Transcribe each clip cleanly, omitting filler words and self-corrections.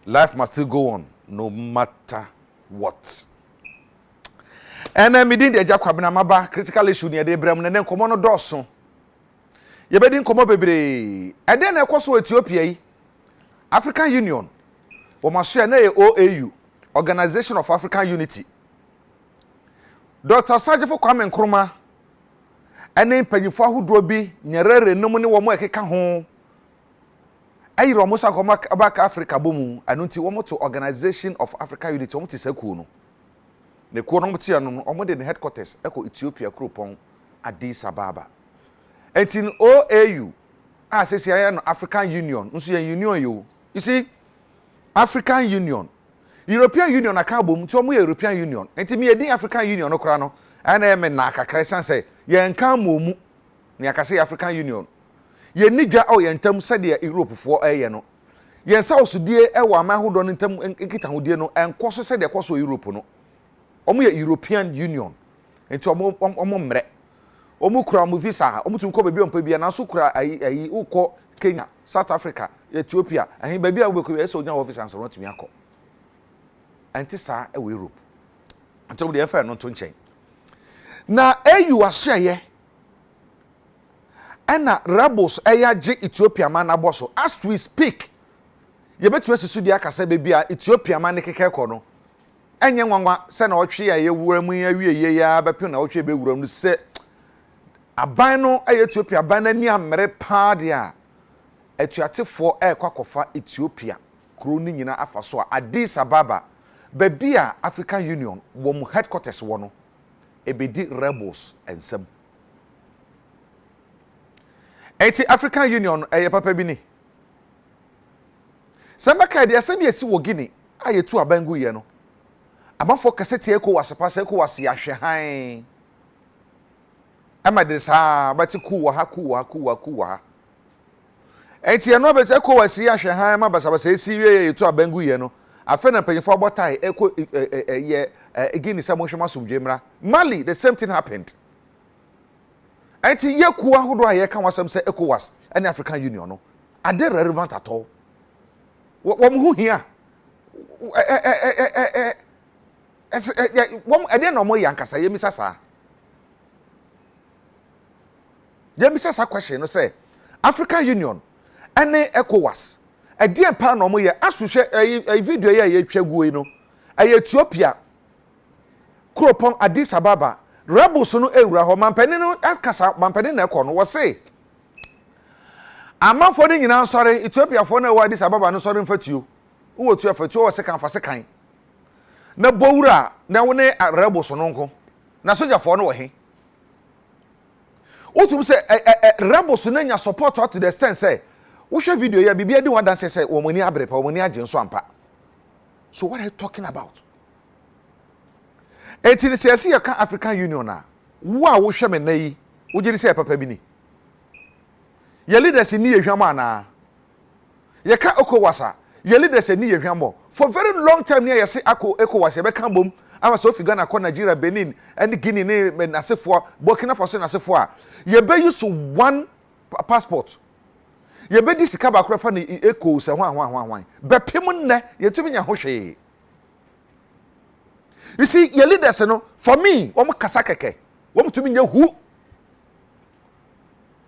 Life must still go on, no matter what. And then, within the Agya Kwabena maba critical issue near the Brem, and then come on a dorsum. You bedding come up, baby. And then, of course, Ethiopia, African Union, or Masuane OAU, Organization of African Unity. Dr. Sajifo Kwame Nkrumah, and then Pennyfo who drobi, Nyerere, no money, one more keka home. Ayi romusa koma back Africa bomu anunti womo to Organization of African Unity womo ti sekuo no ne kuo no mti anu womo de headquarters eko Ethiopia Kropon Addis Ababa entin OAU asesi ya no African Union nso ya union yo you see African Union European Union aka bomu ti womo European Union entin me yedin African Union no kra no ana eme na kakra sanse ye nka momu ne akase African Union ye nidwa o ye ntam sade Europe fo eye no ye South die e wa ma hodo no ntam nkita hodie no enkoso sade koso Europe no omo ye European Union enti omo mre omo kura mo visa omo tum ko bebi ompa bia na so kura ayi ukọ Kenya South Africa Ethiopia ahin bebi a wo beku so nya office answer tumi akọ enti sa e wo Europe ntom de efa no to nchen na AU ahye Ena rebels eyaje Ethiopia man aboso as we speak ye betu asisu dia kasa bebia Ethiopia man kekeko no enye nwanwa se na otwe ya yewuramu ya wieye ya bepe na otwe be wuram se aban no Ethiopia aban na ni amere pa dia etuatefo ekwakofa Ethiopia kro ni nyina afaso a Addis Ababa bebia African Union wo mu headquarters wo no ebedi rebels ensem eti African Union papa bi ni samba ka dia sabi esi wo Guinea ayetu abangu ye no abafo kaseti ECOWAS pasa ECOWAS ya hwe han amade sa bati kuwa ha eti ye no be ECOWAS ya hwe han ma basa esi wie yetu abangu ye no afa na panyefo abotai Guinea samo hwema sumdwemra Mali the same thing happened. Enti ye kuwa hodo aye kan wasam se ECOWAS and African Union no are they relevant at all? Wom hu hia wom ade no mo yankasa ye misasa question no say African Union and ECOWAS ade pa no mo ye asuhwe video ye twaguo no Ethiopia Kropon Addis Ababa rebels no ewura ho mampani no akasa mampani na ekọ no wo se amafo ni nyina nsori Ethiopia fo na wa Addis Ababa no sori mfatuo wo tu afatuo wo se kan fa se kan na bowura na wo ne rebels no nko na soja fo no wo he wo tu se rebels no nya support to the extent say wo hwe video ya bibia di wadan say wo mani abrepa wo mani age nso ampa. So what are you talking about? Eti ni siyasi ya ka African Union na wo hwe me nayi wo giri say papa bi ni ye leaders ni yehwam na ye ka ECOWAS ye leaders ni yehwam for very long time near ye say ECOWAS ye be kan bom ama so fi Ghana ko Nigeria Benin and Guinea ne nasefo Burkina Faso nasefo a ye be use one passport ye be di sika ba krofa ni eco se hwan be pem nne ye tumi nya ho hwe. You see, your leaders, for me, kasa keke, to me who.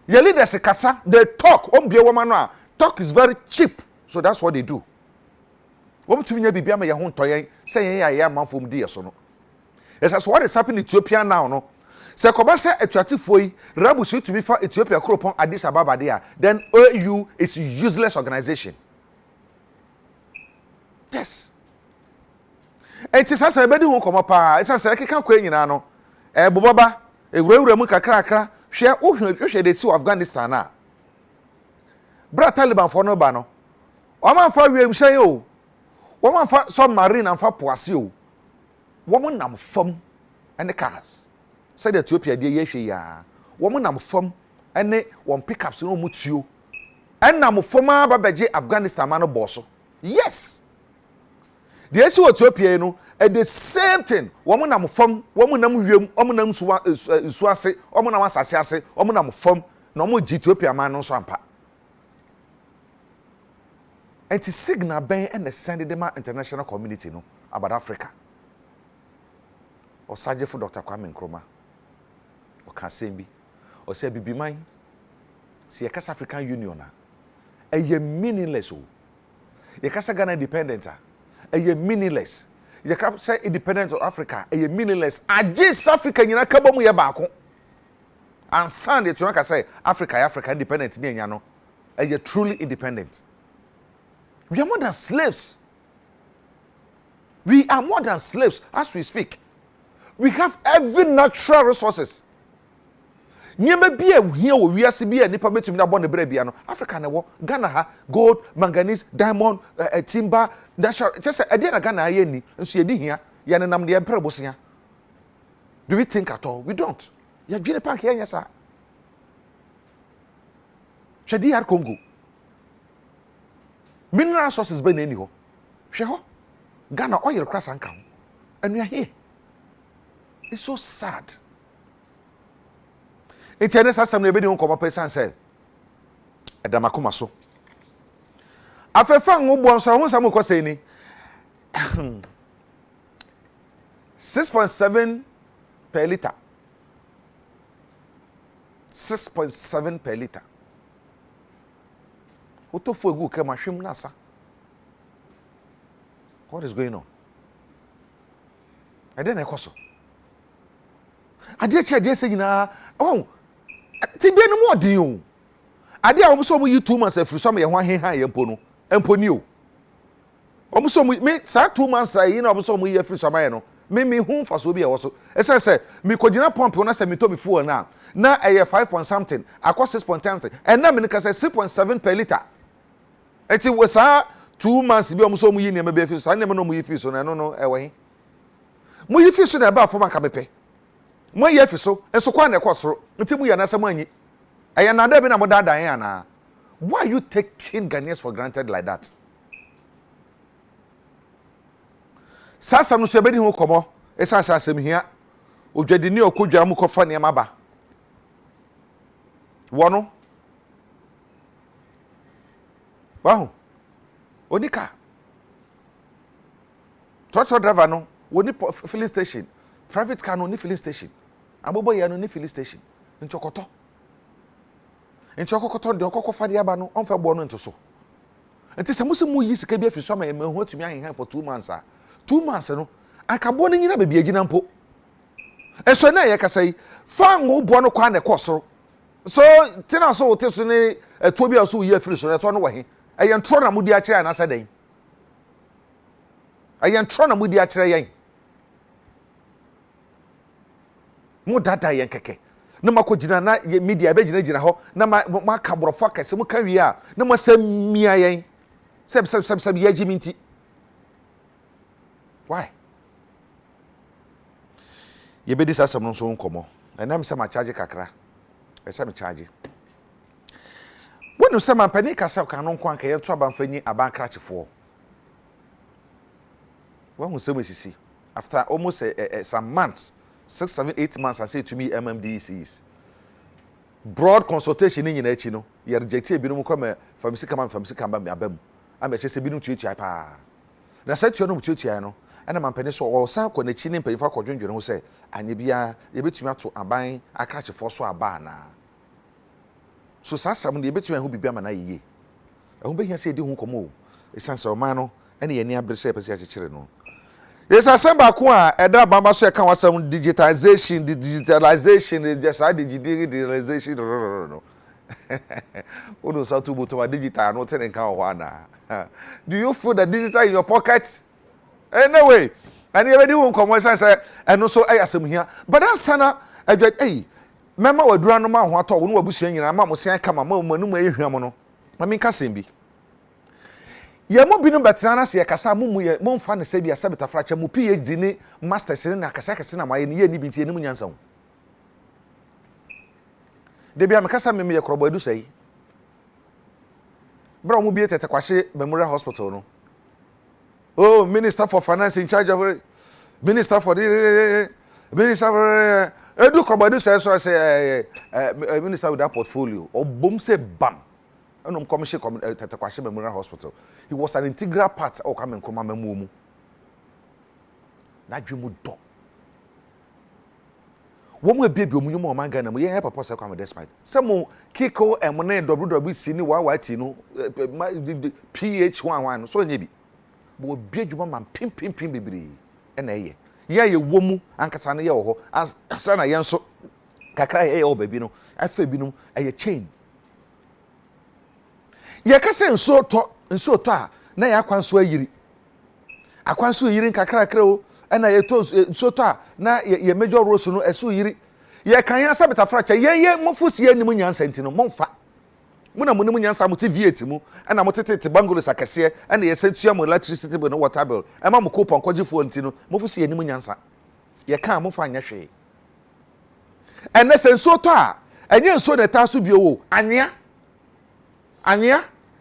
Your leaders, kasa, they talk. Talk is very cheap, so that's what they do. To me, bibi ama yahun toyen, say ya man from dear so no. As what is happening in Ethiopia now, no. Se kobasa etuatifo rabu su to be for Ethiopia Kropon Addis Ababa there, then AU is a useless organization. Yes. Enti sasa ebedi hu komo pa esa se keka kwa nyina no bobaba ewurawura mu kakra hwe ohwe de si Afghanistan na bra Taliban for no ba no o man fa wiem hye o o man fa submarine and fa poase o wo mo nam fam ene cars said Ethiopia de ye hwe ya wo mo nam fam ene won pickups no mu tuo en nam fam aba beje Afghanistan ma no boso. Yes. The issue Ethiopia no the same thing. Woman am fam, woman am wiem, woman am suase, woman am asase ase, woman am fam, no mo Ethiopia man no so ampa. and to signal ben and the send them international community no about Africa. Or Sergeant for Dr. Kwame Nkrumah. Or Kasembi. Or say Bibi Mine. See a Cas African Union. A ye meaningless. Ye Casa Ghana independent. A ye meaningless. Ye can say independent of Africa. A ye meaningless. A just Africa in a kabamu yabako. And Sunday to say Africa independent. A ye truly independent. We are more than slaves. We are more than slaves as we speak. We have every natural resources. Nyeme bia here we are bia nipa betumi na born bra bia no Africa na wo Ghana ha gold, manganese, diamond, timber, natural just e dey na Ghana aye ni nso ye di hia ye nenam de empre bosia. Do we think at all? We don't. Ya dwene park here nya sa. Chedi har Congo. Mineral resources be na ni ho. Hwe ho. Ghana oil crash anka ho. And we are here. It's so sad. It's a necessary to be on person said. Adamakuma so. Afefa ngobon so ho samu ko say ni 6.7 per liter. 6.7 per liter. Otofo egu ke mahwem nasa. What is going on? I didn't ekoso. Ade che ade se nyina oh ti be no mo din o. Ade a omuso mu yi 2 months afiri so me ye ho ahehan ye mpo no. Empo ni o. Omuso mu me sa 2 months ayi na omuso mu yi afiri so amaye no. Me hu fa so bi e wo so. Ese se me kogina pump na se me to be fuel na eye 5 point something akọ 6 point something. And na me ka say 6.7 per liter. Eti we sa 2 months bi omuso mu yi ne me be afiri so na me no mu yi afiri so na no e wo he. Mu yi afiri so na ba fo maka mepe. Mo ye fi so enso kwa na ekosoro nti mu ya na asem anyi aya na da bi na mo dadan ya na why are you taking Ghanaians for granted like that? Sasa no so ebedi ho komo esa asem hia odwadini okodwa mu kofa ne maba wono wow onika truck driver no woni filling station private car no ni filling station abobo ya no ni filling station nchokoto de okokofa de aba no onfa bo no ntoso enti se musu mu yi sika bi afi so ma hu atumi ahen for 2 months 2 months no akabo no nyina bebi agina mpo eso na ye kasai fa ngo bo no kwa na ekosoro so tina so wote so ne eto bi aso yi afiri so eto no wahe ayen tro na mudi a kire na sadan ayen tro na mudi a kire yen mo dada yen keke na makogina na media be gina ho na ma kaborofo akase mo kan wi a na mo samia yen seb ya jiminti why ye be disasem no so nkomo enam se ma charge kakra ese me charge wonu se ma pani kasa kan no nko anka ye to abanfanyi abankrachefo wonu se mesisi after almost some months 6, 7, 8 months I say to me MMDCs broad consultation in echi no ye reject e binu come famisi kama me abam am che se binu tuatua pa na sa tuo no tuatua no ana mampene so o san ko na chi ne mpanyfa kodwendwene ho se anye bia ye betumi ato aban akrachefo so aba na so sasam ne ye betumi ho bibia ma na yeye ehun behia se edi hu komo esanse o man no ene ye ni abrese pese a chekire no yes asemba ko a eda bamba so e kan wasam digitalization just digitalization no odo sa tu buto digital no ten kan ho ana do you feel the digital in your pocket anyway and you do come say eno so ayasem hia but that sana mema wadura no ma ho ato wo no wabusia nyina ma mo sen kama ma manu ma ehwam no ma min kasem bi ye mo binu betrana se ye kasa mumu ye mo mfa ne se bia se betafracha mu PhD ni masters ni na kasa kasa na maye ni ye ni bi ntie ni mu nyansa ho de bia me kasa me ye krobo edu sei bra mo bi tete kwahye Memorial Hospital no oh minister for finance in charge of minister for minister for edu krobo edu sei so say minister with that portfolio obom se bam ɛnom commission Tetekwashe Memorial Hospital. He was an integral part of Kwame Nkrumah memu. Na dwemu do. Womu ebiebi omunyu mo man Ghana mo yen papa say Kwame despite. Some Kiko and money WWC ni YYT no PH11 so nye bi. Bo obi adwuma man pim bebre. Na ye. Ye womu ankasa na ye wo ho. Asa na ye nso kakra ye wo ba bi no. Afa bi no eye chain. Ye ka se nso to a na ye akwanso ayiri. Akwanso yiri kakra o. Na ye to nso to a na ye major rose no eso yiri. Ye kan ya sabeta fracha ye mofusi anim nyansa ntino momfa. Muna munim nyansa mo TV8 mu na mo tete bangalows akese na ye sentua mo electricity bill no water bill. E ma mo coupon kwagifo ntino mofusi anim nyansa. Ye kan mo fa anya hwe. Ene senso to a enye nso na ta so bio wo anya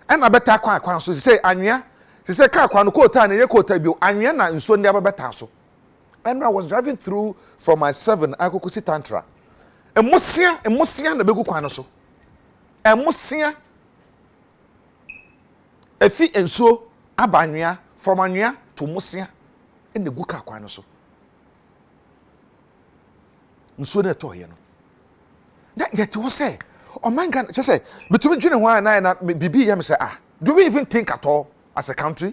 na beta kwan so say anya say ka kwan ko ta na ye ko ta bio anya na nso ndi abeta so. And I was driving through from my 7 Akokusi Tantra. Emosia na begu kwan so. Emosia efi enso abanwea from anwea to mosia ene gu ka kwan so. Nso na to ye no. Yet wo say, oh man can just say, between dwene ho na bibi yam say do we even think at all as a country?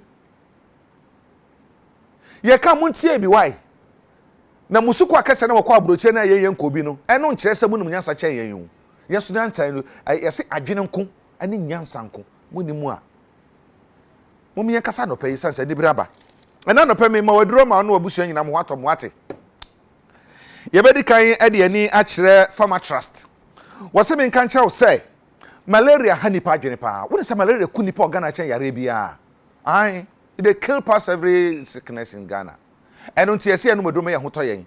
Ye ka muntie bi why? Na musuku akese na wakwa abroche na ye nkobi no eno nkire se munum nyansa kyen yen yu yeso na nchan no yese adwene nko ani nyansa nko munimu a mum ye kasa no pay sanse ni braba ena no pay me ma waduro ma no abusu nyina mo ato mo ate ye bedi kan e de ani a kire farmer trust wose me nkan kire wo say malaria hanipa adwene pa woni say malaria kunipa organa kyen yare bia ai they kill past every sickness in Ghana. Eno nti ese enu modome ye hoto yen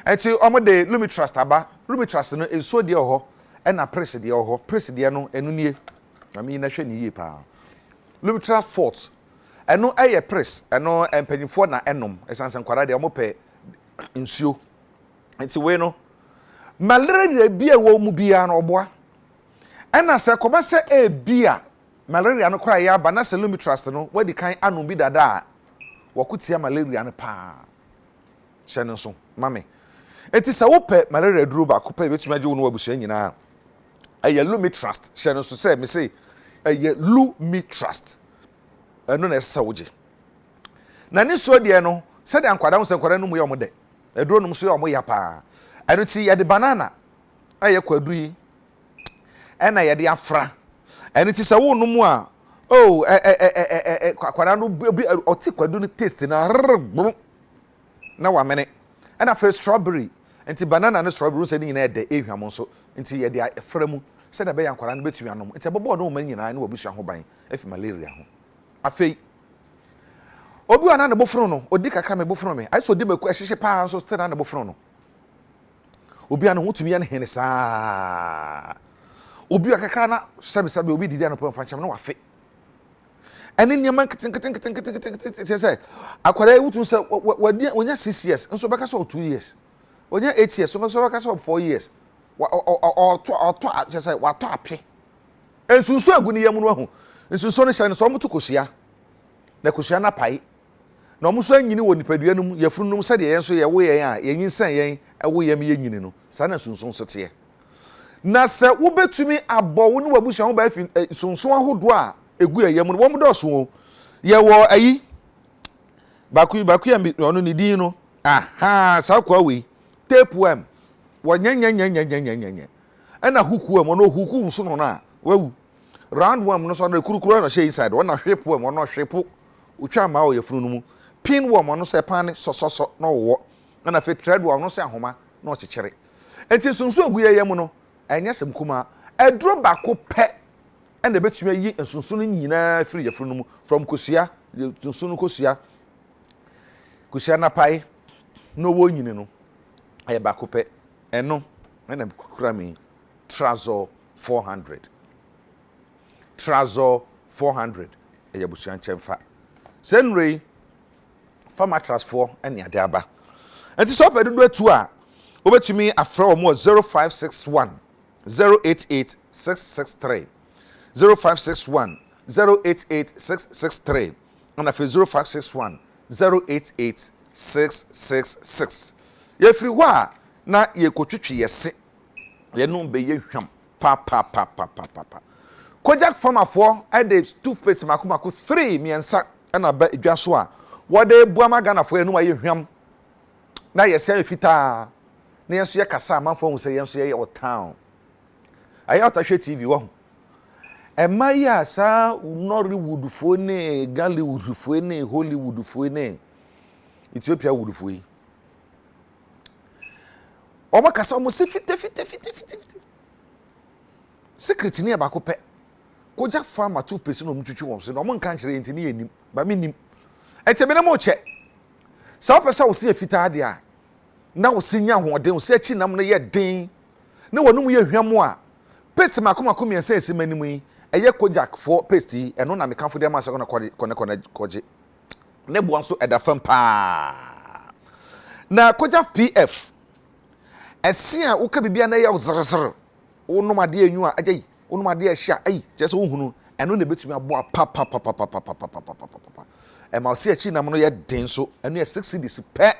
enti omo de lumi trust aba lumi trust no enso de ho e na press de ho press de no enu nie na me na hwe ni yie pa lumi trust fort eno eye press eno empanyifo na enom esansan kwara de omo pe nsuo enti we no malaria bia wo mu bia no oboa ena se ko ba se e bia malaria no kra ya ba na se lumi trust no wadi kan anom bi dada wakutia malaria no pa hyene so mame enti sa wo pe malaria duru ba ko pe betuma age wo no wabusu nyina aye lumi trust hyene so say me say aye lumi trust eno na esa woje na ni so de no se de ankwada wo se kwara no mu ye omde eduro no so ye omo ya pa eno ti ye de banana aye kwadu yi ena ye de afra eno ti sa wo no mu a oh kwara no oti kwadu no taste na wa mene and first strawberry enti banana and strawberry say nyina ede ehwam so enti ye de afra mu say da be yankwara no betumi anom enti bobo no man nyina na wabusu ho ban efi malaria ho afei obi wana na bofro no odi kakra me bofro me ai so di maku ehye pa so still na bofro no obi ana hotumi ya ne hene saa obi akakra na sabe obi didi anopo mfa ncham na wafe ene nyama keten say akwara wutu say wonya 6 years nso beka so 2 years wonya 8 years so beka so 4 years to say wato ape ensunsu agu ne yamu no ho ensunsu no hye no so moto kosia na kosia na pai na omuso anyini wo nipadua num yafrunum se de yen so ye wo yen a yenyinsan yen ewo yem yenyini no sa na sunsun sete na se wo betumi abọ wo ne wabusu ho ba sunsun ahodo a egu yem no wo mdo so ye wo ayi baku ya ono ni din no aha sa kwa we tapeworm wo nyanya ana hukuam ono huku nso no na wawu roundworm no so na kurukuru na she inside wo na hwepoam ono hwepo utwa ma wo yafrunu mu pinworm ono so pan so na wo na fe threadworm no so ahoma na ochekere enti sunsun agu yem no enya sem kuma edro bako pe ende betumi yi ensunsun nyina firi yafrunu mu from kosia sunsun kosia na pai no wo nyini no aye bako pe eno na kura mi Trazor 400 eye busuan chemfa senrei farmer trust 4 ene ade aba enti so pe dodo atu a obetumi afra omo 0561 088 663 0561 088663 and after 0561 088666. Yefiri hɔ a na yekotwitwi yese yenum be yehwam pa. Kojak farmerfoɔ ade toothpaste makomako 3 miensa na ba edwa so a wɔde buama Ghanafoɔ enum ayehwam na yese fitaa na yenso ye kasa amanfoɔ hu sɛ yenso ye town ayi otahwe TV wɔ ho emaya sa Nollywood fo ne Gollywood fo ne Hollywood fo ne Ethiopia wood fo yi omo kasa omo se fite secret ni abako pe koja farmer toothpaste no mtwitwi won so no omo nka nkyere enti ni yenim ba menim enti me na mo che sa opesa wo se fita ade a na wo se nya hoɔden wo se achi nam no ye den na wonum ye hwam a paste makomako miensa esi manimu yi eye kojak for paste yi eno na mekanfo de ma se koje ne bo nso edafam pa na kojak PF esia wo ka bibia na ye zrzr wo nomade anyu a agyi wo nomade ahia ai jese wo hunu eno na betumi abo pa e ma se achi nam no ye den so eno ye 6 cedis pe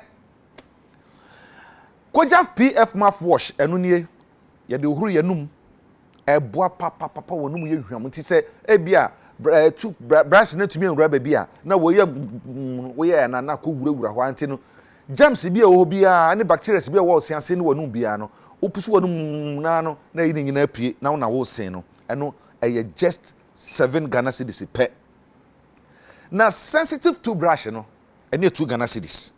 kojak PF mouthwash eno nie ye de ohuru yanum eboa pa wonum ye hwam nti se ebia tooth brush na tumi nwura ba bia na wo ye na ko wura ho anti no germs bia wo bia ne bacteria bia wo sianse ne wonum bia no opusu wonum na yi nyina pie na wo sen no eno eye just 7 Ghana cedis pe na sensitive toothbrush no ene 2 Ghana cedis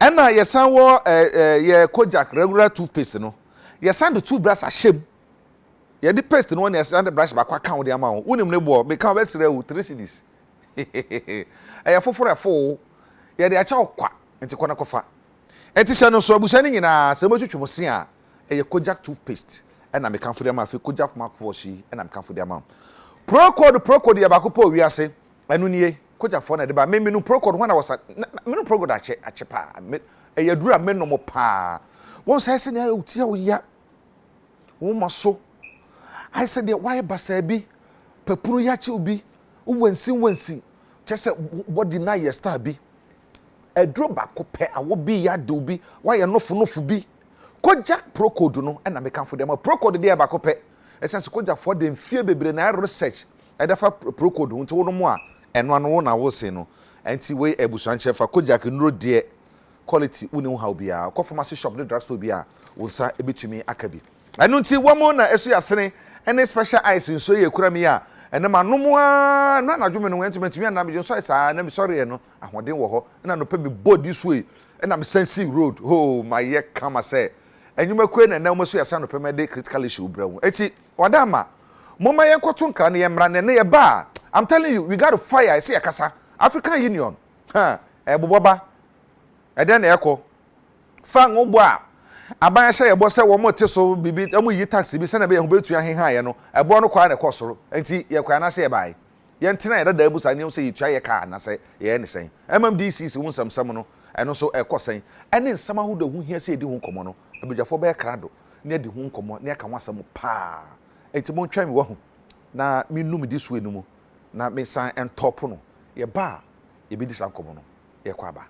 ena yesan wo ye kojak regular toothpaste no yesan the toothbrush ahyem ye di paste no na yesan the brush ba kwa kan wo de ama wo unim ne bo me kan be sere wo 3 cedis eye foforo efo ye de acha okwa enti kwana kofa enti hye no so abusa ni nyina se motwetwe mo se a eye kojak toothpaste ena me kan fo de ama fe kojak mouthwash ena me kan fo de ama procode ye ba ko pa wiase enu nie kojak fo na de ba me no procode ho na wasa me no procode ache pa eye dura me no mo pa won sai se na utia wo ya wo maso ai se de why basa bi papunu ya che obi wansi chese body na ye star bi edro bako pe awo bi ya de obi why nofo bi kojak procode no na me kan fo dem procode de bako pe essence kojak for dem fie bebre na research edafa procode nti wo no mo a eno ano wo na wo se no enti we ebusuanche fa kojak nro de quality uni wo ha bia ko pharmacy shop ne drugstore bia wo sa ebetumi akabi eno nti wo mo na esu yasene ene special ice nso ye kura mi a ene manom a na nadwome no wentumi na me so sa na me sorry no ahoden wo ho na no pa bi body so e na me sensi road oh my ye kama say enyuma kwe na mo so yasa no pa me de critical issue brawo eti wadama moma ye koto nkra ne ye mra ne ye ba I'm telling you we got to fire I say yakasa African Union boboba eden na ekọ fa ngbo a aban hye yebo se wo mo te so bibi amu yi taxi bi se na be ho betu ahehan ye no ebo no kwa na ekọ enti ye kwa na se ye bai ye ntena ye da busa ne se yitua ye ka na se ye ne sen MMDC se won samsam no eno so ekọ sen ene nsama ho da hu hia se edi hu komo no abejafo be krado ne edi hu komo ne ka wasam pa enti mo ntwa mi wo ho na mi num di so enu mu na me san en top no ye ba ye bi di san komo no ye kwa ba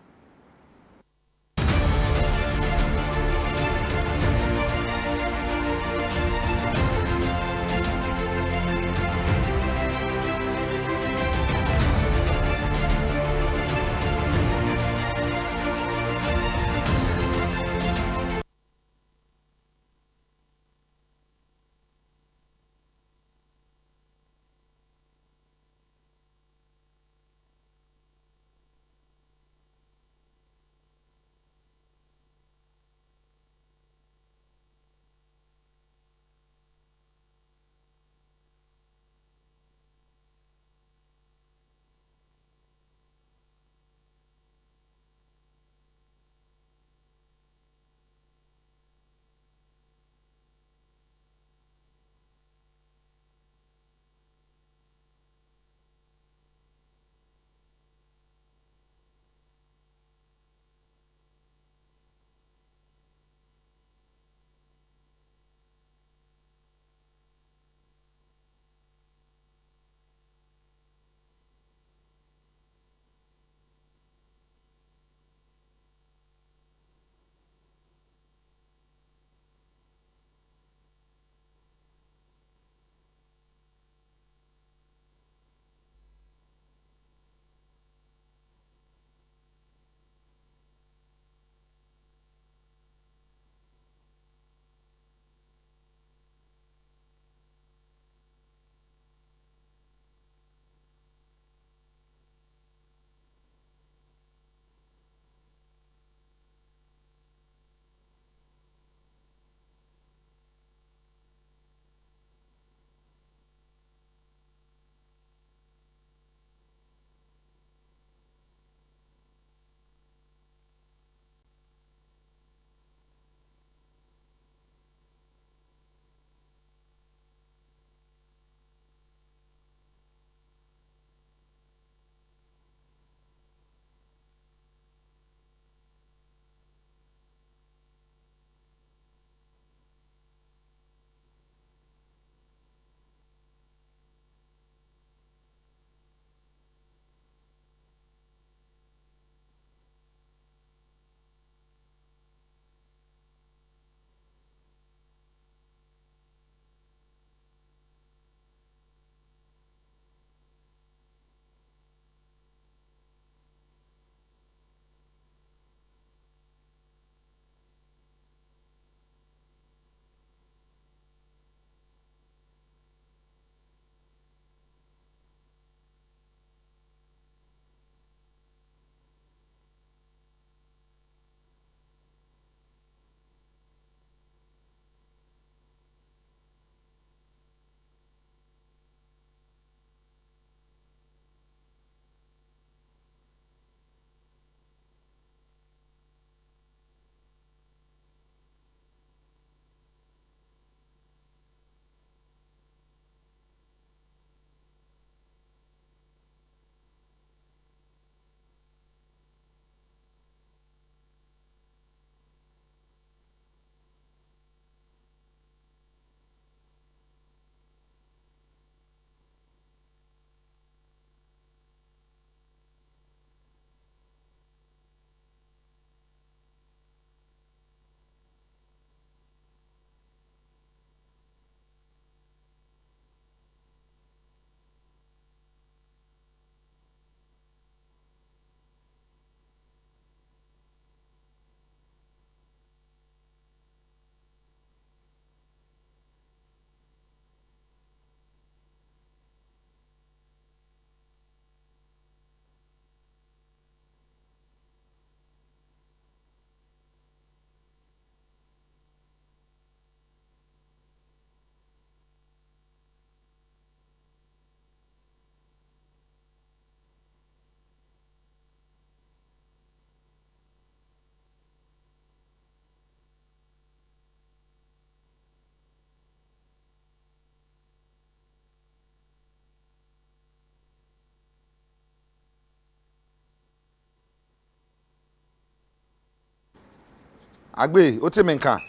Agbe, o te menka.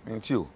Thank you.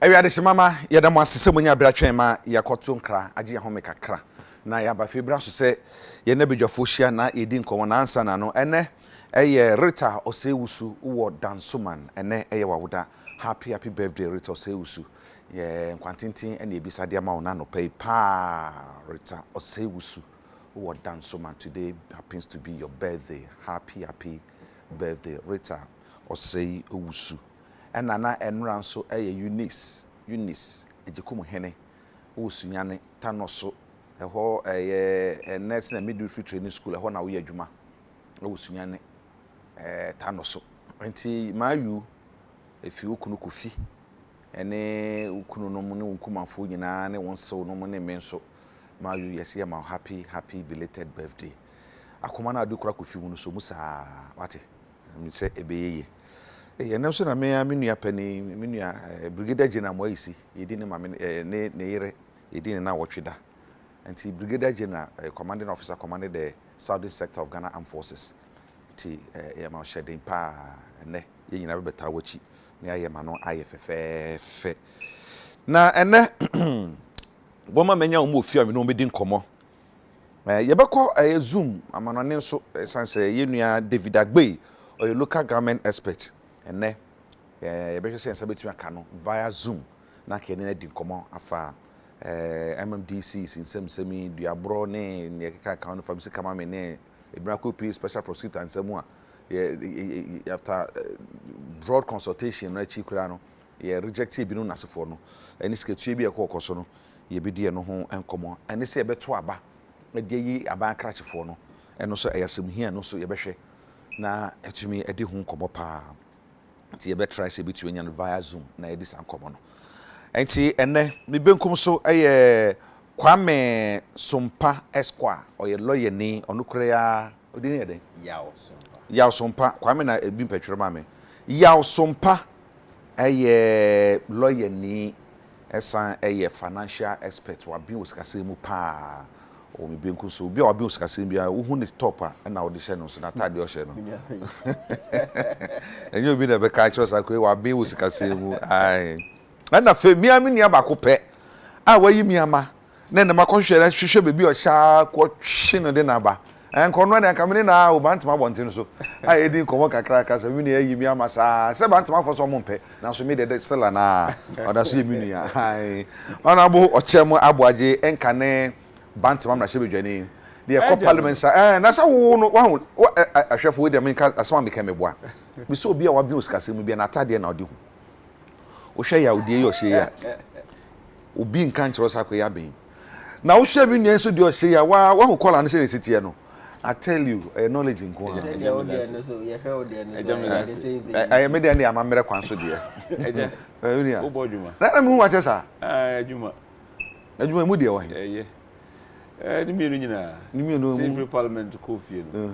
Ewiade shimama yeda mo asese munya bratwen ma yakoto nkra age ya home kakra na ya ba febra so se ye na bedwafo hia na yedi nkomo na ansa na no ene eye Rita Osewusu wo dansoman ene eye wawoda happy birthday Rita Osewusu ye nkwantintin ene ebisade ama wo na no pay pa Rita Osewusu wo dansoman. Today happens to be your birthday. Happy birthday Rita Osewusu. And na enran so Eunice ejikumu hene wo sunyane tanoso eho nurse na midwifery training school eho na wo adwuma wo sunyane tanoso enti mayu efi okunu kofi ene okunu no mu ne nkumafo nyina ne wonsew no mu ne menso mayu yesi ma happy belated birthday akoma na adukura kofi mu no so musa wate mi se ebeyeye na so na me nua pani me nua brigadier general Moisi yedi ne mame ne yire yedi ne na wotweda anti brigadier general commanding officer commanded the southern sector of Ghana Armed Forces ti ma shedin pa ne ye nyina beta wachi ne aye ma no aye fefefe na ene boma menya omo ofia me no medi nkomo yebekọ zoom amanone nso sanse ye nua David Agbe or a local government expert ene yebehwe sense betumi aka no via zoom na ka ene di nkomo afa MMDC sinsemi duabro ne ne keka ka no famisi kama me ne Ebrako P special prosecutor nsemu a after broad consultation na chi kura no ye reject bi no nasefo no eni sketu bi ekokoso no ye bidie no ho enkomo ene se yebeto aba e de yi aba krachefo no eno so eyasem hia no so yebehwe na etumi edi ho nkomo pa ti ebe try se bitu enya no via zoom na edi san komo no enti ene me benkum so eye Kwame Sompa Esquire oye lawyer ni onukure ya odini eden Yaw Sompa Kwame na ebi mpetwere ma me Yaw Sompa eye lawyer ni esan eye financial expert wa bi osikase mu pa o me benkum so bi obi osikase bia wo hu ne top a na wo de hye no so na tade o hye no enyo bi na be ka chiro sa ko wa bi osikase mu ai na fe mi nua ba ko pe a wayi mi ama na na makohwere hwehwe bebi o sha ko hwe no de na ba enko no na kamene na o bantima bontin so a edi nkomo kakra ka sa mi na yi mi ama sa se bantima fo so mo mpe na so mi de sela na oda so mi nua ai ona bo o chemu aboaje enka ne bantima na hye bedwani de ko parliament sa na sa wo no wa ahwefo we de me ka asama me ka meboa bi so obi a wa bi osikase mu bi na atade na odi hu o hwe ya odie yo hye ya obi nka nkyero sa ko ya ben na wo hwe mi nua so de o hye ya wa hu kola no se sitie no I tell you knowledge nko ha I me de na amamere kwan so de eje unia wo bodwuma na me hu wa che sa adwuma mu de wa he ni mienu nyina ni mienu civil parliament ko fie no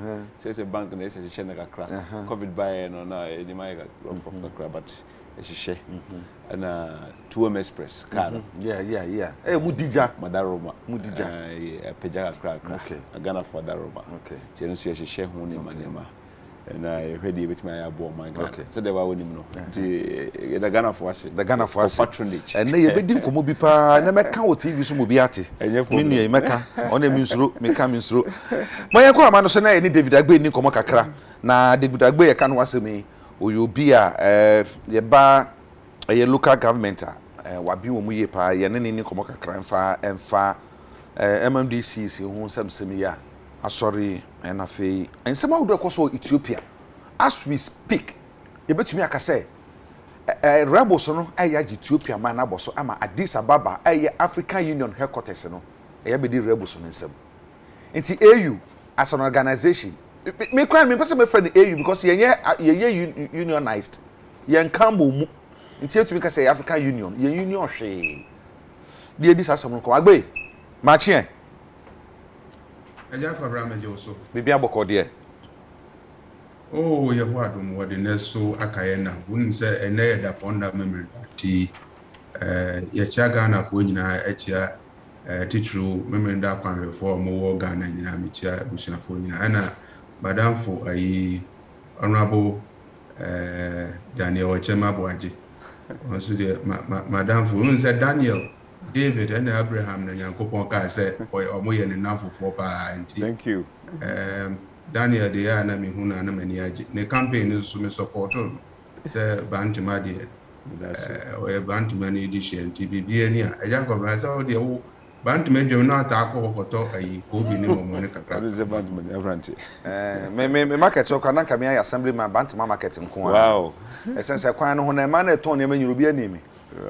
say bank na say che na kakra covid buy no na ni mai ga from kakra but ehye na 2M Express car. Yeah. Mudija. Madaroma. Mudija. Peja kra. Okay. Ghana for Daroma. Okay. So no so ehye ho ni manema. Na ehwede bit my abo my Ghana. Okay. So they were wonim no. The Ghana for us. The Ghana for us. Patronage. And ye bedi komo bi pa na meka o TV so mo bi ate. Me nua e meka. Ona mi nsuro, meka mi nsuro. Mo ye ko ama no so na ye ni David Agbe ni komo kakra. Na David Agbe ye ka no wasemi oyobi a ye ba ye local government wabi wo mu ye pa ye ne ni komo kakra emfa MMDC si hu samsemi ya asori na fe ensema wo do ekoso Ethiopia as we speak ye betumi akase rebels no aya Ethiopia man na boso ama Addis Ababa aya African Union headquarters no aya be di rebels no nsem nti AU as an organization me cry me person me friend AU because ye unionized ye nkambo mu nti etumi ka say African Union ye union hwe die dis asem ko agbe ma chie Agya Kwabena je so bibi aboko de oh ye ho adom wo de neso akaye na won se ene ye da ponda memory ti ye chia Ghana fo nyina achia titru memory da kwanwe fo mo wo Ghana nyina me chia busia fo nyina ana madam fo ayi honorable Daniel Ochema Boaje also de madam fo won se Daniel David and Abraham na Nyankopon ka say omo ye ne nafofo pa nti thank you Daniel de ya na me hu na mani age ne campaign is so me support say bantuma de we bantuma ni edition nti bibia ni a Agya Kwabena say o de wo bantuma dwem na ata akọkọtọ ayi ko bi ni momo ne kakra what is the bantuma abrante me market so kana ka me assemblyman bantuma market nko wow essence kwan no ho na ma na ton ne manyi obi animi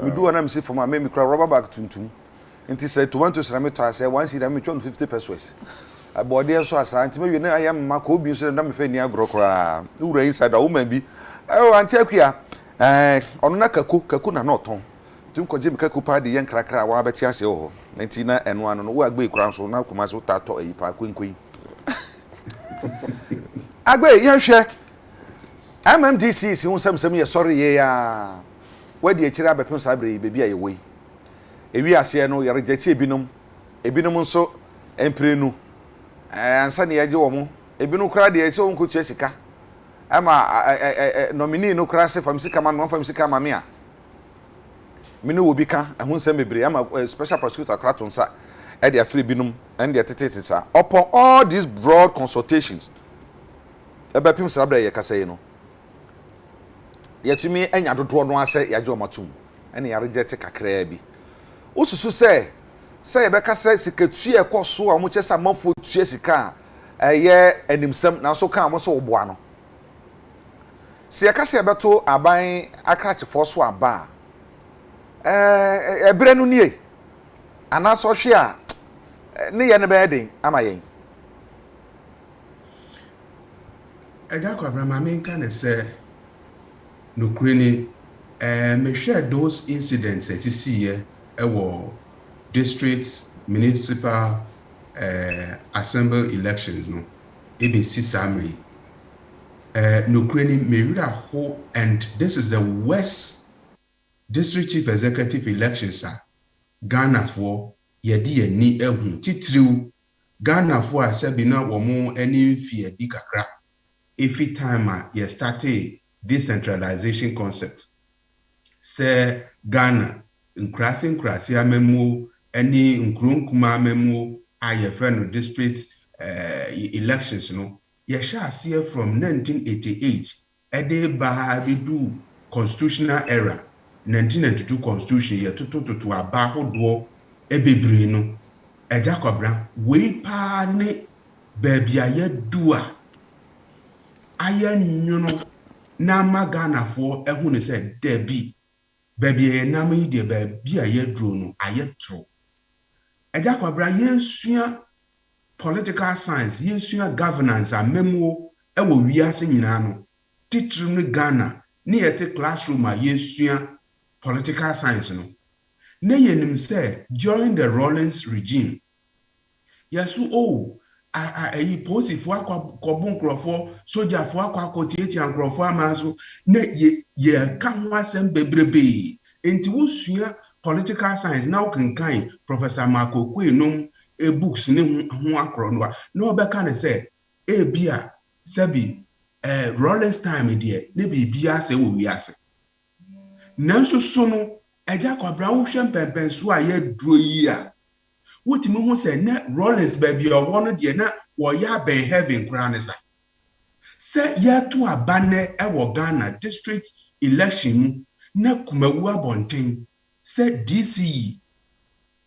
me do na me see for me kura rubber bag tuntum nti say tomatoes na me to say one seed me 50 pesos abode so asa nti me wi na ayam ma ko bi so na me fa ni agro kura ura inside a woman bi anti akua ono na kaku na no ton tum ko jim kaku pa de yen krakra wa beti ase ho nti na eno ano no wo agbe kura so na kuma so tato ayi pa kwenkwen agbe yen hwe MMDC si hu samsam ye sorry ye ya wadi akira abepem sabre bebi aye wei ewi ase no ye reject ebinom nso emprenu ansa ne yaje wo mo ebinom kra de ese won kotu asika ama nominee no kra se fam sika ma no fam sika ma me a mini wo bi ka ehun sem bebre ama special prosecutor kra to nsa e de afre binum and de tetetesa upon all these broad consultations ebepem sabre ye kasa no yetumi anya dodo no ase yaje o matum ene ya reject kakra bi ususu se ye beka se sikatue ekoso a mo chesa mafo tue sika eye animsam na so kan mo so oboa no se ye kase beto aban akrachefo so aba ebre no nie ana so hwe a ne ye ne be den ama yen Agya Kwabena ma me nka ne se no kreni me share those incidents that you see here district municipal assembly elections no ABC summary no kreni me read a whole and this is the West district chief executive elections Ghana for yedi ni ehun titriu Ghana for asebi na wo mo ani fi edi kakra every time you started decentralization concept say Ghana nkrasi amemu any nkronkuma amemu ayefe no district elections no ye sha see from 1988 ede ba do constitutional era 1992 constitution ye to aba hodo ebebre no Agya Kwabena we pa ne baby aye dua aye nyuno na ma Ghana for ehun ne say debi baby na ma yi de baby aye duro no aye tro Agya Kwabena yensua political science yensua governance amemo ewo wiase nyina no titiri no Ghana ne yete classroom a yensua political science no ne yenim say during the Rawlings regime yesu ayi polisifoɔ akɔbɔ nkurɔfoɔ sogyafoɔ akɔtiatia nkurɔfoɔ ama nso na yɛ ka ho asɛm bebrebe enti wosua political science na wokenkan Professor Marco Kwenom books ne ho akorɔ no na ɔbɛka ne sɛ ebia sɛbi Rollins time deɛ ne biribia sɛ wɔ wiase nanso so no Agya Kwabena wohwɛ mpɛmpɛnso a yɛduro yi a wotimi ho sɛ ne Rollins baabi a ɔwɔ no deɛ na wɔyɛ abɛn heaven koraa ne sa sɛ yɛto aba nɛ ɛwɔ Ghana district election mu na kumawu abɔnten sɛ DC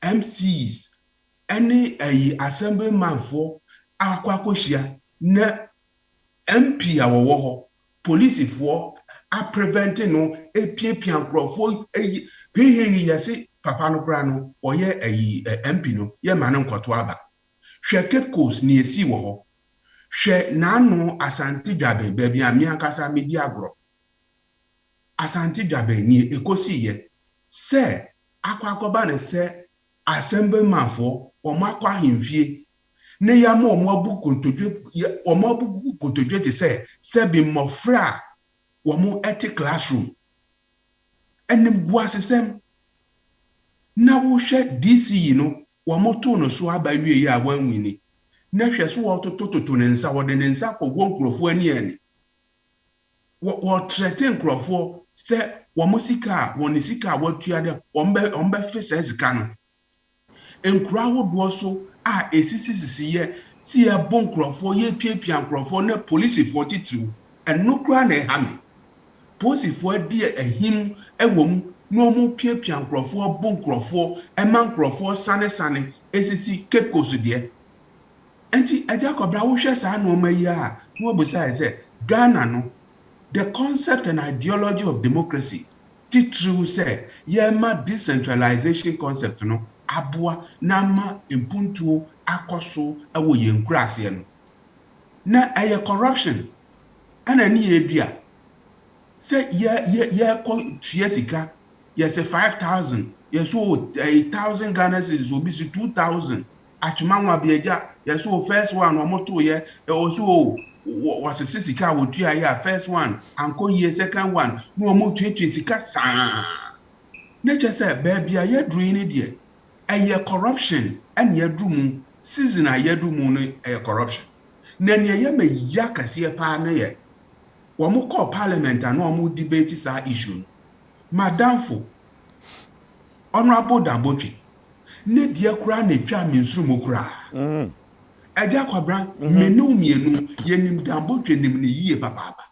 MCs ɛne assemblymanfoɔ akɔhyia na MP a wɔwɔ hɔ polisifoɔ a prevent no epiapia nkurɔfoɔ hehehe yɛse papa no koraa no ɔyɛ MP no yɛma no nkɔto aba hwɛ Cape Coast ne esi wɔ hɔ hwɛ n'ano Asante Dwaben baabi a me ankasa medi agorɔ Asante Dwaben ne ekosi yɛ sɛ akɔba ne sɛ assemblymanfoɔ ɔmo akɔ ahemfie ne yama ɔmo abu kontodwe te sɛ bi mmɔfra a wɔmo ɛte classroom ɛnim buasesɛm na wohwɛ DC no wɔmo to no so aba wie a wanwini na hwɛ so wɔtototo ne nsa wɔde ne nsa kɔwɔ nkurɔfoɔ ani wɔtrɛte nkurɔfoɔ sɛ wɔmo sika wɔne sika a wɔtua de ɔmbɛfe sɛ sika no nkura ahodoɔ so a esisisisi yɛ si yɛbɔ nkurɔfoɔ yɛpiapia nkurɔfoɔ na polisifoɔ titiriw ɛno kura na ɛha me polisifoɔ di ahim ɛwɔ mu na ɔmo piapia nkurɔfoɔ bɔ nkurɔfoɔ ɛma nkurɔfoɔ sane esisi Cape Coast deɛ enti Agya Kwabena wohwɛ saa nneɛma yi a na wɔbisa sɛ Ghana no the concept and ideology of democracy titiriw sɛ yɛma decentralization concept no aboa na ma mpuntuo akɔso ɛwɔ yɛn nkuraseɛ no na ɛyɛ corruption ɛna ne yɛdua sɛ yɛkɔ tua sika yɛsɛ 5,000 yɛso 1,000 Ghana cedis obi so 2,000 atwemanwa biagya yɛso first one ɔmoto yɛ ɛwɔso wɔsese sika a wɔtua yɛ a first one ankɔ yie second one na ɔmotuatua sika saa na kyɛ sɛ baabi a yɛduru ne deɛ ɛyɛ corruption ɛne yɛduru mu season a yɛduru mu no ɛyɛ corruption na nea yɛma ya kɛseɛ paa ne yɛ wɔn kɔ parliament a na wɔn debate saa issue madamfo honorable Dambotwe ne deɛ kura na etwa minsuru mu kura Agya Kwabena menu mienu yenim Dambotwe nim ne yie papaapa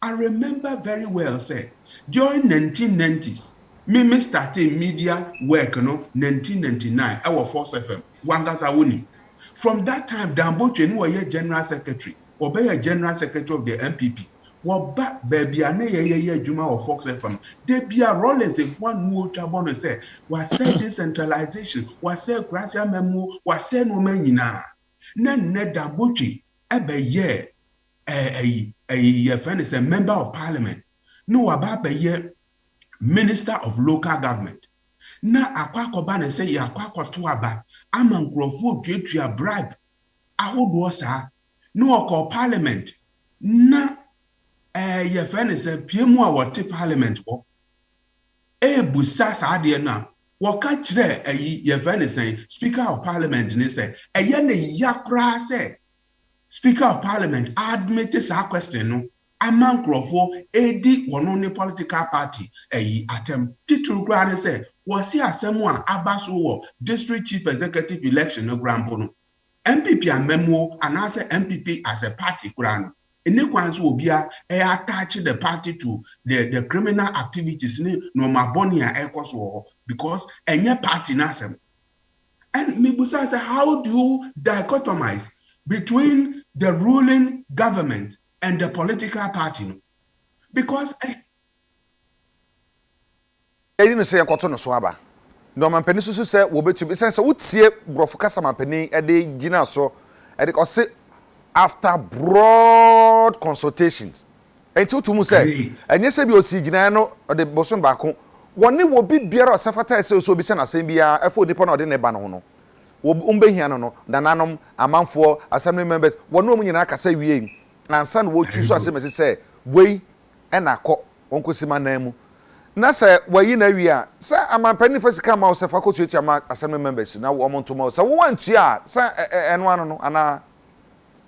I remember very well say during 1990s me started media work no 1999 our Force FM wangasa woni from that time Dambotwe no were general secretary obey general secretary of the MPP woba baby ane ye adwuma of Fox FM de bia Rollins one mu twabo no say was say decentralization was say gracia memo was say no man nyina na Dambotwe ebe ye a friend is a member of parliament no waba be ye Minister of Local Government. Na akwakoba na say ya akwakoto aba ama nkrofo tuatua bribe ahodo sa no okọ parliament na ye friend say piemu a wote parliament ko busa sa de na woka kire ye friend say speaker of parliament ni say eye na yakra say speaker of parliament admit sa question no ama nkrofo edi wono ne political party atem titru kra ne say wasi asemu a abaso wo district chief executive election no grampo no MPP amemo anase MPP as a party kra no ene kwanso obia attach the party to the criminal activities ni no maboni a ekoso because enye party na asem and me busa say how do you dichotomize between the ruling government and the political party no because no say yakoto no so aba no man pani susu say wo betu be sense wotie brofo kasa man pani e de gina so e de ko say after broad consultations enti otumu say enye se bi osi gina no de boson ba ko woni wo bi biara osafata say so bi se na sen bia efo nipa na de ne ba no ho no umbehia no nananom amanfo assembly members wono mu nyina kasa wie ansa na wo twu so asem say wei na akọ wonkosima nan mu na say wayi na wie a say amampani fa sika ma wo se fa kotuatua ma assembly members na wo monto ma say wo wantua say eno ano no ana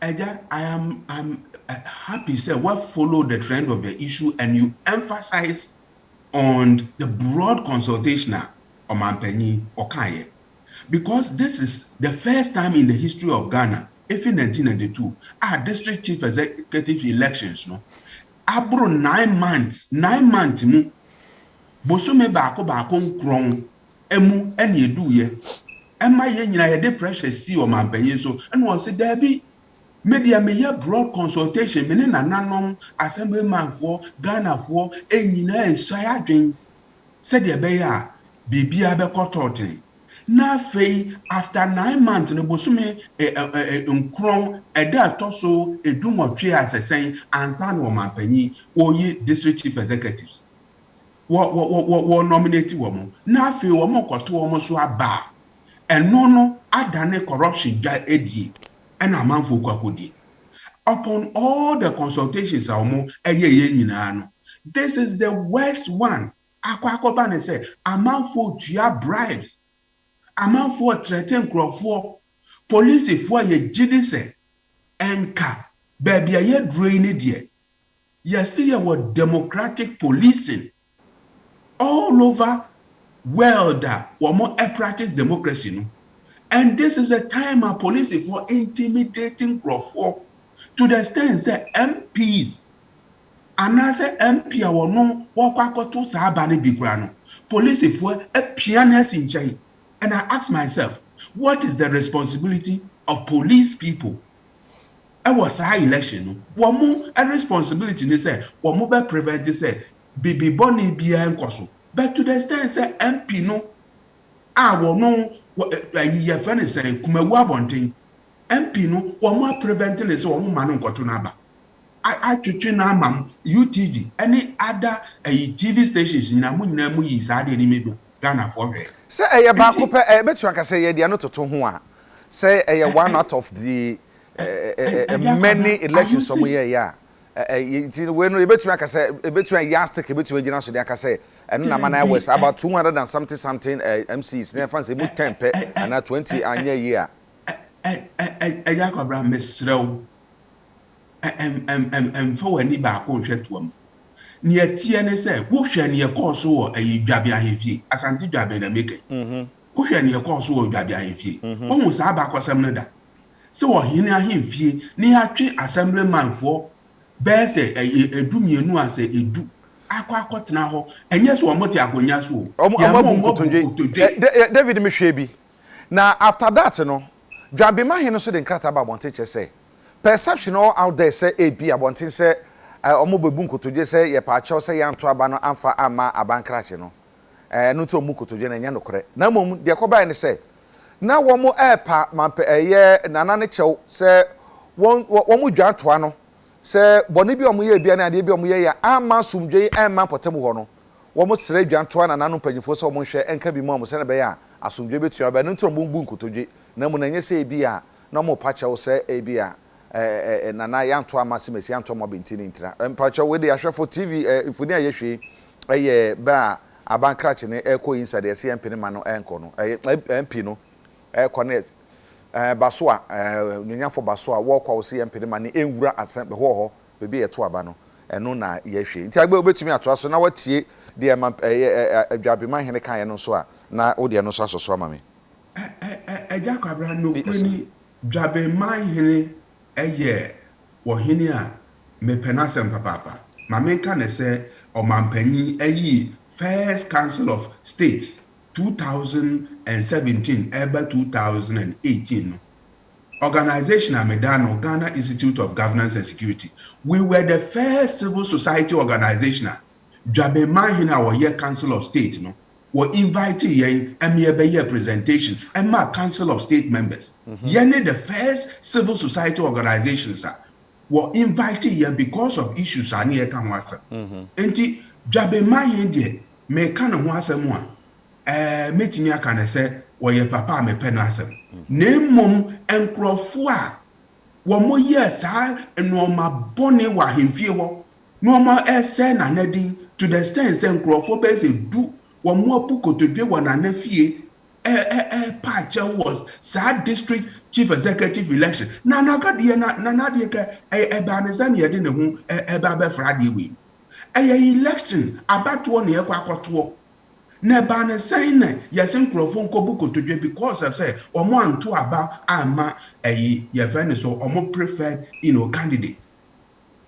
Agya, I'm happy say we follow the trend of the issue and you emphasize on the broad consultation on Mampeni Okaye. Because this is the first time in the history of Ghana, if in 1992, our district chief executive elections, no, abro 9 months, mu, bosume bako krong, emu, enye duye, emma ye nyina ye de pressure si o Mampeni so, and was say Debbie, media me broad consultation, mene nananom, assemblyman for, Ghana for, enyina esaya dwen, said ye beya, bibia beko totin. Na fei after 9 months ne bosume nkron eda toso edumotwe asesen ansa no Mampani oyi district chief executives wo nominate wo mo na fei wo mo koto wo mo so aba eno no adane corruption ja edi ena manfo kwakodi upon all the consultations awomo eye nyina no. This is the worst one. Akwakoba ne say amanfo tua bribes, amanfo threaten crofo, police for ye jidise enka baby aye drain die. You see your democratic policing all over world womo practice democracy no. And this is a time a police for intimidating crofo to the extent say MPs and I say MP awono wakwakoto sa aba ne bikura no police for a pianist in China. And I ask myself, what is the responsibility of police people? I was high election. One a responsibility they say, one more prevent they say, baby bonnie be enkoso. But to the extent say MP no, I will know what your friend is saying, kumewa bonting. MP no, one more preventing is one man nkotunaba. I twitwe na mam UTV any other TV stations in amunna mu yi sa de ni mebi Ghana for hwe say eye ba ko pe betu aka say ye de no toto ho a say eye one out of the many elections some year ya ti we no betu aka say betu yastic betu agina so de aka say eno na mana was about 200 and something MCs na fancy mu 10 pe and 20 anya year Agya Kwabena mesrew for wani ba ko hwetuam ne atie ne se wo hwe ne course wo dwabe ahefie asante dwabe na meke wo hwe ne course wo dwabe ahefie wo hu sa ba kosam ne da se wo hene ahemfie ne atwe assemblyman for be se edumienu ase edu akotena ho enye so omote akonya so David mehwe bi na after that no dwabe ma hene so de nkrata ba bonte che say perception all out there say AB abontin say omo bebu nkotoje say ye pa acho say yanto aba no amfa ama abankrache no no to mu kotoje na nya nokore na mom de ko bai ne say na wo mo epa mampe ye nana ne chew say wo mo dwantoa no say boni bi omo ye bia na ade bi omo ye ya ama sumdwe emma potem ho no wo mo sere dwantoa na nanu panyifo say omo hwe enka bi mo say na be ya asumdwe betua ba no to mo bu nkotoje na mo na nya say bi a na mo pa chew say abi a nana yanto amasimesi yanto mo bentini ntra mpacho we dey ahwefo TV ifuni ayehwe eye ba abankrache ne eko inside ese MP ne ma no enko no MP no connect basoa nyanyafo basoa wo kwa ose MP ne ma ne enwura asembe ho bebe yeto aba no eno na yehwe nti agbe obetumi atoa so na watie de adwabe man hene kan ye no so a na wo de no so asoso amame Agya Kwabena no kwani dwabe man hene eye wo hene a mepenasem papa mamenka ne se omampanyi ayi first council of state 2017 eba 2018 organization amedano Ghana Institute of Governance and Security. We were the first civil society organization dwabe man hene a wo ye council of state no we invite yen emiebe presentation and my council of state members. Yen the first civil society organizations we invite yen because of issues ani e kan wasa. Enti dwabe man yen de me kan ho asem a metimi aka na se wo ye papa me pe no asem. Nemom enkrofo a womo yesa enoma bone wa hemfie wo noma ese na nadin to the extent enkrofo be se du womo apukotodwe wa na nafie patch was sa district chief executive election na nakadie na de ka ba ne sa ne yede ne hu ba be frade we election abato ne yakwa akoto na ba ne san na yesen krofo nkobu kotodwe because of say omo anto aba ama ye friend so omo preferred candidate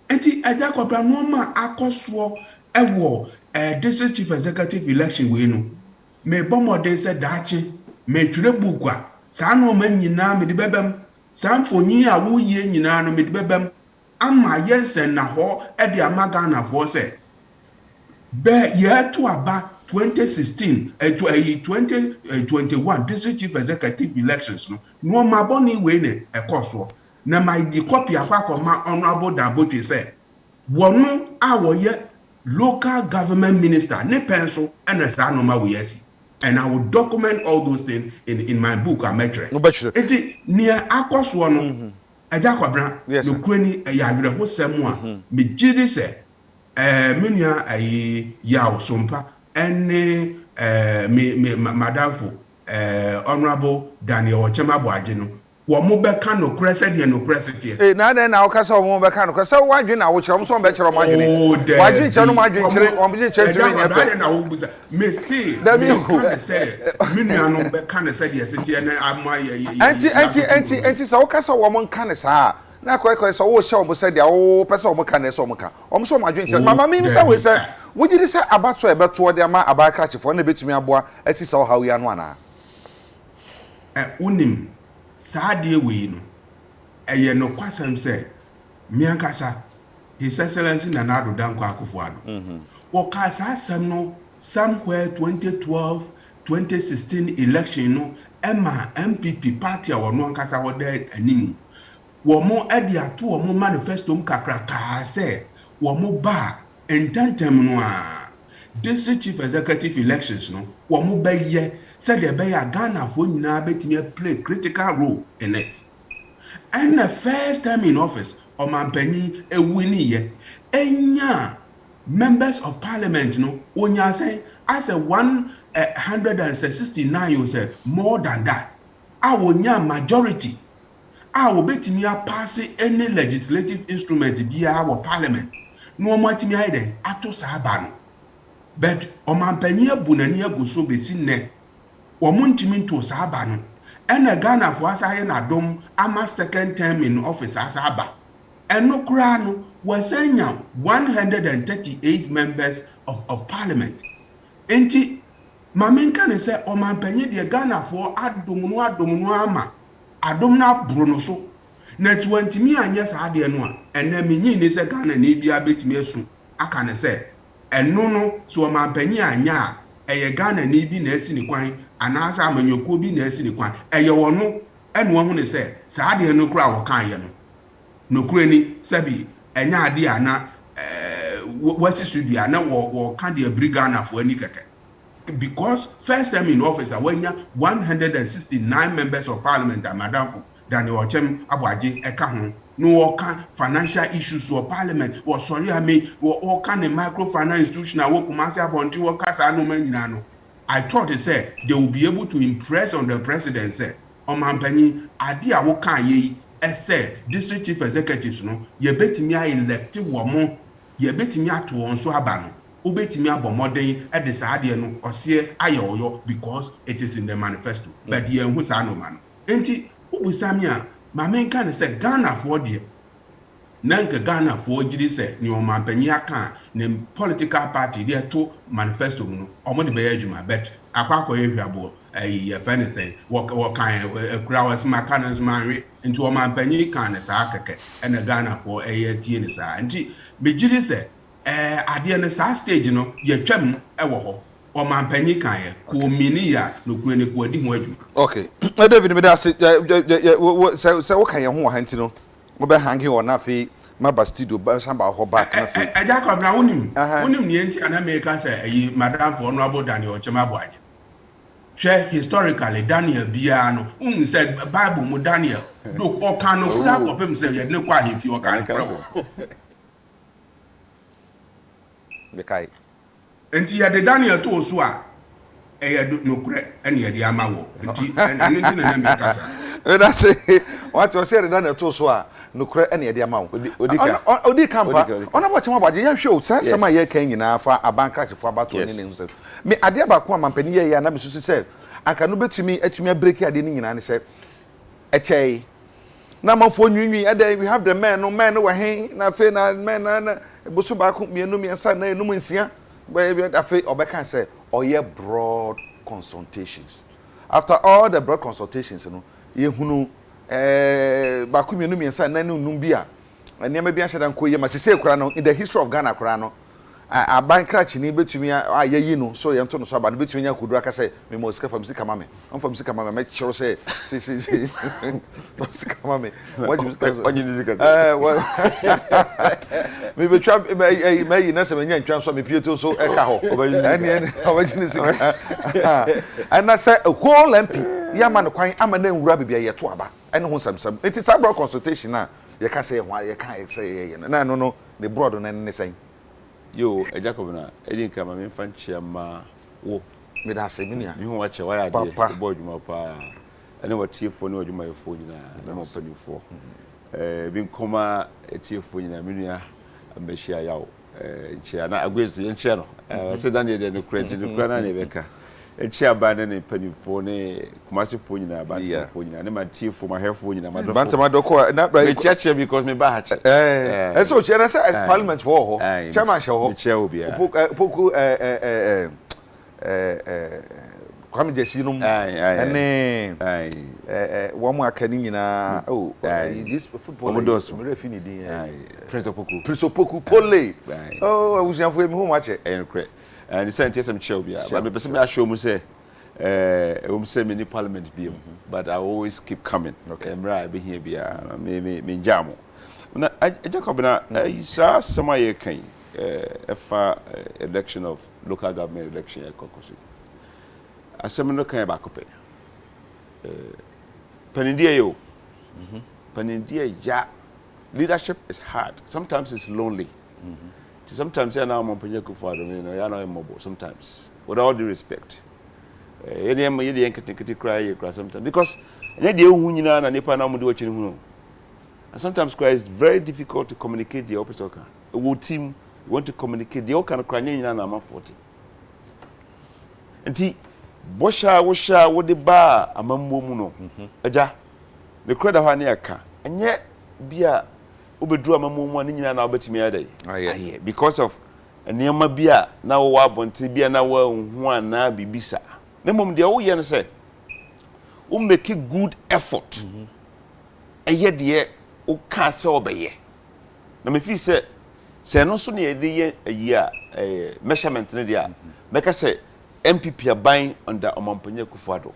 enti Agya Kwabena no ma akoso ewo district chief executive election we no me bomode se daachi me twire bukwa saa no ma nyina me de bebam saa mfonyi a wo yie nyina no me de bebam ama yensen na ho e de amaga na fo se be ye to aba 2016 2021 district chief executive elections no ma boni we ne ekoso na my di copy akwa honorable Dabotwe say wono a wo ye local government minister ne penso and sa no ma we yesi. And I will document all those things in my book, Ametre. Eti near akoso no Agya Kwabena no krani ya adwere ho sem a me gidi se menua ya sompa ene me madamfo honorable Daniel Ochemabwaje no wo mo beka no krese de no krese tie na o kasa wo beka no kasa wadwe na wo kire mo so be kire mo adwene wadwe kire no mo adwene kire o be kire kire ne pe na wo buza me see me kan say menua no beka ne say de tie na ama anti sa wo kasa wo mo kan sa na kwai so wo hye o mo say de wo pese o mo kan so o mo kan o mo so mo adwene kire mama me say we say wo gidi say abato e beto de ama abaka chefo na betumi aboa asisa wo hawo ya no ana unim saade we no no kwasam say miankasa His Excellency Nana Danko Akufo-Addo wo ka sa asem no somewhere 2012 2016 election no ema MPP party a wono ankasa wo da anim wo mo ade ato wo mo manifesto kakra ka say wo mo ba entantem no a district chief executive elections no wo mo ba ye said the Bayer Ghana for nyina betimi play critical role in it. And the first time in office, Omanpanyi ewini ye enya members of parliament no onya say as a 169 you say more than that. Awonya majority. Awo betimi pass any legislative instrument via our parliament. No matimi aide ato saba no. But Omanpanyi abunani aguso besi ne womuntimi to saba no ena Ghana for asaye na dom ama second term in office asaba eno kura no wasanya 138 members of parliament enti mamenka ne se Omanpanyi de Ghana for adom no ama adom na bro no so na twantimi anya sa de no a ena menyi ne se Ghana na bia betimi asu aka ne se eno no so Omanpanyi anya eye Ghana na bi na asi ni kwan anasa amanyoko bi na asi ni kwan eye wono ene wo hu ne se saa de no kura wo kan ye no no kura ni sabi enya ade ana wasi studio na wo kan de Ghana for ani keke because first time in office awanya 169 members of parliament madam Daniel Ochemabwaje eka ho no woka financial issues for parliament wo sorry ame wo kan the microfinance institution wo kumase abonti wo kasa no manyina no I thought they said they will be able to impress on the president say Omanpanyi ade a wo kan ye say district chief executives no ye betimi elect wo mo ye betimi ato won so aba no obetimi abomoden e de saade no ose ayoyo because it is in the manifesto but ye hu sa no man enti ubusami a mamenka ne say Ghana for de nanka Ghana for gidi say ni Omanpanyi aka ne political party dey to manifesto no omo de be adwuma but akwakọ ehwiabo ye fa ne say wo kan ekura wasma kan zmanwe nti Omanpanyi kan ne sa keke ene Ghana for tie ne sa nti me gidi say ade ne sa stage no ye twam ewo ho Omanpanyi kan ye ko mini ya no kure ne ko adi ho adwuma okay David me da say wo kan ye ho hanti no wo be hangi wo na fe maba studio ba samba ho back na fe Agya Kwabena wonim ne enti ana me ka say madam for honorable Daniel Ochemabwaje share historically Daniel Biano, said Bible mu Daniel, do all kind of lack of him say, you know, why if you are kind of Bekai. And here the Daniel to Swa, no crack, and yet the Amawo, and anything in I say, what you said, Daniel to Swa, no crack any idea amount. Odi Campa, on what you about the show, some year came in a bank crash for about 20 names. Me, I did about one penny, and I'm said, I can bet to me at me a break. I didn't, and I said, a chay. Number 4 we have the man, no man, no way, na fe na man, na Busubaku, me, no me, and son, no means where I feel or back and say, or yeah, broad consultations. After all the broad consultations, you know, you know, Bakumi, no me, and son, no numbia, and never be answered and quay, my sister Crano in the history of Ghana Crano. A bank crash in between me, you know, so you're to know, but between you could drag say, me must from Sikamame. I'm from Sikamame, make sure say, from Sikamame. What you discuss? Well, maybe trap may necessarily transfer me Pieto so echo, and I said, a whole MP, Yaman, I'm a name Rabbi Yatuaba. I know some. It is a broad consultation now. You can't say why you can't say, no, the broad on anything. Yo, Agya Kwabena, didn't come and fancy ma wo. Me da se minia. You watch why I did boy you pa. I know what tea for no you my phone na mo penny for. Bin koma tea for na minia ambeshia yawo. Chia na agwezi enchia no. Say Daniel dey no credit no kra na beka. Enchia ba na ne penny for ne kumasi phone na ba phone na ne ma tea for my hair phone na ma do. Bantama doko na bra. Me church because me ba ha che. So chia na say parliament for ho. Chairman show ho. Chair obi a. Poku kwame jesi no ene wo mu akani nyina this football me refi ni din Prince Poku pole awusianfo emi ho ma che and the same some chair obi a but me person me show mu say say me ni parliament bi but I always keep coming emra be here bia me njamo na Agya Kwabena isa sama ye kan election of local government election ekokoso asem no kan ba kope panindie yo panindie ja leadership is hard, sometimes it's lonely. Sometimes you know Mompanya Kufado, you know, you know mobile sometimes with all due respect you cry sometimes because and sometimes cry is very difficult to communicate the opposite. A team you want to communicate the kind of cry na 40 nti washa wo de ba amammo mu no Agya the credit ha na aka enye bia obedu amammo mu ani nyina na obetimi adai aye because of enema bia na wo abonte bia na wo hu ana bibisa na mom de wo ye no say wo make good effort eye de o ka se obeye na me fi say no so na ye de ye ayi a measurement ne dia make say MPP are buying under Mompanya Kufado.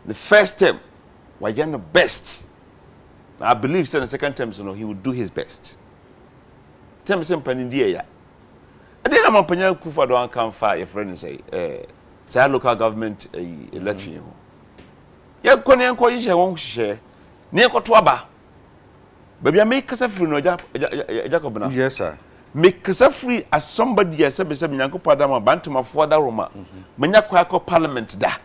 The first term, was the best. I believe in the second term, so he would do his best. Term simple in the area. And then Mompanya Kufado and come fire your friend and say, say local government election. Ya kone yanko yishe won hye. Ne yakotwaba. Baby I make us free no Agya Kwabena. Yes sir. Make us free as somebody as said Nyanko Padama Bantama for that Roma. Manya kwako parliament da.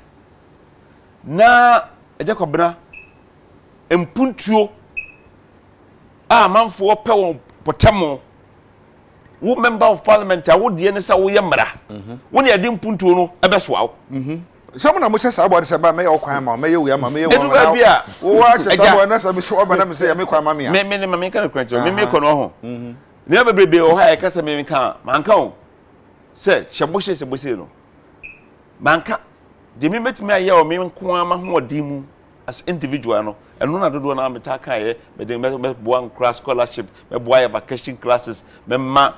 Na Agya Kwabena empuntuo manfo pe potamo wo member of parliament wo de ne sa wo yemra wo ne ade mpuntuo no ebesoawo some na mo se sa board se ba me okwan ma me ye wo ya ma me ye wo na wo wa se sa board na sa me so ba na me se ya me kwan ma me ya me kan kwancho me ko no ho ne bebrebe o ha e ka se me kan manka o se shebose no manka de me metimi aye o me nko ama ho odimu as individual no eno na dodo na metaka ye me de me boa class scholarship me boa vacation classes me ma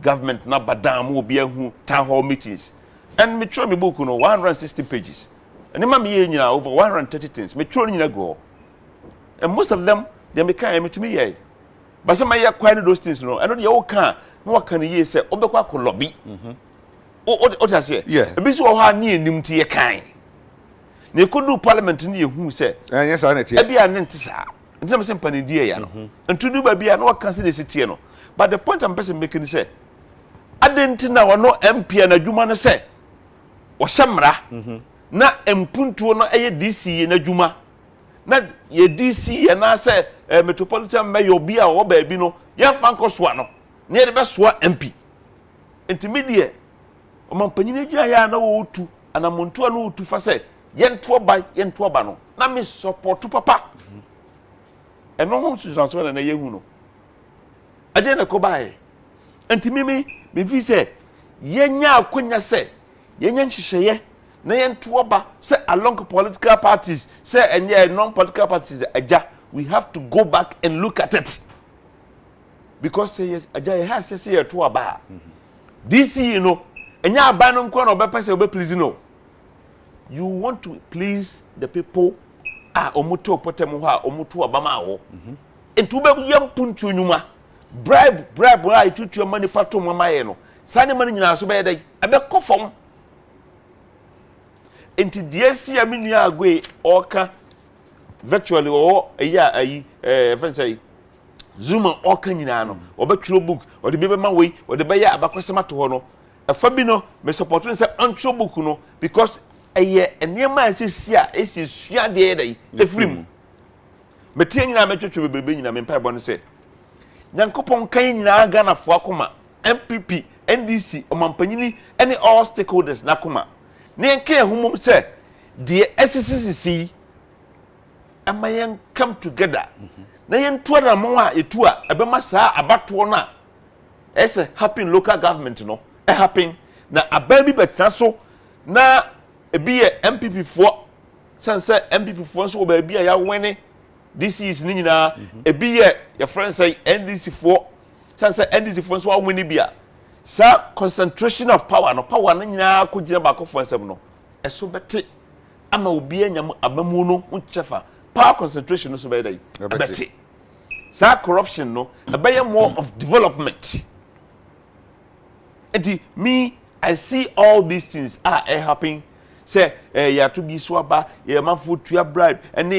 government na badam obi ahu town hall meetings and me throw me book no 160 pages and ma me ye nyina over 130 things me throw nyina go and most of them they me kan me to me ye but some ye quite those things no and no ye o kan no wa kan ye say obekwa ko lobby what I say ebi so ho ani enim tie kan na ekodu parliament ni ehu se yes I net ebi an nte sa nti me sempa ni die ya no ntudu ba bia na waka se de tie no but the point I'm person making is say adenti na wono MP na adwuma no se wo hyemra na empuntuo no eye DC na adwuma na ye DC ye na se metropolitan mayor bi a wo ba bi no ye fa nkosoa no na ye de be soa MP intermediate o man panyine gira ya na wo tu anamontu na wo tu fa se yento ba no na me support papa eno ho susanso na ye hu no aje na ko bae ntimi me fi se yenya akonya se yenya nhihye na yento ba se along political parties se enye non political parties Agya we have to go back and look at it because say Agya has say ye to ba this you know enya aba no nko na obepese obeplease no you want to please the people omuto potem ho a omuto aba ma ho entu be yam puntu nyuma bribe right tutu money pato mama ye no sane mani nyina so be dey ebe kofom enti DSC aminu agwe oka virtually o ayi say Zuma oka nyina no obetwiro book ode be ma we ode be ya abakosema to ho no afa bi no me support no say antro book no because eye enema asisi a esi sua de dey efrim metie nyina metwetwe bebe nyina me mpa bo no say Nyankopon kan nyina Ghana fo akoma MPP NDC omampanyini any all stakeholders na akoma ne enke humum say de SCCC amayen come together na yen to na mo a etu a ebema saa abato no a ese happen local government no e happen na ababi betra so na ebi ye MPP fo sanse MPP fo so ba bi a ya wene this is ni nyina ebi ye your friend say NDC fo sanse NDC fo so wene bia sa concentration of power no power na nyina ko gina ba ko fo nsem no eso bete ama obi anyam abamu no unchefa power concentration no so be dey bete sa corruption no a more of development and me I see all these things are happening say ya to be so aba ya manfo tua bribe and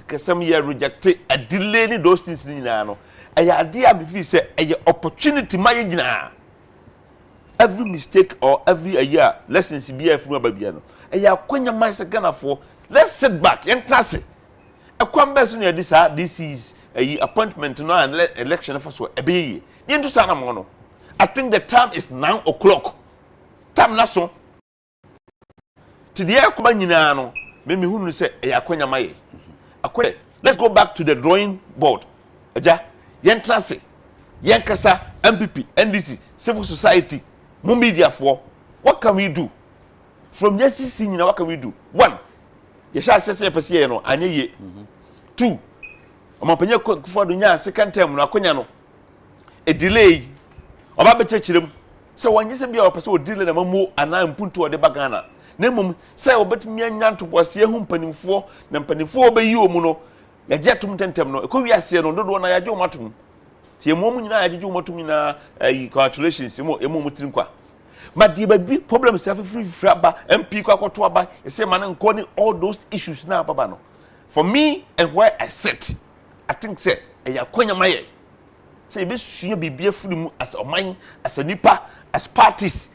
kasam ya reject a delay those things ni na no ya ade am fi say a opportunity ma yina every mistake or every year lessons be afru ababia no ya kwanya man say Ghana for let's sit back and trust kwamba so na this is a appointment no and election for so ebe ye nto sana mo no I think the time is 9 o'clock time na so today akoma nyina no me hunu say e akwanya maye akwe let's go back to the drawing board Agya yen trase yen kasa MPP NDC civil society mo media for what can we do from yesterday nyina what can we do one ye sha sese pese ye no anye ye two omapanya kufo do nya second term no akwanya no a delay oba be chechirem se wanye se bia opese o delay na mamu ana mpuntu ode bagana na mum se obetumi anya ntobose ehu mpanimfo na mpanimfo obeyi omu no yaje tum tentem no ekowiase no dodo na yaje omatum tie mom nyina yaje omatum nyina congratulations emo mutirim kwa but the big problem is free aba MP kwa kwato aba say man nko all those issues na baba no for me and where I sit I think say yakwanya maye say be sua bibia furu as oman as a nipa as parties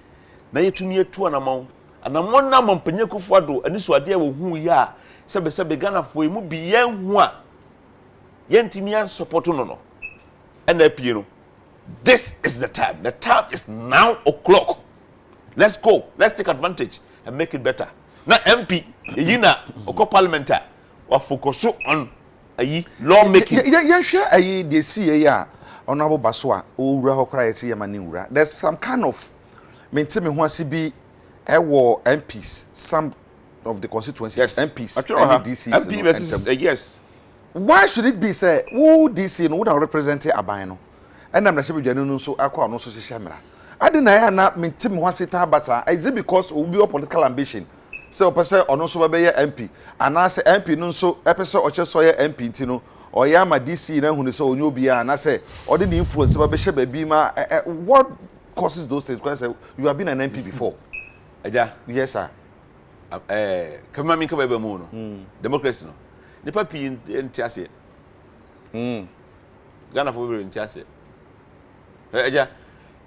na yetumi etu anamon anamon na mampanye kofo ado ani so ade wo hu ya sebe Ghana fo emu bi yen hu a yentimi an support no and apie no this is the time is 9 o'clock let's go let's take advantage and make it better na MP yina oko parliament wa focus on ayi law making yen hwe ayi de see ya honorable Baswa owura hokra yesi yamani wura there's some kind of mentime ho asibi ewo MPs some of the constituencies yes. MPs and DCs MP versus yes why should it be say who DC no would represent aban no and am na shebe dwanu no so akwa no so hyehyemra ade na ya na mentime ho asita basa is it because we be political ambition say opese ono so be ye MP anase MP no so epese oche so ye MP ntino oya ma DC na hunu say onyo bia na say ode the influence be hye ba bi ma what causes those things because you have been an MP before Agya. Yes sir. Kama min ka ba mu no. Democracy no. Nipa pi nti ase. Ghana for be nti ase. Agya.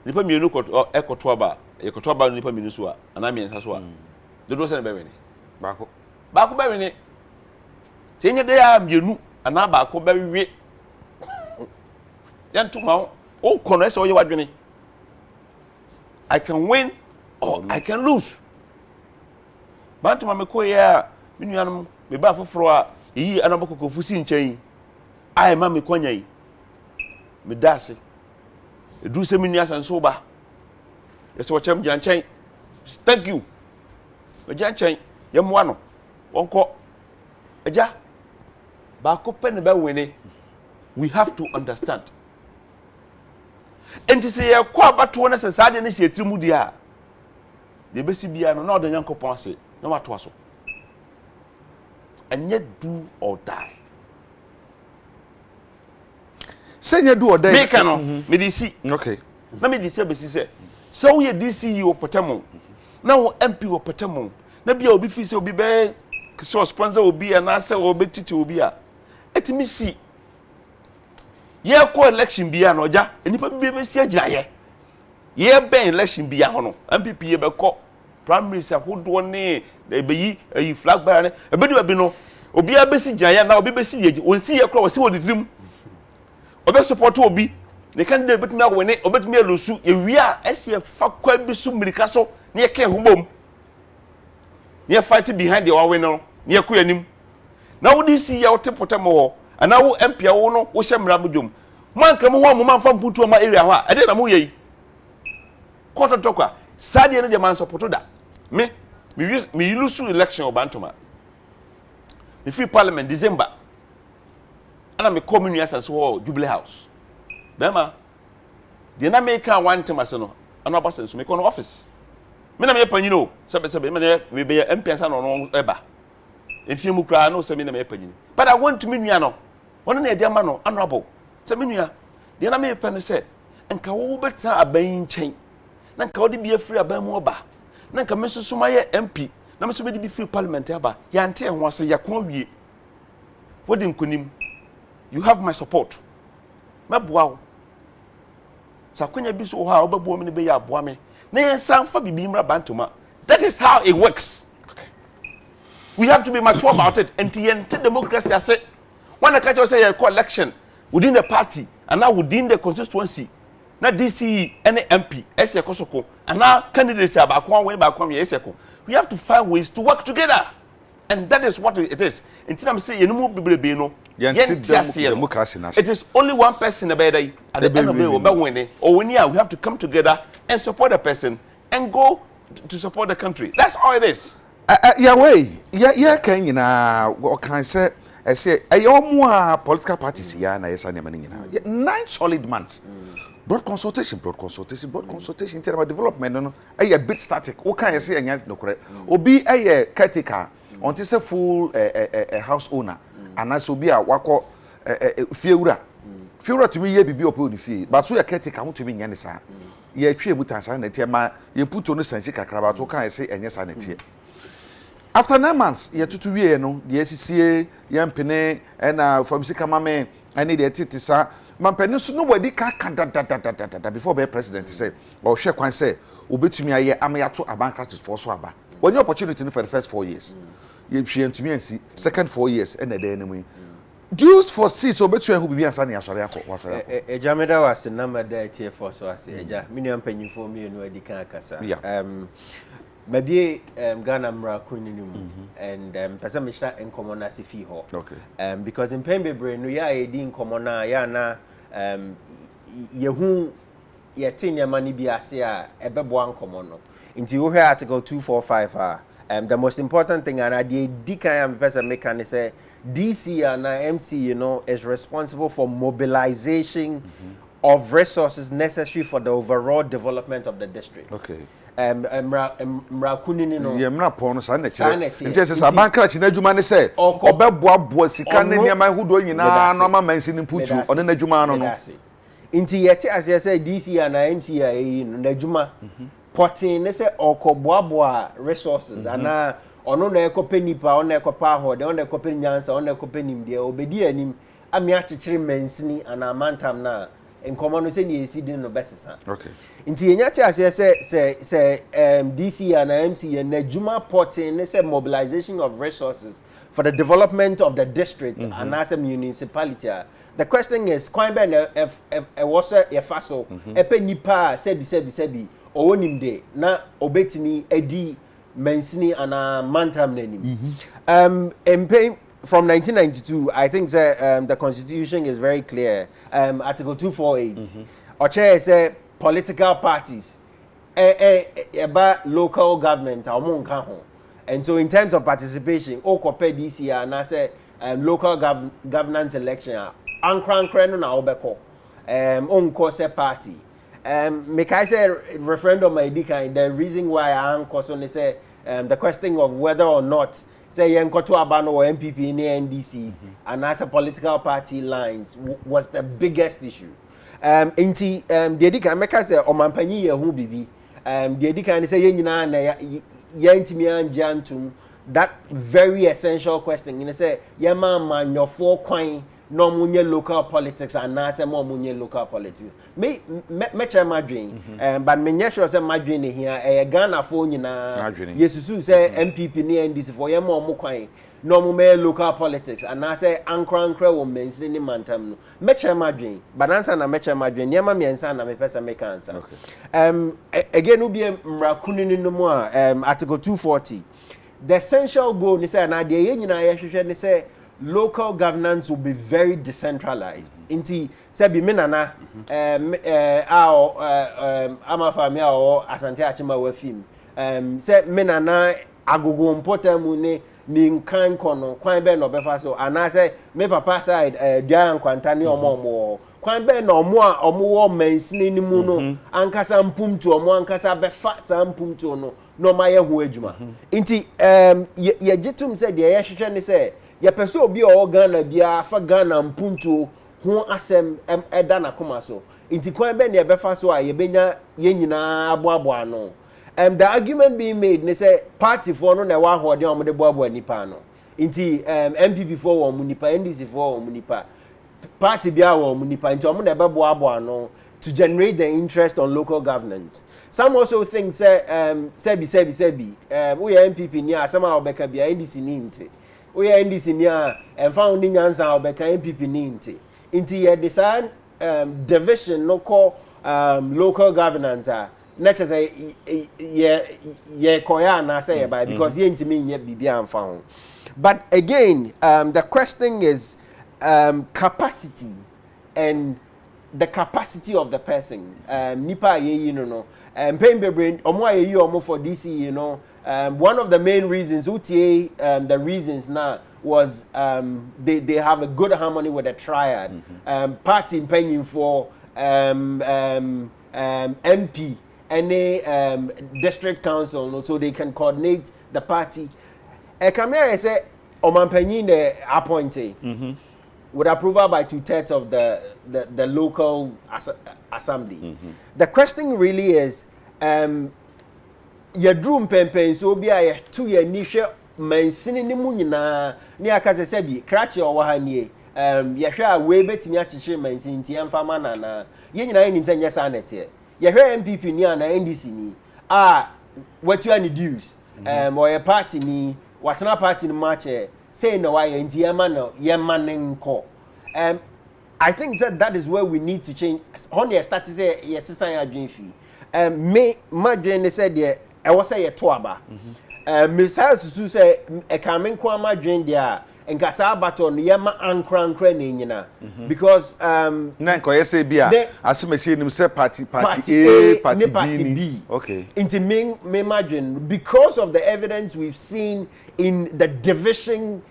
Nipa mienu ekoto aba, ekoto aba nipa mienu so a, ana miensa so a. Dodo se na be we ni. Baako be we ni. Se nye de ya mienu ana baako be we. Yantuma o kono ese o ye wadwene. I can win or I can lose. Bantuma me ko ya me nuanom me ba foforo a yi anaboko fusi nchen. Ai ma me kwanya yi. Me dase. Edu se me nua sanso ba. Yese wo chem gyanchen. Thank you. O gyanchen ye moa no. Wonko. Agya. Ba ko pe ne ba wini. We have to understand. Enti se ye kwa bato na se saade ne hye tiri mu dia. De besi bia no na oda Nyankopon ase na wato aso. Anye do or die. Say do or die. Me kan no, me di si. Okay. Na me di se besi se. So we DC wo potamo. Na wo MP wo potamo. Na bia obi fi se obi be so sponsor obi na se obi titi obi a. Etimi si. Ye ko election bia no ja enipa bi be si agina ye ben election bia ho no MPP ye be ko primaries ahodo ne ebeyi ayi flag bearer ne ebedu abi no obi abesi gina na obi besi ye wonsi ye kro wasi wodirim obi support obi ne candidate betumi awone obetumi elusu ye wi a ese fa kwa bi su mirika so ne ye ke hubom ne fight behind the one no ne ko yanim na wodi si ye wotepotem ho ana wo MP wo no wo hye mra modwom man kam ho mo man fa mputu ma area ho a ede na mo yei koto tokwa sade no de man support da me ilusu election obantoma me free parliament December ana me community asase ho Jubilee House bema de na me ka one time ase no ana obasen so me ko no office me na me panyino sebe me be MP ansa no eba efiemu kra no se me na me panyini but I want to me nua no ono na ede ama no honorable se me nua de na me pen se enka wo beta aban nchen na nka wo de bia free aban mu oba na nka me susuma ye MP na me so be de bi free parliament aba ya nte ho ase ya ko wie wodi nkonim you have my support meboa wo sakwanya bi so ha obabo me ne be ya aboa me na yen san fa bibi mra bantoma that is how it works. We have to be mature about it. And the democracy, I say, when I catch you say a election within the party and now within the constituency, not DC, any MP, SECO, and now candidates are back one way, back one year, SECO. We have to find ways to work together. And that is what it is. Until I'm saying, you know, democracy. It is only one person a day at the end of the day, winning. Or when we have to come together and support the person and go to support the country. That's all it is. Yeah, way. Yeah, can you know what can I say? I say, more political parties here, and I say, 9 solid months. Broad consultation. In terms of development, no, a bit static. What can I say? No correct. Or be a caretaker until a full house owner, and I so be a wako fiura. Fiura to me, ye be open the fee, but so a caretaker to me, Yanisa. Ye tree mutants and a tema, you put on the Sanjika Crabba, what can I say? And yes, and a after 9 months, you to 2 years, no, the SCA, young Pene, and from Sikamame, I need a titisa. Man Penus, nobody can before be president say, or share can say, Ubit me a year, Amayato, a bankrupt for Swaba. When your opportunity for the first 4 years, you she to me and see, second 4 years, and a day anyway. Dues for seats, or between who be a sunny as a Jameda was the number that here for so I say, Minium penny for me and where the can maybe Ghana mra kuninimu and person me share in common as if he ho. Okay. Because in Pembebre no ya e din common na ya na yehu ye tin ya mani bi ase a ebebo an common no. Inti wo hwe article 245 the most important thing and the dikan am person make can say DC and MC you know is responsible for mobilization of resources necessary for the overall development of the district. Okay. Mrakunini no ye mra pon sa na kire nje se saban kra chi na adwuma ne se obeboaboa sika ne niam ahudo nyina no ma mansi ne putu one na adwuma no no inti yete as say DC and MC no na adwuma potting ne say okoboaboa resources ana ono na ekope nipa ono ekopa hode ono ekope nyansa ono ekope nimde obedi anim ami achichiri mensini ana mantam na enkomo no se ni esidi no besesa okay nti yenya ti ase se DC and MC na juma potting ne say mobilization of resources for the development of the district and as a municipality. The question is, Kwabena if was a faso, epe nipa sebi owonimde na obetimi edi mensini ana mantam nenim. From 1992, I think the constitution is very clear. Article 248. Oche say political parties, about local government, and so in terms of participation, okope this year and I say local governance election, ankran no na obeko, onko party. Make I say referendum idika, the reason why I am concerned is the question of whether or not say yenkoto abano or MPP in the NDC and as a political party lines was the biggest issue. Inti the idika make I say omanpanyi ye hu bibi. The idika say yenyina na yentimi anjantum that very essential question you say yema manyofo kwan no munye local politics and na say mo munye local politics me check my dream but me sure say my dream here e Ghana fo nyina yesusu say MPP ni NDC for yema omo kwan no mo me local politics and na say ankra wo mensini ni mantam no me check my dream but answer na me check my dream yema me answer na me pesa make answer again ubi mrakuni no mo article 240 the essential goal ni say na de yenyina ye hwehwe ni say local governance will be very decentralized. Inti sebi minana amafami or asante achima wefim se minana agogo mpota mu ne ni nkan kono kwan be no befa so ana se me papa side dwan kwanta ne omo kwan be no omo wo mansini ni mu no ankasa mpumtu omo ankasa befa sa mpumtu no ma ye ho adwuma inti ye gitum se de ye hwehwe ne se ya peso obi o Ghana bia fa Ghana mpuntu ho asem eda na koma so inti kwan be ne befa so a ye benya ye nyina aboabo no the argument being made ne say party for no na wa hode o mo de boabo nipa no inti MPP for wo mu nipa NDC for wo mu nipa party bia wo mu nipa inti o mo na be boabo no to generate the interest on local governance. Some also think say sebi we MPP ni asema obeka bia NDC ni nti we NDC ni a found ni nyansa obeka MPP ni nti ye design division no call local governance na say ye koya na say by because ye ntimi nye bibia amfa. But again the question is capacity and the capacity of the person nipa ye you know pain brain omo aye you omo for DC you know one of the main reasons the reasons now was they have a good harmony with the triad party paying for MP any district council no, so they can coordinate the party come here say omanpanyin the appointee with approval by 2/3 of the local assembly. The question really is, your drum pempen so be a 2 year nisha mensini ni munyina ni akase sebi krachi owahanie ye hwe we betimi achiche mensini nti emfa mana na ye nyina nim se nyesa nete ye hwe MPP ni ana NDC ni what you any dues or your party ni watana party ni match say no why nti yema nenko I think that is where we need to change on your status yes sign adwin fi me madwen said there I was say to aba misal susu say e kamen kwa madwen there nkasa baton yema ankra ne nyina because na ko yesi bia asemesi nim say party A party B okay into me madwen because of the evidence we've seen in the division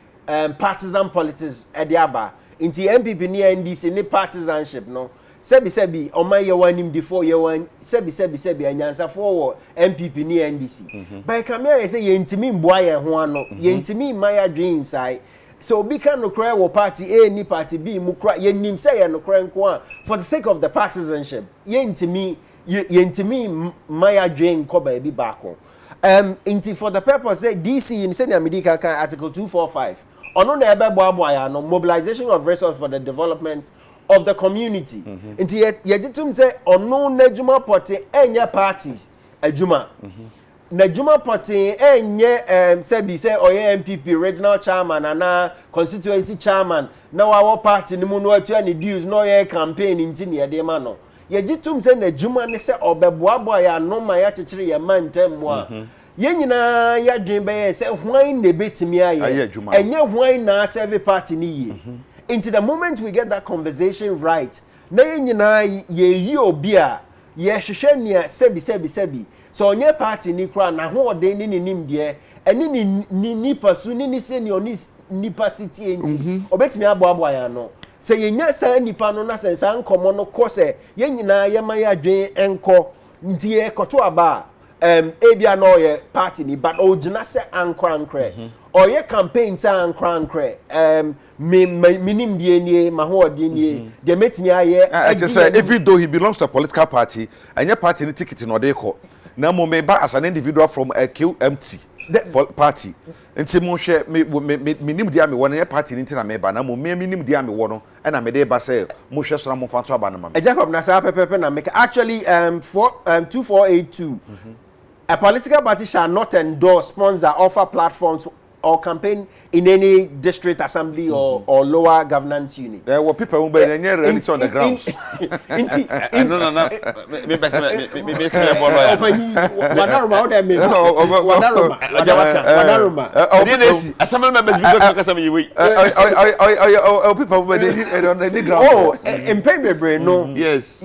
partisan politics ediaba into MPP ni NDC ni partisanship no sebi oman ye wanim before ye wan sebi anyansa for MPP ni NDC by camera say ye ntimi mboa ye ho ano ye ntimi maya dream sai so obi kan no cry wo party A ni party B mu cry ye nim say ye no cry nko for the sake of the partisanship ye ntimi yentimi maya drain ko ba bi baako inti for the purpose say DC in senior medical kan article 245 ono na ebe boabo ya no mobilization of resources for the development of the community inti ye ditum say ono na adwuma pote enye parties adwuma na adwuma pote enye sebi say oye MPP regional chairman ana constituency chairman na wawo party ni mu no atua ni dues no ye campaign inti ne de ma no ye gitum say na adwuma ne say obeboabo ya no ma ya kekere ye mantem mo a ye nyina ya dwen be ye say hwan ne betimi aye enye hwan na serve party ni ye into the moment we get that conversation right na ye nyina ye yi obi a ye hwehwe nia sebi so onye party ni kra na ho ode ni nim de eni ni nipa su ni se ni oni nipa city enti obetimi aboabo ya no se yenya sa nipa no na sensa nkomo no ko se ye nyina ye ma ya dwen enko nti e koto aba ebia no ye party ni but ogina se ankrankre oye campaign sa ankrankre minim die nie ma ho odi nie de metimi aye even though he belongs to a political party and your party ni ticket no dey call na mo me ba as an individual from a QMT party nti mo hwe minim dia me won party ni na me ba na mo minim dia me won na me dey ba say mo hwe so na mo fa to aba na ma Jacob na sa pepe na make actually 2482 a political party shall not endorse, sponsor, offer platforms or campaign in any district assembly or lower governance unit. There were people who were reality on the grounds. No. Me clear boy. Wadaruma, what I mean? Wadaruma. Assembly members because of you. People who were on the ground. Oh, in paper, no. Yes.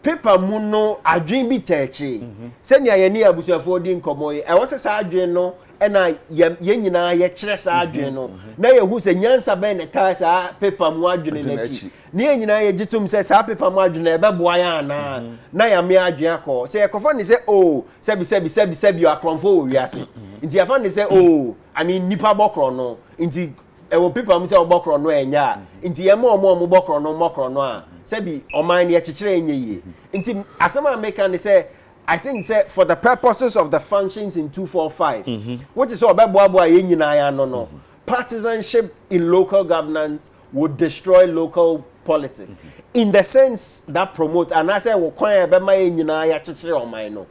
Paper muno adwen bi tachi senya ye ni abusuafo di nkomo e wo sesa adwen no e na ye nyina ye kire sa adwen no na ye hu se nyansa ben ne ta sa paper mu adwen na chi ni ye nyina ye gitum se sa paper mu adwen e be boa ya na ya me adwen akọ se ye kofo ni se oh sebi akronfo wo wiase nti ya fa ni se oh ani nipa bokro no nti e wo paper mu se obokro no enya nti ye mo bokro no a sebi oman ye kikire enye nti asema make and say I think say for the purposes of the functions in 245 which is obeboabo ye nyina ya no partisanship in local governance would destroy local politics in the sense that promote and I say wo kwan e be ma ye nyina ya kikire oman no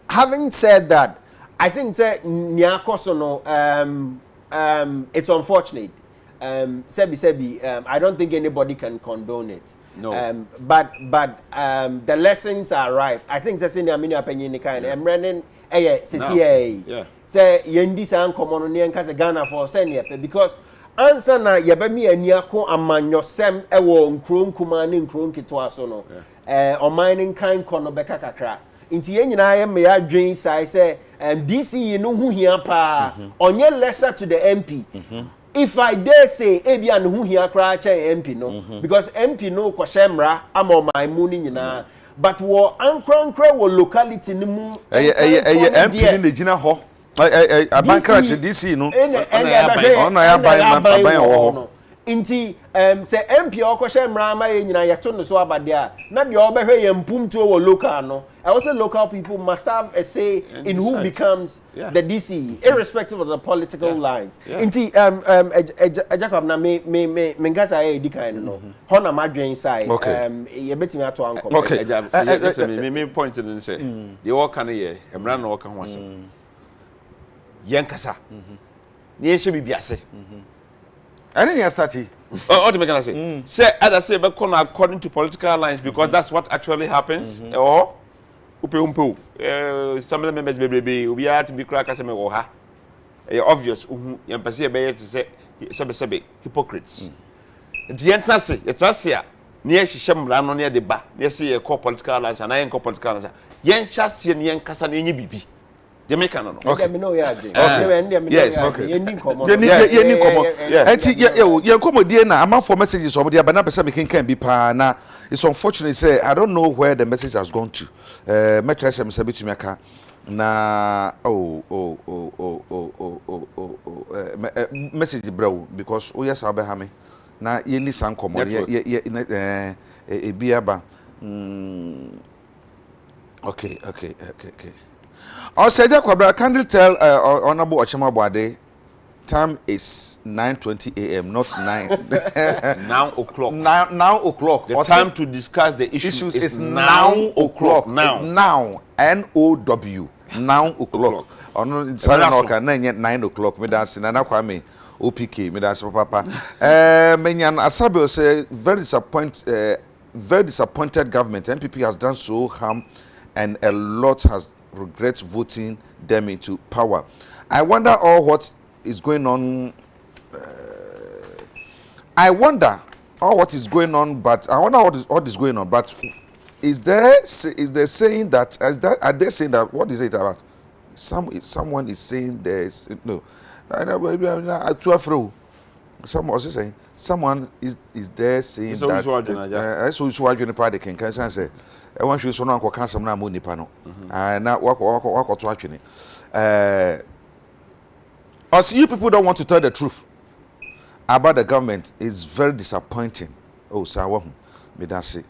having said that I think say niakoso no it's unfortunate sebi I don't think anybody can condone it. No. But the lessons are rife. I think that's in the mini opinion kind. I'm running CCA. Say yendi san komono ni enka se Ghana for senior because answer na yebemi aniako amanyo sem ewo nkron kuma ni nkron kitwa so no. O mining kind kono beka kakra. Inti ye nyina ye me adwen sai say DC no hu hia pa onye lesser to the MP. If I dare say ebia no hu hia kra cha MP no because MP no ko shemra ama my money nyina but wo ankrankra wo locality ni mu MP ni negina ho abankra che DC no ono ya ban ho inti say MP ko shemra ma ye nyina ye to no so abade a na de obehwe ye mpumtuo wo local no I also local people must have a say in who becomes the DC, irrespective of the political lines. Inti Jacob na me ngasa e di kind no. Hona madwen side. Ye betimi ato anko. Okay. Listen, me point in say. The all kan here, emra na all kan ho asem. Yen kasa. Ni ehye bibiase. Any ya start. What am I say? Say other say be according to political lines because that's what actually happens. Or some of the members baby we are to be crack as me ha obvious you person be to say sebe hypocrites the entrancy near shemra no near the ba near see a political lines and I political lines yen chase ne yen kasa na enye bibi the make no okay me know ya yes okay yen ni komo enti yen komodie na amafo messages omo dia ba na pesa me kan bi pa na it's unfortunate say I don't know where the message has gone to me try say me sabi to me aka na message bro because o yes abe ha me na yen ni san komo ye bia ba Okay. Also, Kwabena, can you tell Honorable Ochema Boade, time is 9:20 a.m., not 9. 9 o'clock. 9 o'clock. The time to discuss the issues is now o'clock. Now. N-O-W. Now o'clock. On Saturday, 9 o'clock. Me dance na Kwame OPK. Me dance papa. Menyan Asabio say very disappointed government. NPP has done so harm, and a lot has regret voting them into power. I wonder what is going on. I wonder what is going on. But is there saying that? Are they saying that? What is it about? Someone is saying there's no. Someone is saying someone is there saying that. So it's what you party can say. I want you to know what cancer na money pano. Now what to actually. As you people don't want to tell the truth about the government, it's very disappointing. Oh, sir, me that say.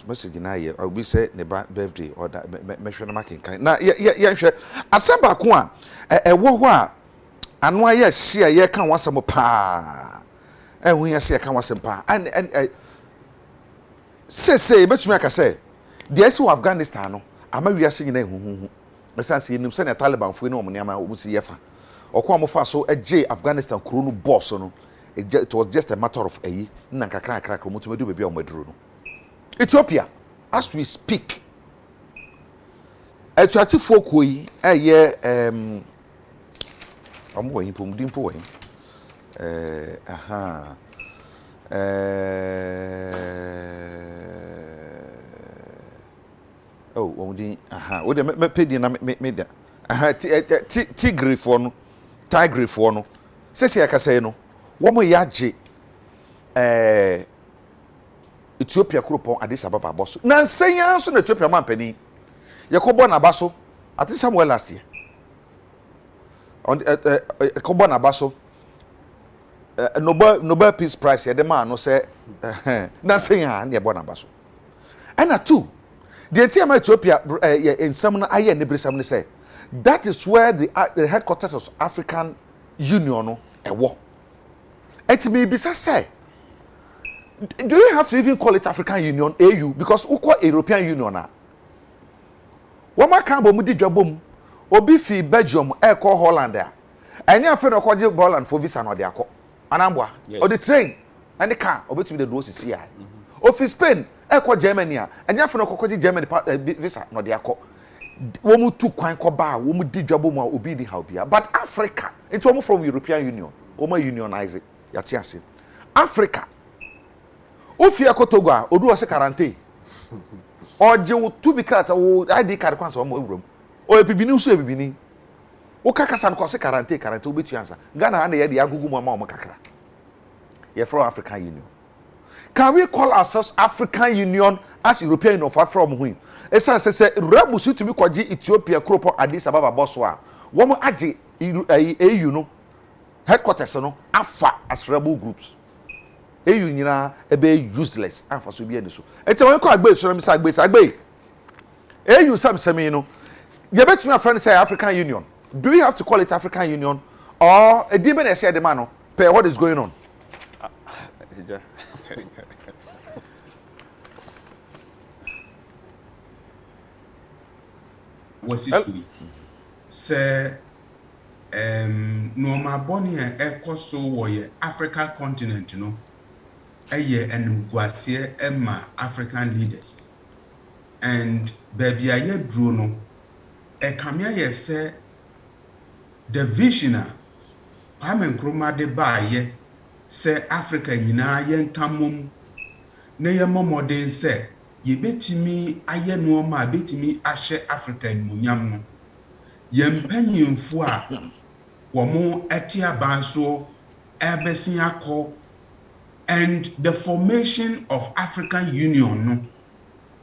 Message na here. I will say ne birthday or that me sure na making kind. Na yeah sure. Asamba ko a wo ho a anu aye hia ye kan wasem pa. Hu ya se kan wasem pa. And say betumi aka say the issue of Afghanistan no ama wiase nyina ehuhuhu. Esanse yenim se na Taliban fo ni omniama omusi yefa. Okwa mo fa so eje Afghanistan kuro no boss no. It was just a matter of ayi na kakra mo tumi do bebi o maduro no. Ethiopia, as we speak, Ethiopia folk we I'm going to dimpo what the me pedi na me da tigre for no tigre for no sese aka say no wo mo yaje Ethiopia kuropon Addis Ababa boso na nsenya so na Ethiopia mampani yakobo na baso ati Samuel last year on yakobo na baso Nobel Peace Prize the man no say na nsenya na yebo na baso and two the entire Ethiopia in some na aye nebresam ne say that is where the headquarters of African Union no ewo etimi bisa say do you have to even call it African Union, AU? Because we call European Union now. Wama kambo mudi dwabom obi fi Belgium call Holland there. And you afraid of calling Holland for visa no dey akọ. Anambwa. Or the train and the car obi to the do CCI. Or fi Spain call Germany and you afraid of calling Germany visa no dey akọ. Womu tu kwan ko ba womu di dwabom obi di how bia. But Africa, it's almost from European Union. Omo unionize it. Yati ase. Africa Ofia Kotogo a odu ose quarantine. Oje wo tu bi krata wo ID card kwanso mo ewuram. O ebibini uso ebibini. Wo kakasa no kwase quarantine wo betu ansa. Ghana na ye de agugu mu ma kakra. Ye from African Union. Can we call ourselves African Union as European Union for from who? Esa say rebusu to be kwaji Ethiopia kropo Addis Ababa boso a. Wo mo age AU no headquarters no afa as rebel groups. You nyina ebe useless afa so bia de so ete won ko agbe so na misa agbe you sam you know you bet me a friend say African Union. Do we have to call it African Union or a demon say the man pay what is going on? What's it say no ma boni e koso wo ye Africa continent no eye enugwase emma African leaders and baby aye duro no e kamia ye say the vision Kwame Nkrumah de ba ye say Africa nyina ye nkamom na ye momoden say ye betimi aye no ma betimi ahye Africa nmunyam no ye mpanyimfo a womo etia banso ebesin akọ. And the formation of African Union no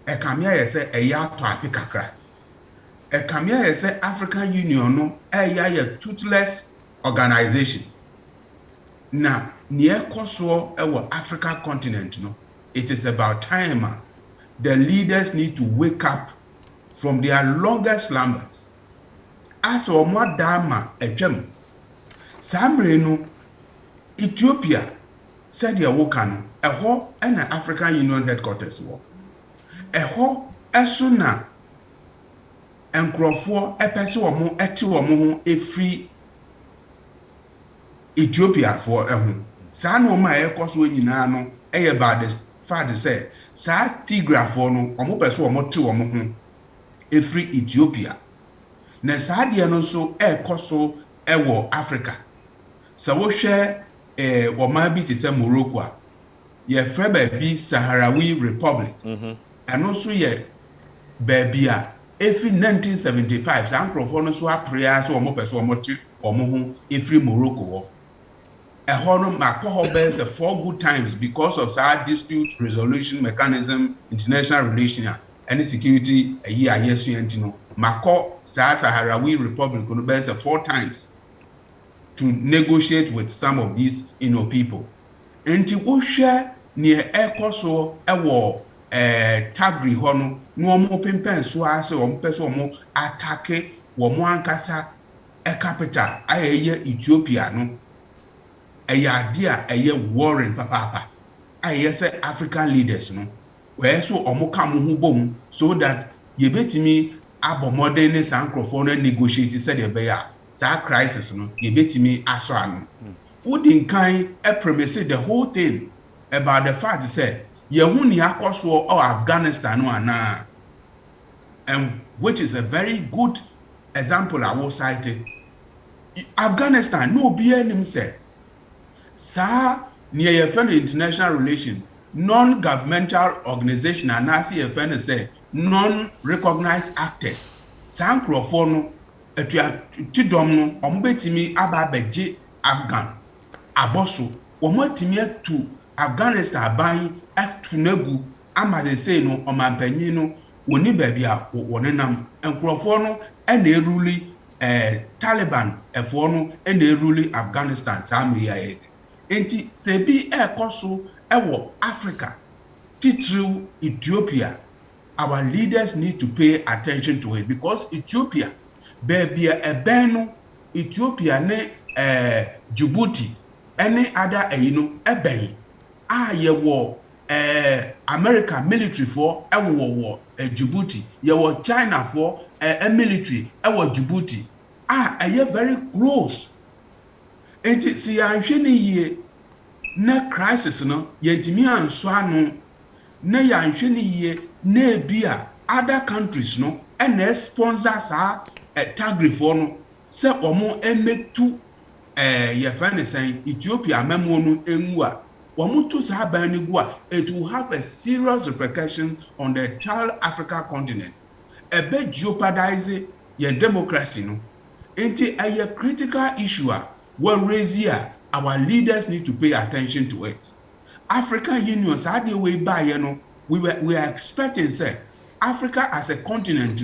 ekamia ye say eya to apikakra ekamia ye say African Union no eya ye toothless organization na ne ekoso ewo Africa continent no it is about time the leaders need to wake up from their longest slumbers. As omo dama etwam. Samre no Ethiopia said ya woka no ɛhɔ ɛna African Union headquarters wɔ. Ɛhɔ ɛso na nkurɔfoɔ ɛpɛsɛ wɔn ɛte wɔn ho efiri Ethiopia for ɛho. Saa na wɔn a ɛkɔ so nyinaa no ɛyɛ bad fad sɛ saa Tigrafoɔ no wɔn pɛsɛ wɔn te wɔn ho efiri Ethiopia. Na saa deɛ no nso ɛkɔ so ɛwɔ Africa. Sɛ wohwɛ ɔman bi te sɛ Morocco a yɛfrɛ baabi Sahrawi Republic. Ɛno nso yɛ baabi a efi 1975 saa nkurɔfoɔ no nso aprea sɛ wɔn pɛsɛ wɔn te wɔn ho efiri Morocco hɔ. Ɛhɔ no makɔ hɔ bɛyɛ sɛ 4 good times because of saa dispute resolution mechanism international relation and security ɛyi a yɛsua nti no makɔ saa Sahrawi Republic no bɛyɛ sɛ 4 times to negotiate with some of these people. Nti wohwɛ nea ɛkɔ so ɛwɔ Tigray hɔ no na wɔn pempɛn so asɛ wɔn pɛ sɛ wɔn atake wɔn ankasa capital a ɛyɛ Ethiopia no ɛyɛ ade a ɛyɛ warring papaapa a ɛyɛ sɛ African leaders no wɔyɛ so wɔn ka mo ho bom so that yɛbɛtumi abɔ mmɔden ne saa nkurɔfoɔ no negotiate sɛdeɛ ɛbɛyɛ a saa crisis no yɛbɛtumi asɔ ano. Wodi nkan premise the whole thing about the fact say yɛhu ni akɔ so Afghanistan no ana, and which is a very good example I will cite. Afghanistan no be anim sɛ saa near yɛfɛ no international relation non-governmental organization anaasɛ yɛfɛ no sɛ non-recognized actors saa nkurɔfoɔ no tidom no ɔmo betimi aba abɛgye Afghan abɔso wɔn atimi atu Afghanistan ban atu nagu ama sɛ no ɔmanpanyin no wɔni baabi a wɔnenam nkurɔfoɔ no ɛna eruli Taliban ɛfoɔ no ɛna eruli Afghanistan saa mmiri ayɛ enti sɛ bi ɛkɔ so ɛwɔ Africa titiriw Ethiopia, our leaders need to pay attention to it because Ethiopia baby ɛbɛn no Ethiopia ne Djibouti any other no ɛbɛn a yɛwɔ America military for ɛwɔ Djibouti yɛwɔ China for military ɛwɔ Djibouti a ɛyɛ very close. Enti si yɛanhwɛ ne yie na crisis no yɛntimi anso ano na yɛanhwɛ ne yie na ebi a other countries no ɛna sponsor saa Tigray for no sɛ wɔn emetu yɛfɛ ne sɛn Ethiopia mɛmo no engu a wɔn to saa ban ne gu a it will have a serious repercussion on the entire Africa continent. Ɛbɛ jeopardize yɛn democracy no. Enti ɛyɛ critical issue a wɔn raise here. Our leaders need to pay attention to it. African Union saa de way by no we are expecting say Africa as a continent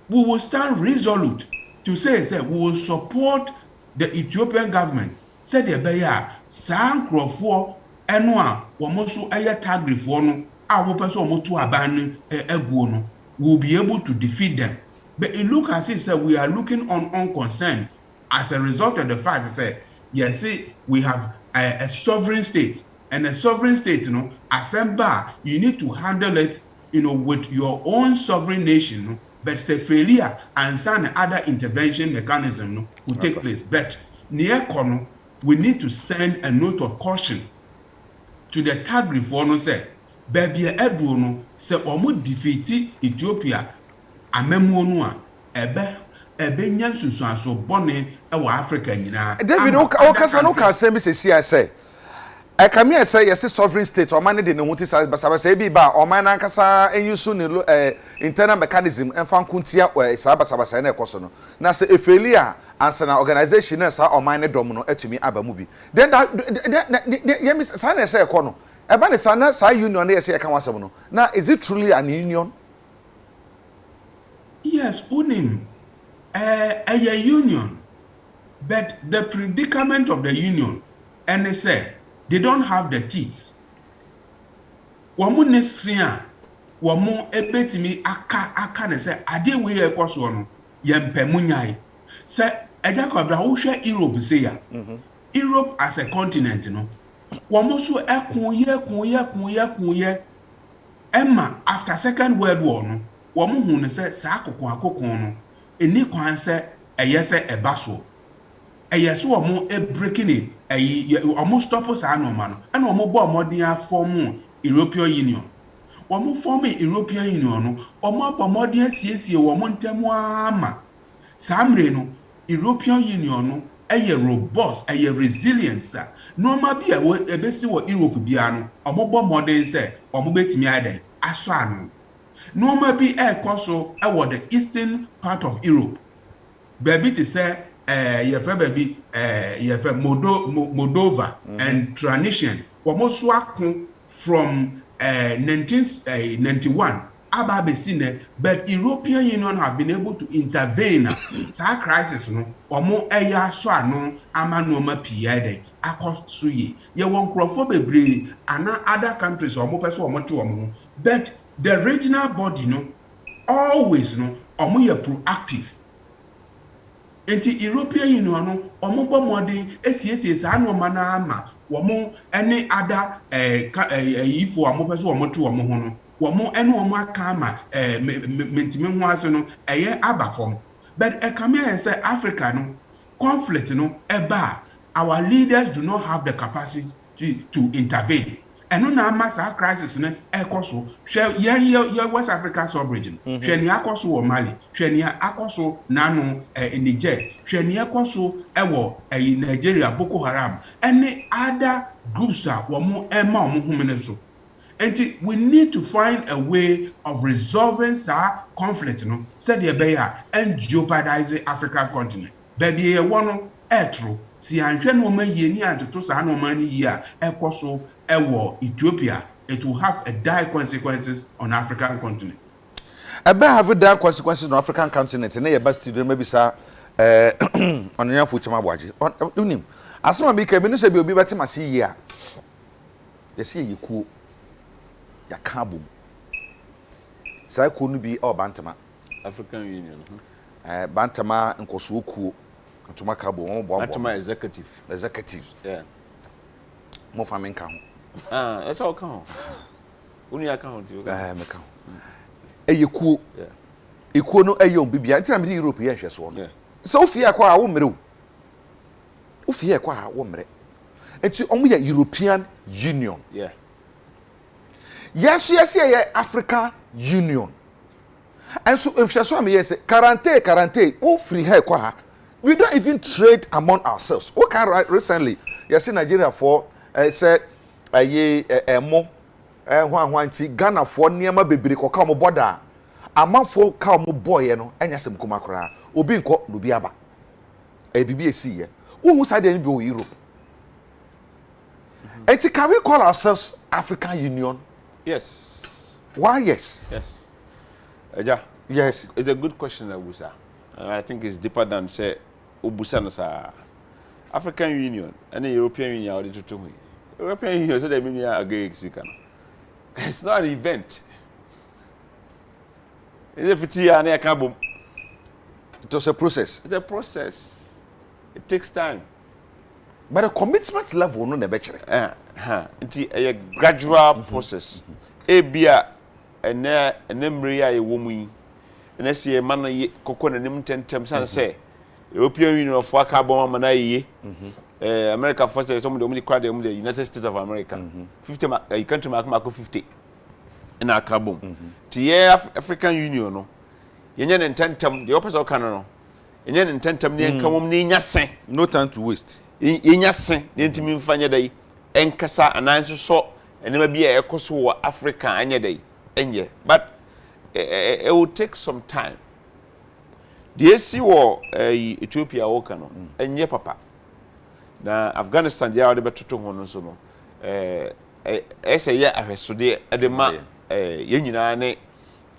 we will stand resolute to say we will support the Ethiopian government. Say the beya saa nkurɔfoɔ ɛno a wɔn so ɛyɛ Tigray no a wɔn pɛ so wɔn to aban ɛguo no we will be able to defeat them. But it look as if we are looking on unconcerned as a result of the fact yes, we have a sovereign state, and a sovereign state, assemble, you need to handle it, with your own sovereign nation, but the failure and some other intervention mechanism will take place. But near Kono, we need to send a note of caution to the Tigray for no say, baby Edwono, say omo defeat Ethiopia, amemuonua, nya nsusuanso bɔne ɛwɔ Africa nyinaa. David okasa no ka asɛm bi sesi asɛ ɛka me ɛsɛ yɛse sovereign state ɔman ne de ne ho ti basabasa bi ba ɔman na nkasa enyusu ne internal mechanism ɛmfa nkuntia saa basabasa na ɛkɔ so no na sɛ efeli a ansana organization na saa ɔman ne dɔm no atumi aba mu bi then yɛmi saa na ɛsɛ ɛkɔ no ɛba ne saa na saa union na yɛsɛ ɛka wasɛm no na is it truly an union? Yes, unim. A union, but the predicament of the union, and they don't have the teeth. Wamunesia, wɔn ebetumi aka ne sɛ adeɛ wei yɛ ɛkɔ soɔ no yɛn mpɛmu nyae sɛ ɛgya Kwabena wohwɛ Europe se ya Europe as a continent no wɔn nso ɛko yɛ ɛma after second world war no wɔn hu ne sɛ saa akoko no eni kwan sɛ ɛyɛ sɛ ɛba so ɛyɛ so wɔn breaking it wɔn stop saa nɔɔma no ɛna wɔn bɔ ɔmɔden afɔm European Union wɔn form European Union no wɔn abɔ ɔmɔden asiesie wɔn ntɛm ama saa mmere no European Union no ɛyɛ robust ɛyɛ resilient sa nɔɔma bi a ɛbɛsi wɔ Europe biara no wɔn bɔ ɔmɔden sɛ wɔn bɛtumi ayɛ asɔ ano nɔɔma bi ɛrekɔ so ɛwɔ the eastern part of Europe baabi te sɛ yɛfrɛ baabi yɛfrɛ Moldova and Transnistria wɔn so ako from 1991 aba abɛsi nɛ but European Union have been able to intervene saa crisis no wɔn ɛyɛ asɔ ano ama nneɛma pii ayɛ akɔ so yie yɛwɔ nkurɔfoɔ bebree ana other countries wɔn pɛ so wɔn te wɔn ho but the regional body no always no wɔn yɛ proactive enti European Union no wɔn bɔ mmɔden esiesie saa nneɛma no ama wɔn ɛne ada yifo wɔn pɛ so wɔn te wɔn ho no wɔn ɛne wɔn aka ama mentimi ho ase no ɛyɛ aba fam but ɛkame yɛn sɛ Africa no conflict no ɛba our leaders do not have the capacity to intervene ɛno na ama saa crisis no ɛkɔ so hwɛ yɛn West Africa sub-region hwɛ nea akɔ so wɔ Mali hwɛ nea akɔ so nano Niger hwɛ nea akɔ so ɛwɔ Nigeria Boko Haram ɛne other groups a wɔn ɛma wɔn ho mene so and we need to find a way of resolving saa conflict no sɛdeɛ ɛbɛyɛ and jeopardize the African continent baabi yɛwɔ no ɛtoro si anhwɛ no wɔn yie ni antoto saa no wɔn ani yie a ɛkɔ so ɛwɔ Ethiopia it will have a dire consequences on African continent. Ebe have dire consequences on African continent ne yɛ ba studio maybe sa ɔnanya fo chama boaje onim asema bi ka bi no sɛ bi obi bɛte mase yie a yɛse yɛ kuo ya ka bom saa kuo no bi bantama African Union bantama nkoso kuo ntoma ka bom wɔn bɔ bantama executive yeah mo fa men ka ho that's all ka ho uni aka ho ti me ka ho kuo ekuo no obi bia ntina me Europe yɛ hwɛ so no so ofie akwa a wo mmerɛ ofie akwa a wo mmerɛ enti ɔmo yɛ European Union yes yɛ Africa Union and so if so am yes quarantine o free here kwa we don't even trade among ourselves okay recently yes Nigeria for say mo hwanti Ghana for niema bebre koka mo border amanfo ka mo boy no anya sem kuma kra obi nko no bi aba bibi esi ye wo side any bi Europe enti can we call ourselves African Union? Yes. Why yes? Yes. Agya. Yes. It's a good question, Abusa. I think it's deeper than say Obusa no sa African Union and the European Union are the two. European Union said they mean Agya Mexican. It's not an event. It's a fiti and a cabo. It was a process. It's a process. It takes time. But the commitment level no na bechere. It's a gradual process. Ebia enemre ya ewomu yi. Na se man na kokko na nim tentem san say European Union for carbon man na yi. America for say some of the crowd the United States of America. 50 country mark 50. In our carbon. Ti African Union no. Yenye ne tentem the opposite kan no. Yenye ne tentem ne nkamom ne nyase. No time to waste. Yenya sen ne ntimi mfanya dai enkasa ananso so enema bi e ekoso wo Africa anya dai enye but it will take some time the see wo Ethiopia wo kano enye papa na Afghanistan dia wo de betoto ho no so no ese ye ahwesode de ma ye nyina ne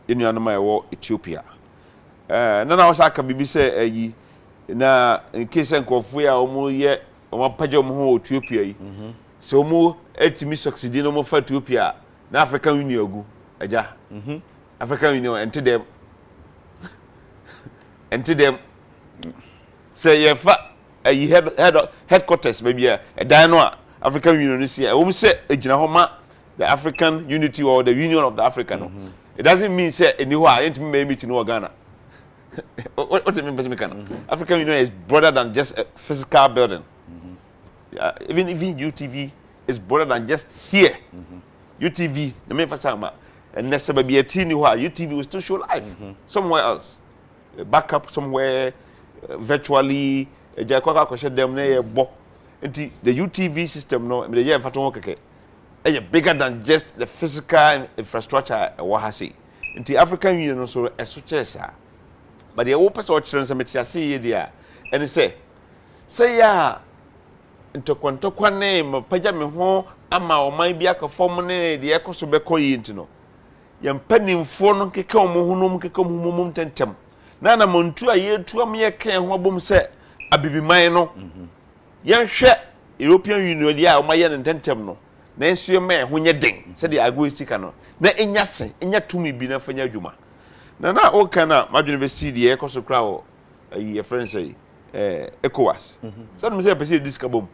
enuano ma wo Ethiopia na wo saka bibi se na in case enkofu ya omo ye omo paje omo ho Ethiopia yi so omo etimi succeed no mo fa Ethiopia na African Union agu Agya. African Union ente them. Say ye fa headquarters maybe a dan no African Union is here. We say ejina homa the African Unity or the Union of the Africa no. It doesn't mean say anywhere ain't me meet in Ghana. What do you mean? African Union is broader than just a physical building. Even UTV is broader than just here. UTV, the main facade, and next time be a teeny while UTV will still show live somewhere else. Backup somewhere virtually. The UTV system no, is bigger than just the physical infrastructure. In the African Union also a such. But the open source children some see there and say ya into kwantokwa name paja me ho ama o man bia ka form ne de ekoso be koyi ntino yem panimfo no keke omo hunum keke omumum tentem na montu ayetu am ye kan ho bom se abibiman no yen hwe European Union dia o maye tentem no na ensuo me ho nye den se de ago sika no na enyase enya tumi bi na fanya adwuma na o kana madwene be CD e koso kra o ayi friend say ECOWAS so me say pese diska bom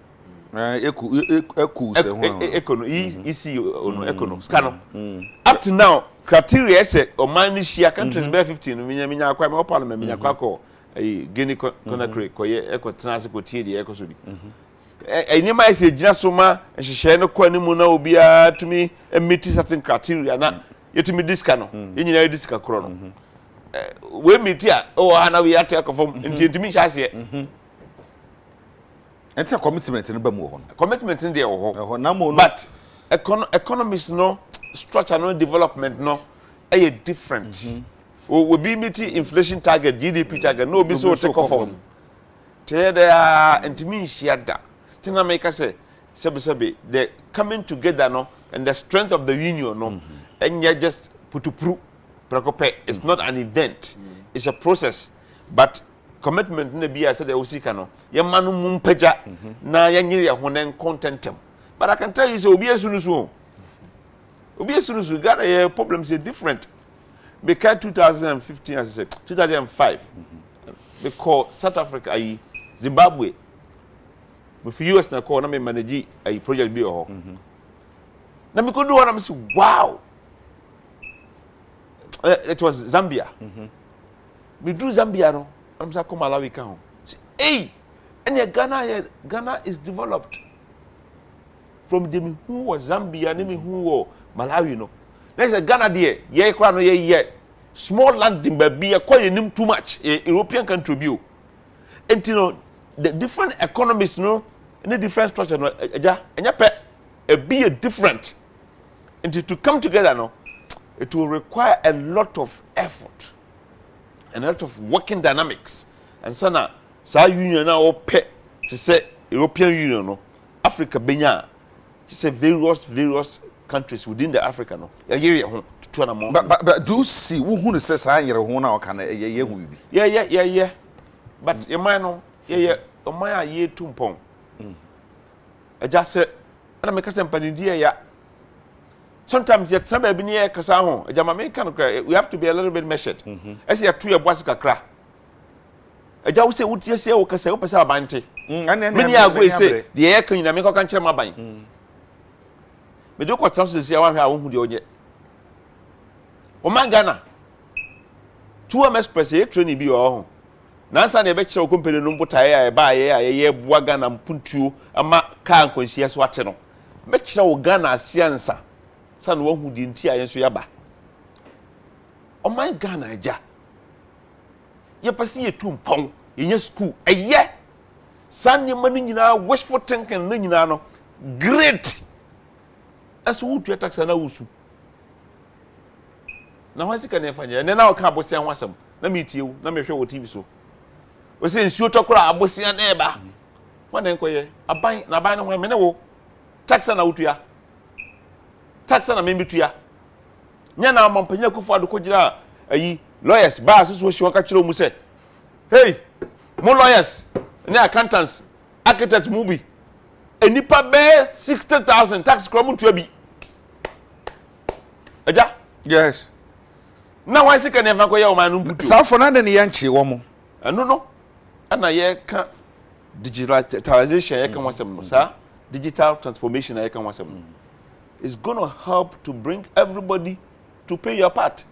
eku say ho econo isi ono econo scan up to now criteria say o man share countries be 15 no minya akwa me parliament minya akwa ko ayi Guinea Conakry ko ye eko transit ko tie de ekoso bi ni ma say gina so ma hihye no kwa ni mu na obi a tumi meet certain criteria na yetimi diska no yenyina diska kro no we meet here na we ate akofom ntimi hyase enti commitment no ba mu ho commitment no dey ho na mo no but economics no structure no development no e different we be meet inflation target GDP target no be so take off on te there ntimi hyada tina make say sebe the coming together no and the strength of the union no and just putupru prekope it's not an event it's a process but commitment na bia said the osika no ye manu mumpaja na ya nyiri honen contentem but I can tell you so obi esunusu got a problems are different because 2015 as I said 2005 because South Africa Zimbabwe with US na call na me manage a project bi ho na me could do one am say wow it was Zambia me do Zambia no I'm say come Malawi kan hey and Ghana is developed from the who was Zambia and who was Malawi no next Ghana there ye kwa no ye small land in baby ye call him too much European country bio and you know the different economies no any different structure no be a different and to come together no it will require a lot of effort and a lot of working dynamics and sana sa union na pay to say European Union no Africa benya to say various countries within the Africa no but do you see who says say anyere ho na o kana ye hu bi yeah but your man no yeah o man ye tumpon just say na make say panidi ya sometimes you tell me near kasa ho ejama me kan we have to be a little bit measured as you to your boss kakra eja wo say wutie say wo kasa wo pesa abante me ni agwe say de ye kan nyina me ko kan kire maban me do ko transfer say wan hwe a wo hu de oje o man Ghana 2M Express e train bi o ho nansa na e be kire o company no mbotae a e ba ye bua Ghana mpuntuo ama ka nkonhia so ate no me kire o Ghana asiansa san wo hu di nti ayenso yaba o man Ghana aja ye pese ye tumpon ye school eye san ye mani nyina wishful thinking na nyina no great aso wo tu tax na wusu na wansi ka na fanya ne na o ka abosia ho asem na me tie wu na me hwe wo TV so o se nsuo tokora abosia na eba wana enkoye aban na aban no me ne wo tax na wutua tax na membitua nya na mampanya kufu ado ko gira ayi lawyers ba so shi waka kire mu se hey mo lawyers ne accountants architects mu bi enipa be 60,000 tax kro mu tua bi aja Yes. Now why can never go your man put South for none yanchi woman. No. And I can digitalization I can want some sir. Digital transformation I can want some. It's gonna help to bring everybody to pay your part.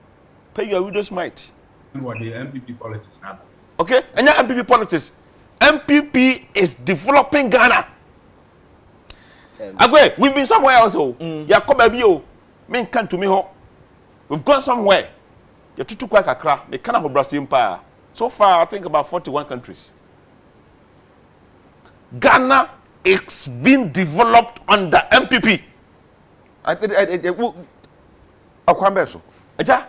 Pay your widow's mite. What the MPP politics now? Okay? And your MPP politics. MPP is developing Ghana. Agya, we've been somewhere else. Yeah, come baby. Men come to me home. We've gone somewhere. You're too quick a crap. They can't have Brazil empire. So far, I think about 41 countries. Ghana is being developed under MPP. Akwambeso. Aja?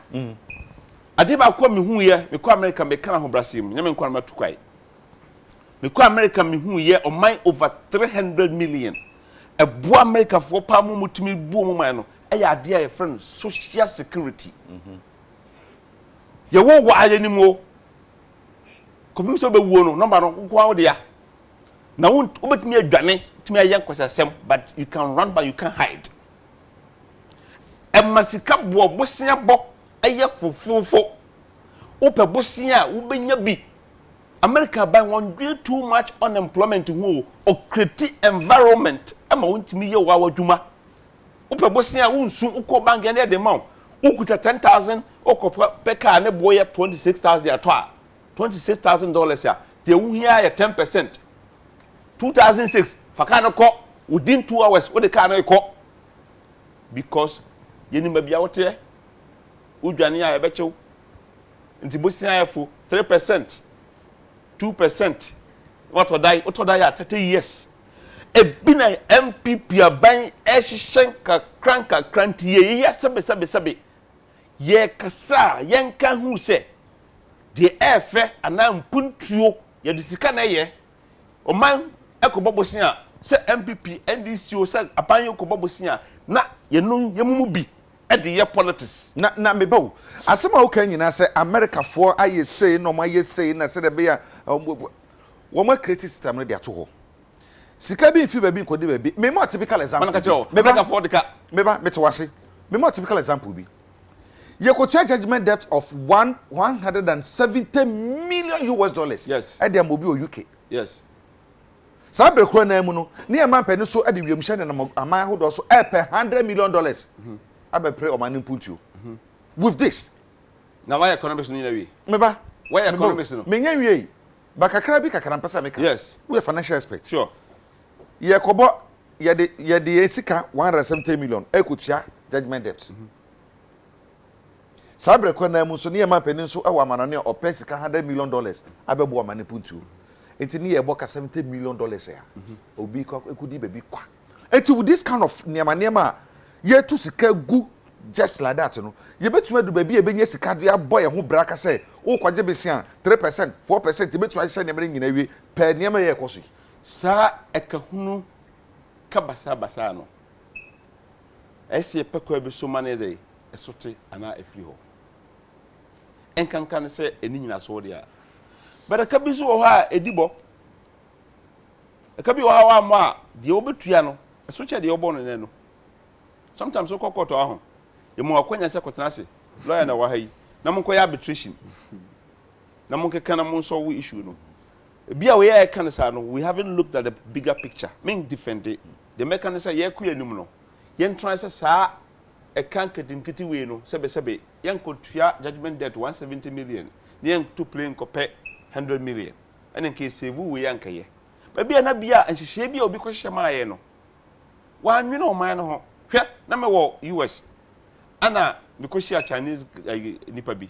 Adiba kwa mi hu ye, me kwa America me kana ho Brazil. Nyame nkwa na tu kwai. Me kwa America me hu ye on over 300 million. Ebo America for pa mu mutumi bu mu man no. Eya ade a friend social security. Ye wo wa aye ni mo. Kobi so be wuo no number no kwa wo de ya. Na wo obetumi adwane, tumi aye nkwasasem, but you can run but you can't hide. Emasika bo bosia bo eye fofofo. Ope bosia wo benya bi. America by one too much unemployment who or create environment ama wontimi ye wa wadwuma. Ope bosia wonsu ukọ bank na de ma. Ukuta 10,000 okọ peka ne boye 26,000 ato a. $26,000 ya. They won here 10%. 2006 faka no ko within 2 hours wo de car no ko. Because yeni mabia wote udwane ya ebechew. Nti bosia afo 3%. 2%. What would I at 30 years? A bina MPP aban eshishenka kranka kranti ye sabe. Ye kasa yenka hu se de efe ana mpuntuo ye disika na ye oman ekobobosia se MPP NDC o se aban ekobobosia na ye no yemumu bi e de ye politics na mebo asema o kan nyina se America for aye say no ma ye say na se de be ya wo ma create system no de ato ho sika bi fi ba bi nkodi ba bi me ma typical example America for the car meba metwase me ma typical example bi ye ko judgment debt of 170 million US dollars. Yes. E de amobi o UK. Yes. Sa bekro na mu no ne e man pani so e de wiemhye ne na aman hodo so e per $100 million. Abe pre o man impuntuo. With this. Now why economics no we? Meba. Why economics no? Menya wie. Ba kakra bi kakra mpasa meka. Yes. We financial expert. Sure. Ye kobo ye de sika 170 million e kutua judgment debt. Sabre kwa na mu so ne ma panin so e wa manane o pesika $100 million abebo o mane puntu enti ne ye boka $70 million ya obi kwa ekudi bebi kwa enti with this kind of niema ye tu sika gu just like that no ye betuma du bebi e benye sika do ya boy ho braka say o kwaje besia 3% 4% betuma hye niema nyina wi pe niema ye koso sa ekahunu kabasa no ese pekwa bi so maneze esote ana efiri ho enkankan se eni nyina so de a but ka bi so ho a edibo ka bi ho ha ma a de obetua no eso che de obo no ne no sometimes so kokoto aho ye mo akwanya se kotena se lawyer na wa ha yi na mo koya arbitration na mo keka na mo so wo issue no bia we ya kan sa no we haven't looked at the bigger picture mean defend the mechanism ye ku enum no yen try say sa e kan kedinkiti we no sebe yen kotua judgment debt 170 million yen to play nkope 100 million and in case save we yanka ye ba bia na bia anhihye bia obi ko hye ma ye no wan nwe no man no ho hwe na me wo US ana because she a Chinese nipa bi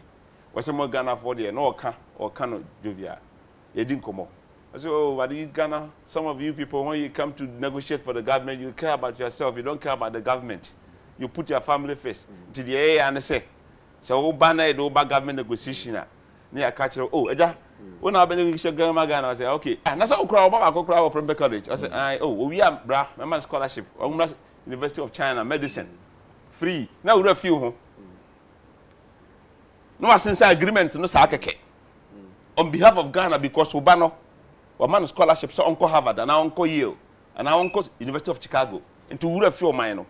wase mo Ghana for there no oka no jovia ye din komo I say, oh, but in Ghana, some of you people, when you come to negotiate for the government, you care about yourself. You don't care about the government. You put your family first. To the AA and say, so banner the over government negotiation. Near catch oh, Agya, when I've been in Ghana, I say, okay. And that's how crowd about crowd from college. I say, oh, we are bra, my man scholarship, University of China, medicine, free. Now we few. No, since agreement, no sakeke. On behalf of Ghana, because Ubano. Or man scholarship so Uncle Harvard and Uncle Yale and Uncle University of Chicago into Ura few mine.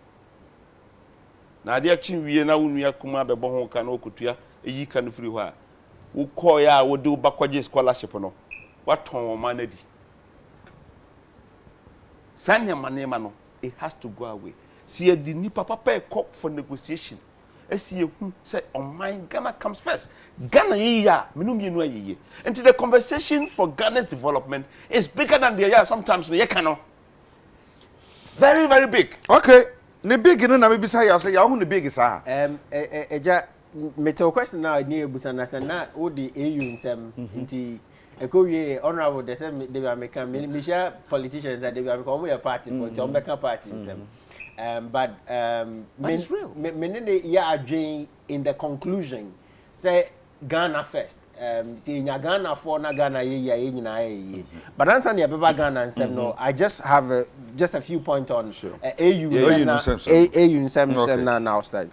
na ade achi wie na wonua kuma bebo ho ka na okutua eyi ka no firi ho a wo call ya wo de bakwaje scholarship no waton wo ma na di sanya manema no it has to go away see the nipa papa call for negotiation see who say on mine Ghana comes first Ghana ya menum yenu ayeye and the conversation for Ghana's development is bigger than the year sometimes no ye cannot very very big okay ne big no na me bisa ya say ya hu ne big sa eja metal question now ni ebusa na say na wo the AU nsem nti ekowie honorable they say they be American me share politicians that they be American omo your party for the American party nsem but me yeah adwin in the conclusion say Ghana first see nya Ghana for na Ghana ye nyina ye but answer na be Ghana nsem no I just have just a few points on AU nsem na now start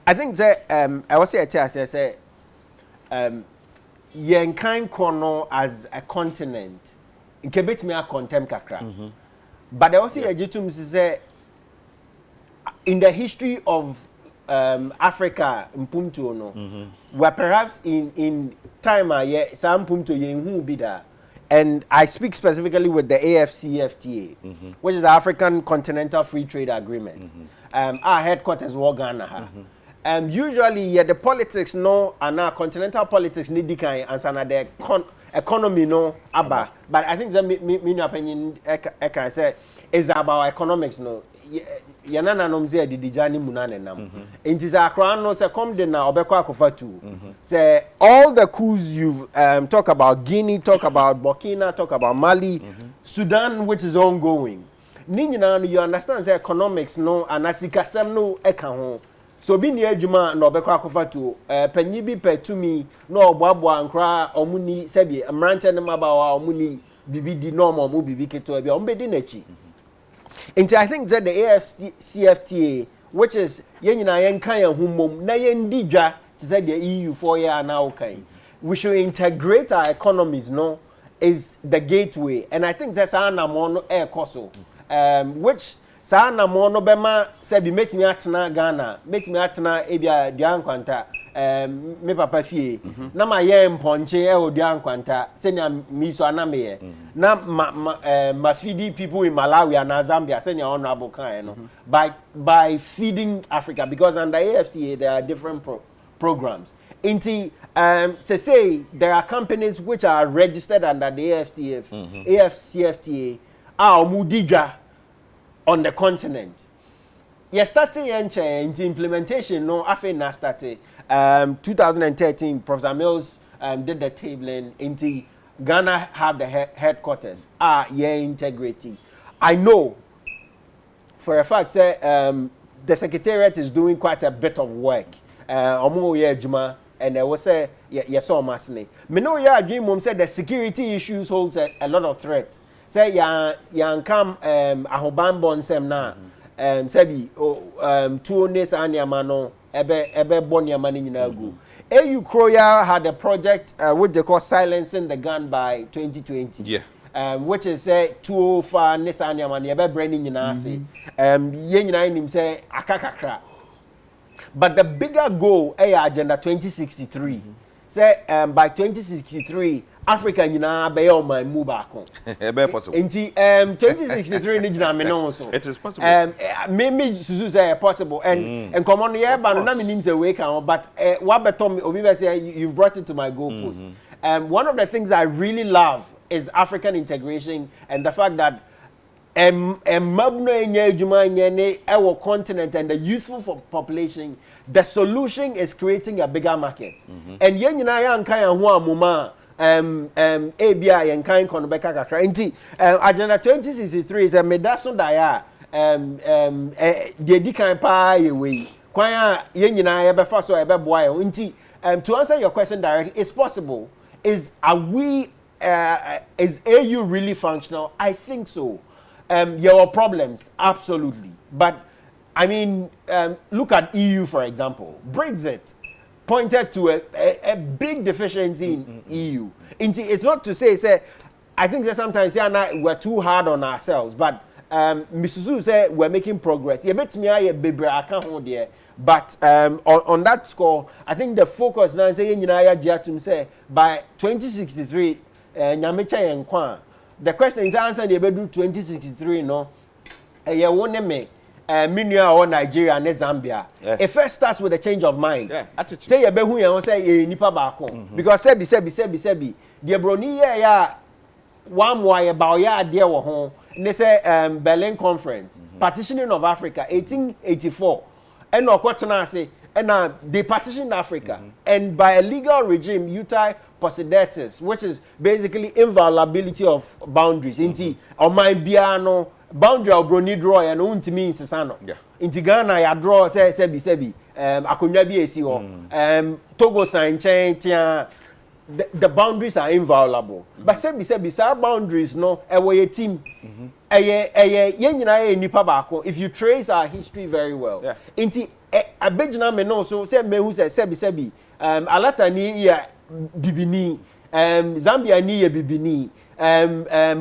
I think that I was say yen kind kono as a continent nke betimi a contem kakra but I also yejitum say in the history of Africa mpumtu no where perhaps in time some mpumtu yenhu bida and I speak specifically with the AFCFTA which is the African Continental Free Trade Agreement our headquarters were Ghana usually the politics no and our continental politics need dikan and sana the economy no aba but I think that me opinion I can say is about economics no yanana nom say the dijani munane nam enti za akra no say come dey na obekọ akofa tu say all the coups you've talk about Guinea, talk about Burkina, talk about Mali, Sudan which is ongoing ni nyina no you understand say economics no anasikasem no eka ho so bi ni adwuma na obekọ akofa tu panyi bi petumi na oboabo ankra omuni sebi amrante ne mabawa omuni bibidi normal omu bibi keto bia ombedi nachi and I think that the AFCFTA which is yenyina yenkan yahumom na yendi dwa to say the EU 4 year now okay we should integrate our economies no is the gateway and I think that's anamono air koso which sa na mo no bema se bi metimi atena Ghana metimi atena ebia duankwanta me papa fie na ma ye mponche e oduankwanta se nya mi so aname na ma feed people in Malawi and Zambia se nya honorable kan no by feeding Africa because under AFTA there are different programs inti say there are companies which are registered under the AFCFTA omudiga on the continent. Yes, starting into implementation. No, I think that started 2013. Professor Mills did the tabling. Into Ghana have the headquarters. Integrity. I know for a fact that the secretariat is doing quite a bit of work. And there was a yes, so massively. Me know dream said the security issues holds a lot of threat. Say yan come ahobambo nsem na sebi two days anyama no ebe bonyama ni nyina gu AU Kroya had a project which they call silencing the gun by 2020 which is say too far nesa anyama ni ebe branding nyina ase ye nyina nim say akakakra but the bigger goal agenda 2063 say by 2063 Africa nyina be o man move back on be possible enti 2063 ni gina me no so it is possible me susu say possible and come on here ba no na me nim say we can but what betom obi be say you've brought it to my goal post one of the things I really love is African integration and the fact that mabno enye adwuma enye ne ewo continent and the youthful population the solution is creating a bigger market and yen nyina ya nkan ya ho amoma ABI and kind konobeka kakra nti agenda 2063 is a medaso dia de dikan pa yewe kwan a yen nyina ya befa so e be boa ye nti to answer your question directly it's possible is AU really functional? I think so. There are problems absolutely but I mean look at EU for example. Brexit pointed to a big deficiency in EU. It's not to say I think that sometimes we're too hard on ourselves, but Misuzu say we're making progress. You bet me I bebre aka ho there. But on that score, I think the focus now say nyina ya to say by 2063 nyamecha yenkwa. The question is answer dey do 2063 no. Ye won me Minua or Nigeria and Zambia. Yeah. It first starts with a change of mind. Yeah, attitude. Say you be who you say you nipa baako. Because sebi. The broni ya one way about ya idea wo ho. They say Berlin Conference, partitioning of Africa 1884. And okotena say and they partitioned Africa and by a legal regime utai possidetis, which is basically inviolability of boundaries. Inti on my biano boundary obroni draw and untimi insano. Yeah. Inti Ghana ya draw say sebi akonya bi esi ho. Togo sign chain the boundaries are inviolable. But sebi sa boundaries no ewo team. Ye nyina nipa baako. If you trace our history very well. Yeah. Inti abegina me no so say me who say sebi alata ni ya bibini Zambia ni ya bibini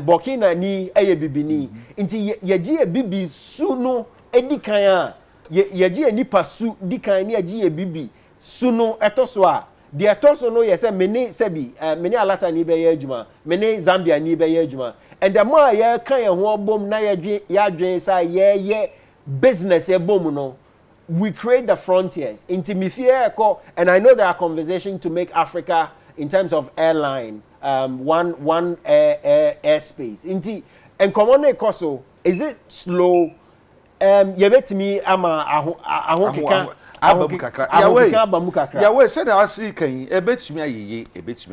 Burkina ni eye bibini nti yeji e bibi su no edikan a yeji nipa su dikan ni yeji e bibi su no etoso a de etoso no ye say meni sebi meni alata ni be ye adwuma meni Zambia ni be ye adwuma and the more ye kan ye ho bom na ye adwen say ye business e bom no we create the frontiers into Mifie and I know there are conversations to make Africa in terms of airline one airspace into and common koso is it slow you bet me ama ahokeka ya we said I see kan e betumi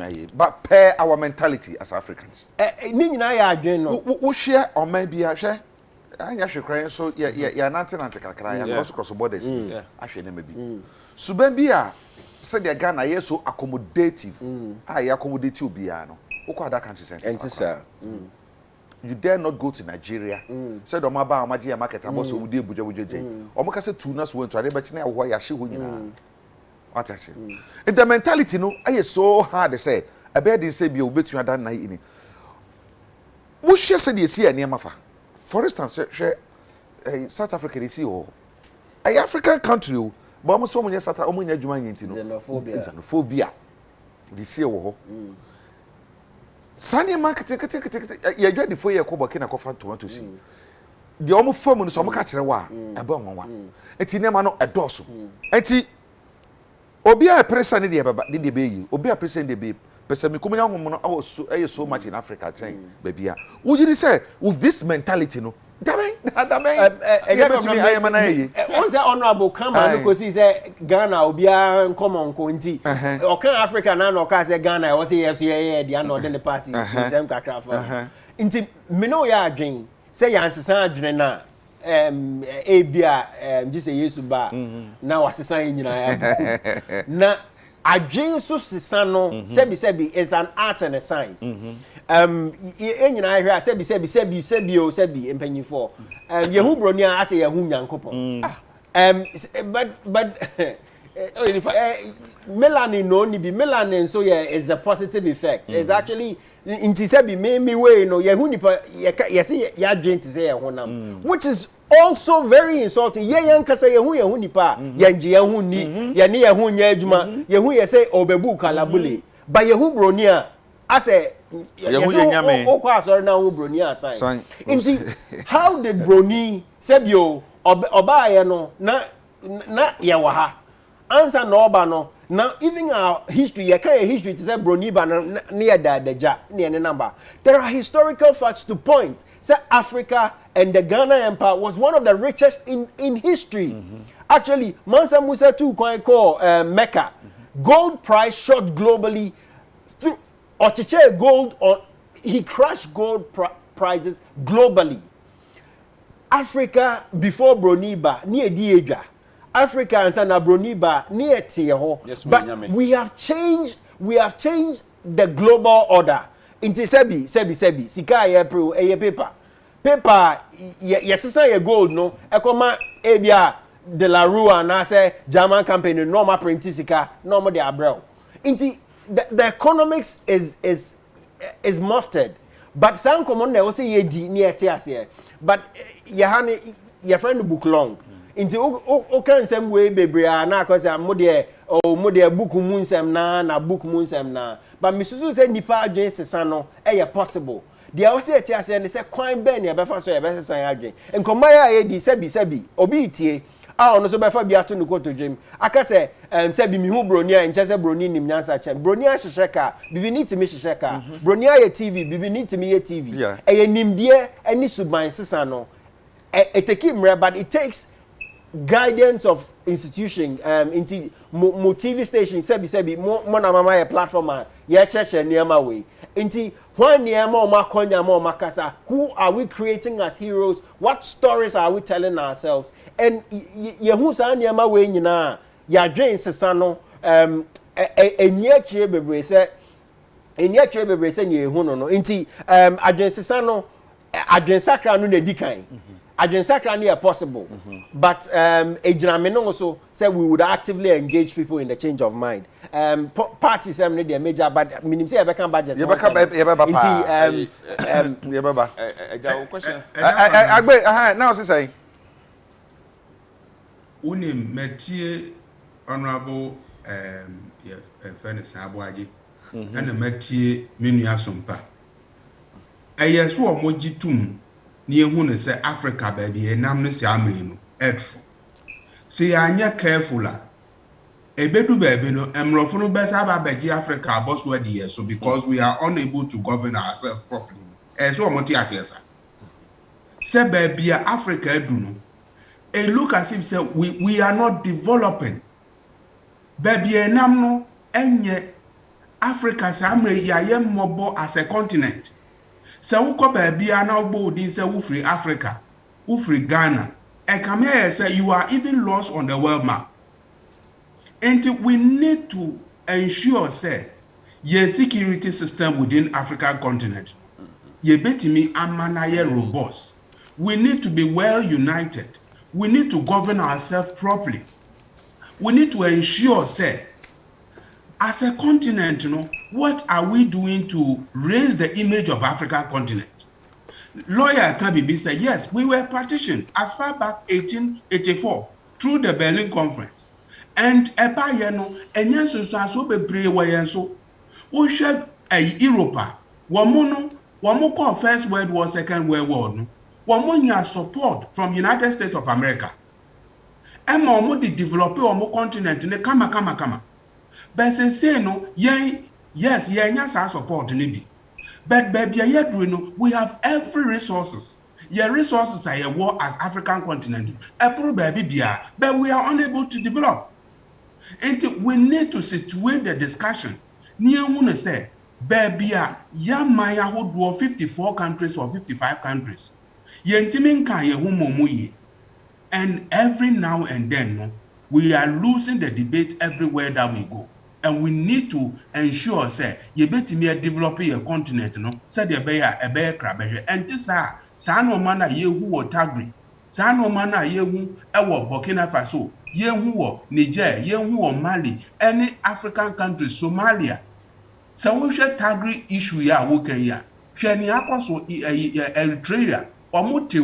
aye but pair our mentality as Africans ni nyina ya adwen no wo hwe o man bia hwe anya hwekran so ya nante kakra ya cross borders ahwe na mabi suban bia said the Ghana yes so accommodative accommodative bia no ukwa other countries sir you dare not go to Nigeria said omaba amaje market aboso mu de bujabujaje omoka say two na so went to ade be na wo ya hye ho nyina what I say the mentality no so hard say ebe dey say bia obetu adan na ini wo hye say dey see ene mafa. For instance, South Africa they see a African country, but almost so many South Africa xenophobia. They see Sanya marketing you join the 4 year ko Burkina ko fan tomato see. The almost form no so mo ka kire wa ebe onwa. Enti nema no edoso. Enti obi a pressure ne de baba de be yi. Obi a pressure de be person me come nyam no so much in Africa chain baby a wo you say with this mentality no dame one say honorable come and go see say Ghana obi a come ko nti o kan Africa na no ka say Ghana o say yes yeah the no the party same kakra for nti me no ya adwen say ya ansesan adwen na ebia just say yesu ba na wasesan nyina ya na adwen so sisano sebi is an art and a science enyina hwe sebi empanyifo yehu broni a ase yehu nyankopon but melanin no ni bi melanin so is a positive effect it's actually inti sebi me way no yehu nipa yesi ya adwen to say yehonam which is also very insulting yankasa yehu nipa yanje yehu ni ye ne yehu nya adwuma yehu ye say obebu kalabule ba yehu broni a ase yehu nyame o kwa sorry na hu broni assign inti how did broni sebio oba ye no na ye wa ha answer no oba no now even our history you can history to say broni ba near daja near the number there are historical facts to point say Africa and the Ghana Empire was one of the richest in history. Actually, Mansa Musa too call Mecca. Gold price shot globally through Ochiche gold he crashed gold prices globally. Africa before Broniba near Dieja. Africa and Sana Broniba near Tieho. Yes, but we have changed the global order. Into sebi sika ye pro paper yes say gold no ekoma ebia de la rue na say German company normal print sika normal de abrel into the economics is muffled but some common na say ye di near tia say but your friend book long into o kan sem way bebre na cause mo de book mu nsem na book mu nsem na but misusu say nipa adwen sesa no possible they also say and say kwan ben ya befa so ya be sesa adwen enkomma ya di sebi obi tie ono so befa bi ato no koto dwem aka say sebi mi hu broni a nche say broni nim nyansa che broni a hyehyɛ ka bibi ni timi hyehyɛ ka broni a ye tv bibi ni timi ye tv nimdie ani suban sesa no it take him but it takes guidance of institution into mo TV station sebi mo na mama ye platform ye church niema way into when niema o makonya mo makasa who are we creating as heroes what stories are we telling ourselves and ye hu sa niema way nyina ya dwen sesa no enye kire bebre se nye hu no into adwen sesa no adwen sakra no na dikan Agensakra near possible, but ejiname no so say we would actively engage people in the change of mind. Parties need their major, but minim say you can budget. You question. Agbe, now say. Unim metie honorable Fairness Abuaji, and metie Minu Asumpa. Ayesu omoji tum. Ni ehu ne say Africa baby enam ne se amre no etro say anya careful ebedu baby no emrofo no besa ba beji Africa abos we dey so because we are unable to govern ourselves properly so omoti asesa say baby Africa edu no it look as if say we are not developing baby enam no enye Africa se amre yaye mmobo as a continent. Se wuko baabia na ugbo din se wufri Africa, wufri Ghana. E come here say you are even lost on the world map. And we need to ensure say your security system within African continent. Ye betimi amana ye robust. We need to be well united. We need to govern ourselves properly. We need to ensure say as a continent, what are we doing to raise the image of African continent? Lawyer Kabibi said, yes, we were partitioned as far back 1884 through the Berlin Conference. And eba yeno, enyen so be brave wayenso. We share Europa. Wamu call First World War, Second World War. No. Wamu nya support from United States of America. Ema wamu di develop wamu continent ne kama. But say no, yes, nya support nibi. But baby, we have every resources. Your resources are a war as African continent. But we are unable to develop. And we need to situate the discussion. Niye say, baby, maya who 54 countries or 55 countries. And every now and then, we are losing the debate everywhere that we go. And we need to ensure say you better me develop your continent said you be a crab and this no mana ye who or Tagri no mana ye who Burkina Faso ye who Niger ye who Mali any African country Somalia so we share Tagri issue ya woke ya shani akoso Eritrea or muti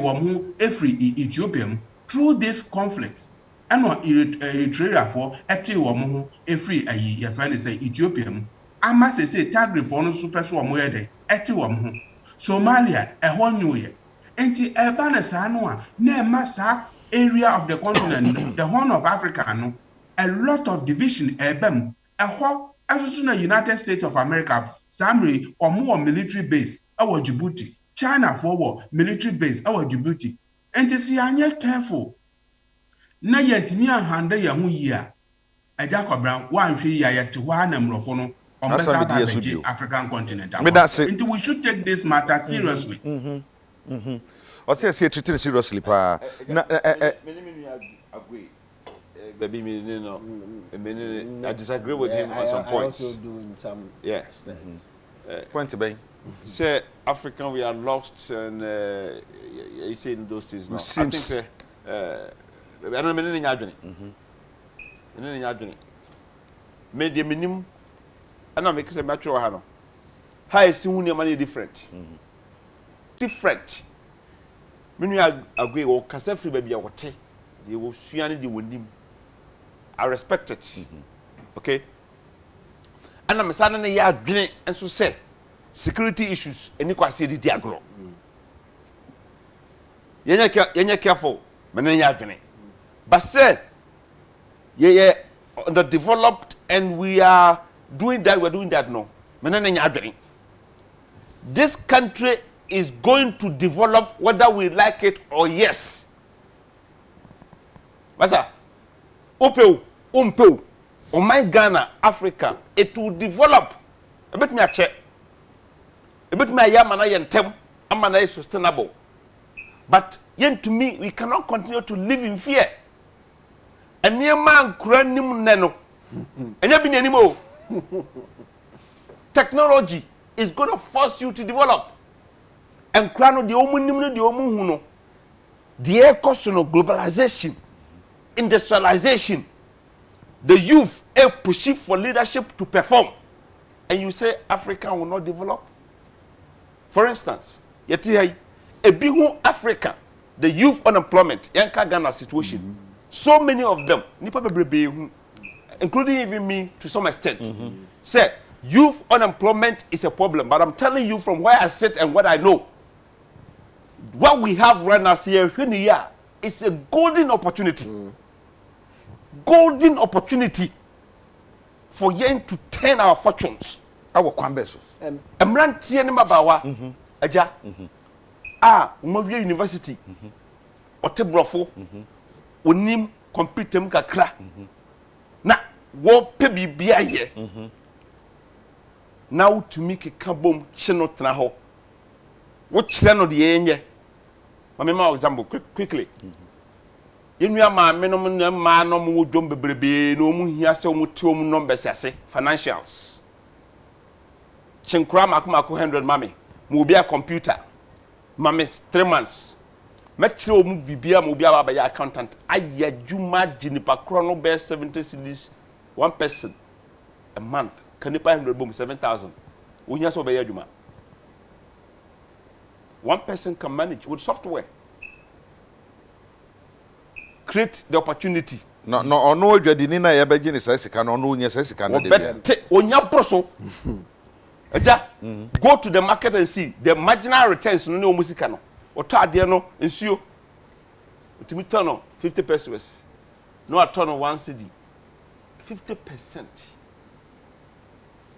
every Ethiopian through this conflict. And what Eritrea for woman a free your friend say Ethiopia. I must say Tagri for no super so moede woman. Somalia a whole new year. Enti Ebana Sanoa near massa area of the continent, the Horn of Africa no a lot of division ebem a whole as soon as United States of America Samri or more military base our Djibouti China forward military base our Djibouti. Enti see anya careful. Na yentimi ahande ya hu yi a Agya Kwabena wan hwe ya yete wa na mrofo no on the African continent. Until we should take this matter seriously. I say treat it seriously pa. Na baby me no I disagree with him on some points. I also do in some extent. Point be. Say African we are lost and you say in those things now. I think I don't mean anything. Me the minimum. I know make say mature ha. How is who money different? Different. menu Agya wo kasa free baby a wote they wo suane de wonim I respect it okay ana mesana na ya adwene enso say security issues eni kwase di agro yenya careful mena ya adwene but said yeah underdeveloped and we are doing that no mena nya adwene this country is going to develop whether we like it or yes Masa opeu umpeu oh my Ghana Africa it will develop a bit me a check a bit me a yamana yentem amana is sustainable but yen to me we cannot continue to live in fear and near man kuranim neno and you be anymore technology is going to force you to develop and krano the omunim the omuhuno the ecosono globalization industrialization the youth are pushing for leadership to perform and you say Africa will not develop for instance yeti hay a big Africa the youth unemployment yanka Ghana situation so many of them nipa bebrebe including even me to some extent say youth unemployment is a problem but I'm telling you from where I sit and what I know what we have right now here it's a golden opportunity golden opportunity for yen to turn our fortunes our kwambeso emrantie ne mabawa Agya umawie university otebrofo onim computer kakra na wo pe bibia ye now to make kabom chino tena ho wo kire no de yenye mama ma example quickly yenua ma menom na ma no mo dwom bebrebe no mu hia se mo ti om numbers ase financials chinkura makomako 100 mame mo bia computer mame 3 months me kire om bibia mo bia ba ya accountant ayadwuma ginipa kro no be 70 cedis one person a month kanipa 100 bom 7,000 onya so be yadwuma one person can manage with software create the opportunity no ono adwadi ni na ye beji ni sasika no ono onya sasika no de bia onya proso Agya go to the market and see the marginal returns no omusika no oto ade no ensuo otimi turn no 50 pesos no turn 1 cedi 50%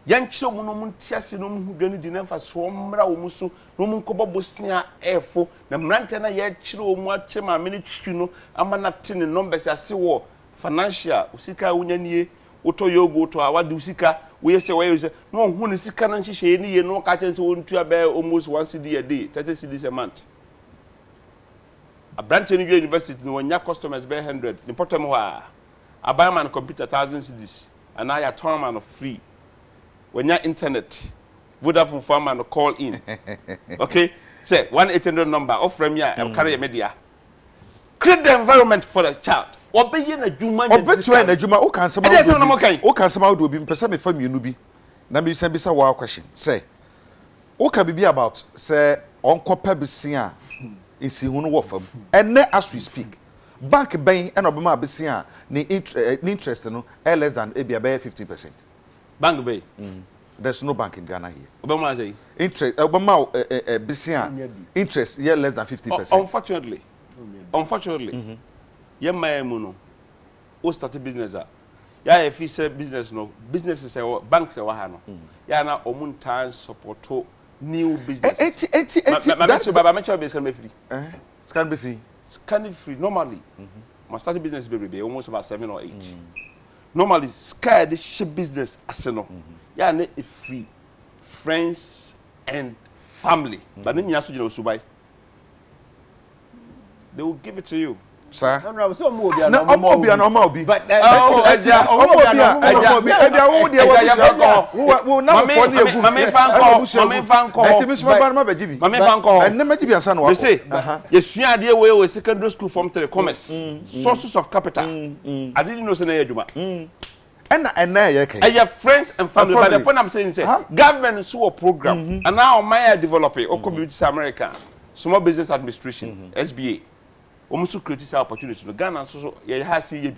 yanchiro mu no muntiase no mu hudani di na fa so mra wo muso no mu nkobo bosia efo na mrante na ye chiro mu ache ma meni twi no amana tene numbers ase wo financial usika wunyanie woto yogo to awade usika we say we say no hu ne sika na nhihye ni ye no ka chen se wontu abe almost 1 cedi a day 30 cedis a month a branch in university no nya customers be 100 ni potom ho a buy man computer 1000 cedis and I turn man of free when your internet Vodafone farmer no call in okay say 1-800 number off from here and carry a media create the environment for the child obey na juma obetwe na juma o kan sama o kan sama do bi mpesa me fam yenu bi na me bisa wa question say o ka bibi about say onkopa besia isi hu no wo fam ene as we speak bank ben and obema besia ni interest no less than e bia 50%. Bank Bay. There's no bank in Ghana here. Obama say interest Obama interest yeah less than 50%. Unfortunately. Yeah my no. O start business ya if you say business no businesses banks e wa ha no. Ya na omuntan support new business. Baba me be scan be free. Scan be free. Scan free normally. My start business be almost about 7 or 8. Normally, sky the ship business aseno. Yeah, ne free friends and family. But then you have to subai. They will give it to you. Sir. No, so mo bi no bi. But Agya wo de wo na for na egu. Mama fan call. Eti mi so ba ma beji bi. Mama fan call. En na maji bi ansa no wa. You say, you sua ade we secondary school from telecommerce. Sources of capital. I didn't know say na yaduma. And na ye kai. Your friends and family. But the point I'm saying is, government so a program, and now my develop it. Or come to America. Small Business Administration, SBA. Almost create opportunity. No Ghana so you have see ye.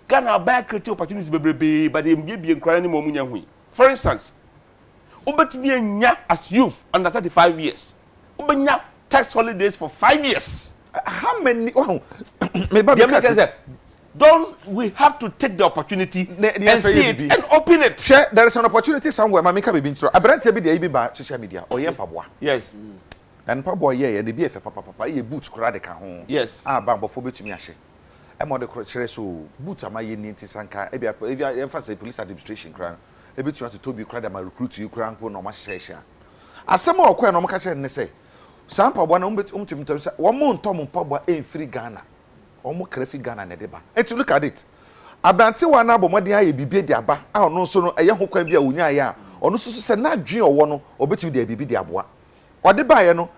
Ghana buy create opportunities be but they be encouraging more money. For instance, ubetimi anya as youth under 35 years. Ubenya tax holidays for 5 years. How many? Oh, maybe don't we have to take the opportunity and see it and open it? Share, there is an opportunity somewhere. Mamika be intro. Abrante be the ba social media or yen pabwa. Yes. And pabwa ye the BF papa ye boots kura de ka ho. Yes. Ah ba before betumi ahye. E mo de kire so boot ama ye ni ntisanka e bia emphasize police administration kra. E betumi to tobi kra de ma recruit you kra nko no ma hye. Asema okwa no mo ka kire ne say. Sam pabwa na umtumi to say wo mo ntom pabwa e free Ghana. Omo krefi Ghana na deba. And look at it. Abranti wa na abomoden aye bibie di aba. A ono so no eye ho kwan bia onya aye a. Ono so se na dwen owo no obetimi di bibie di aboa. Ode ba aye no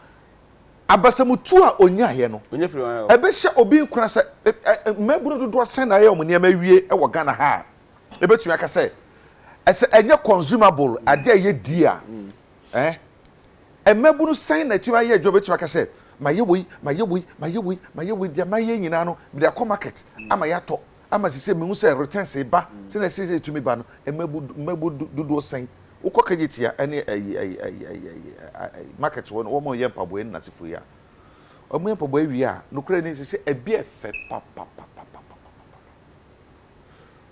abasamutu a onya aye no. Onya free one. Ebe hye obi nkura se mabunu dodo sen na aye omo ma wie e wo Ghana ha. Ebetumi aka se ese enye consumable ade aye di a. Mabunu sen na tu aye job betumi aka se my way dia my nyina no be the market ama ya to ama sise me hu say return say ba se na sise to me ba no mabu do sen ukokagitia ene market wo mo ye mpabo en na sefo ya o mo mpabo awi a no kura ni sise ebi efe pa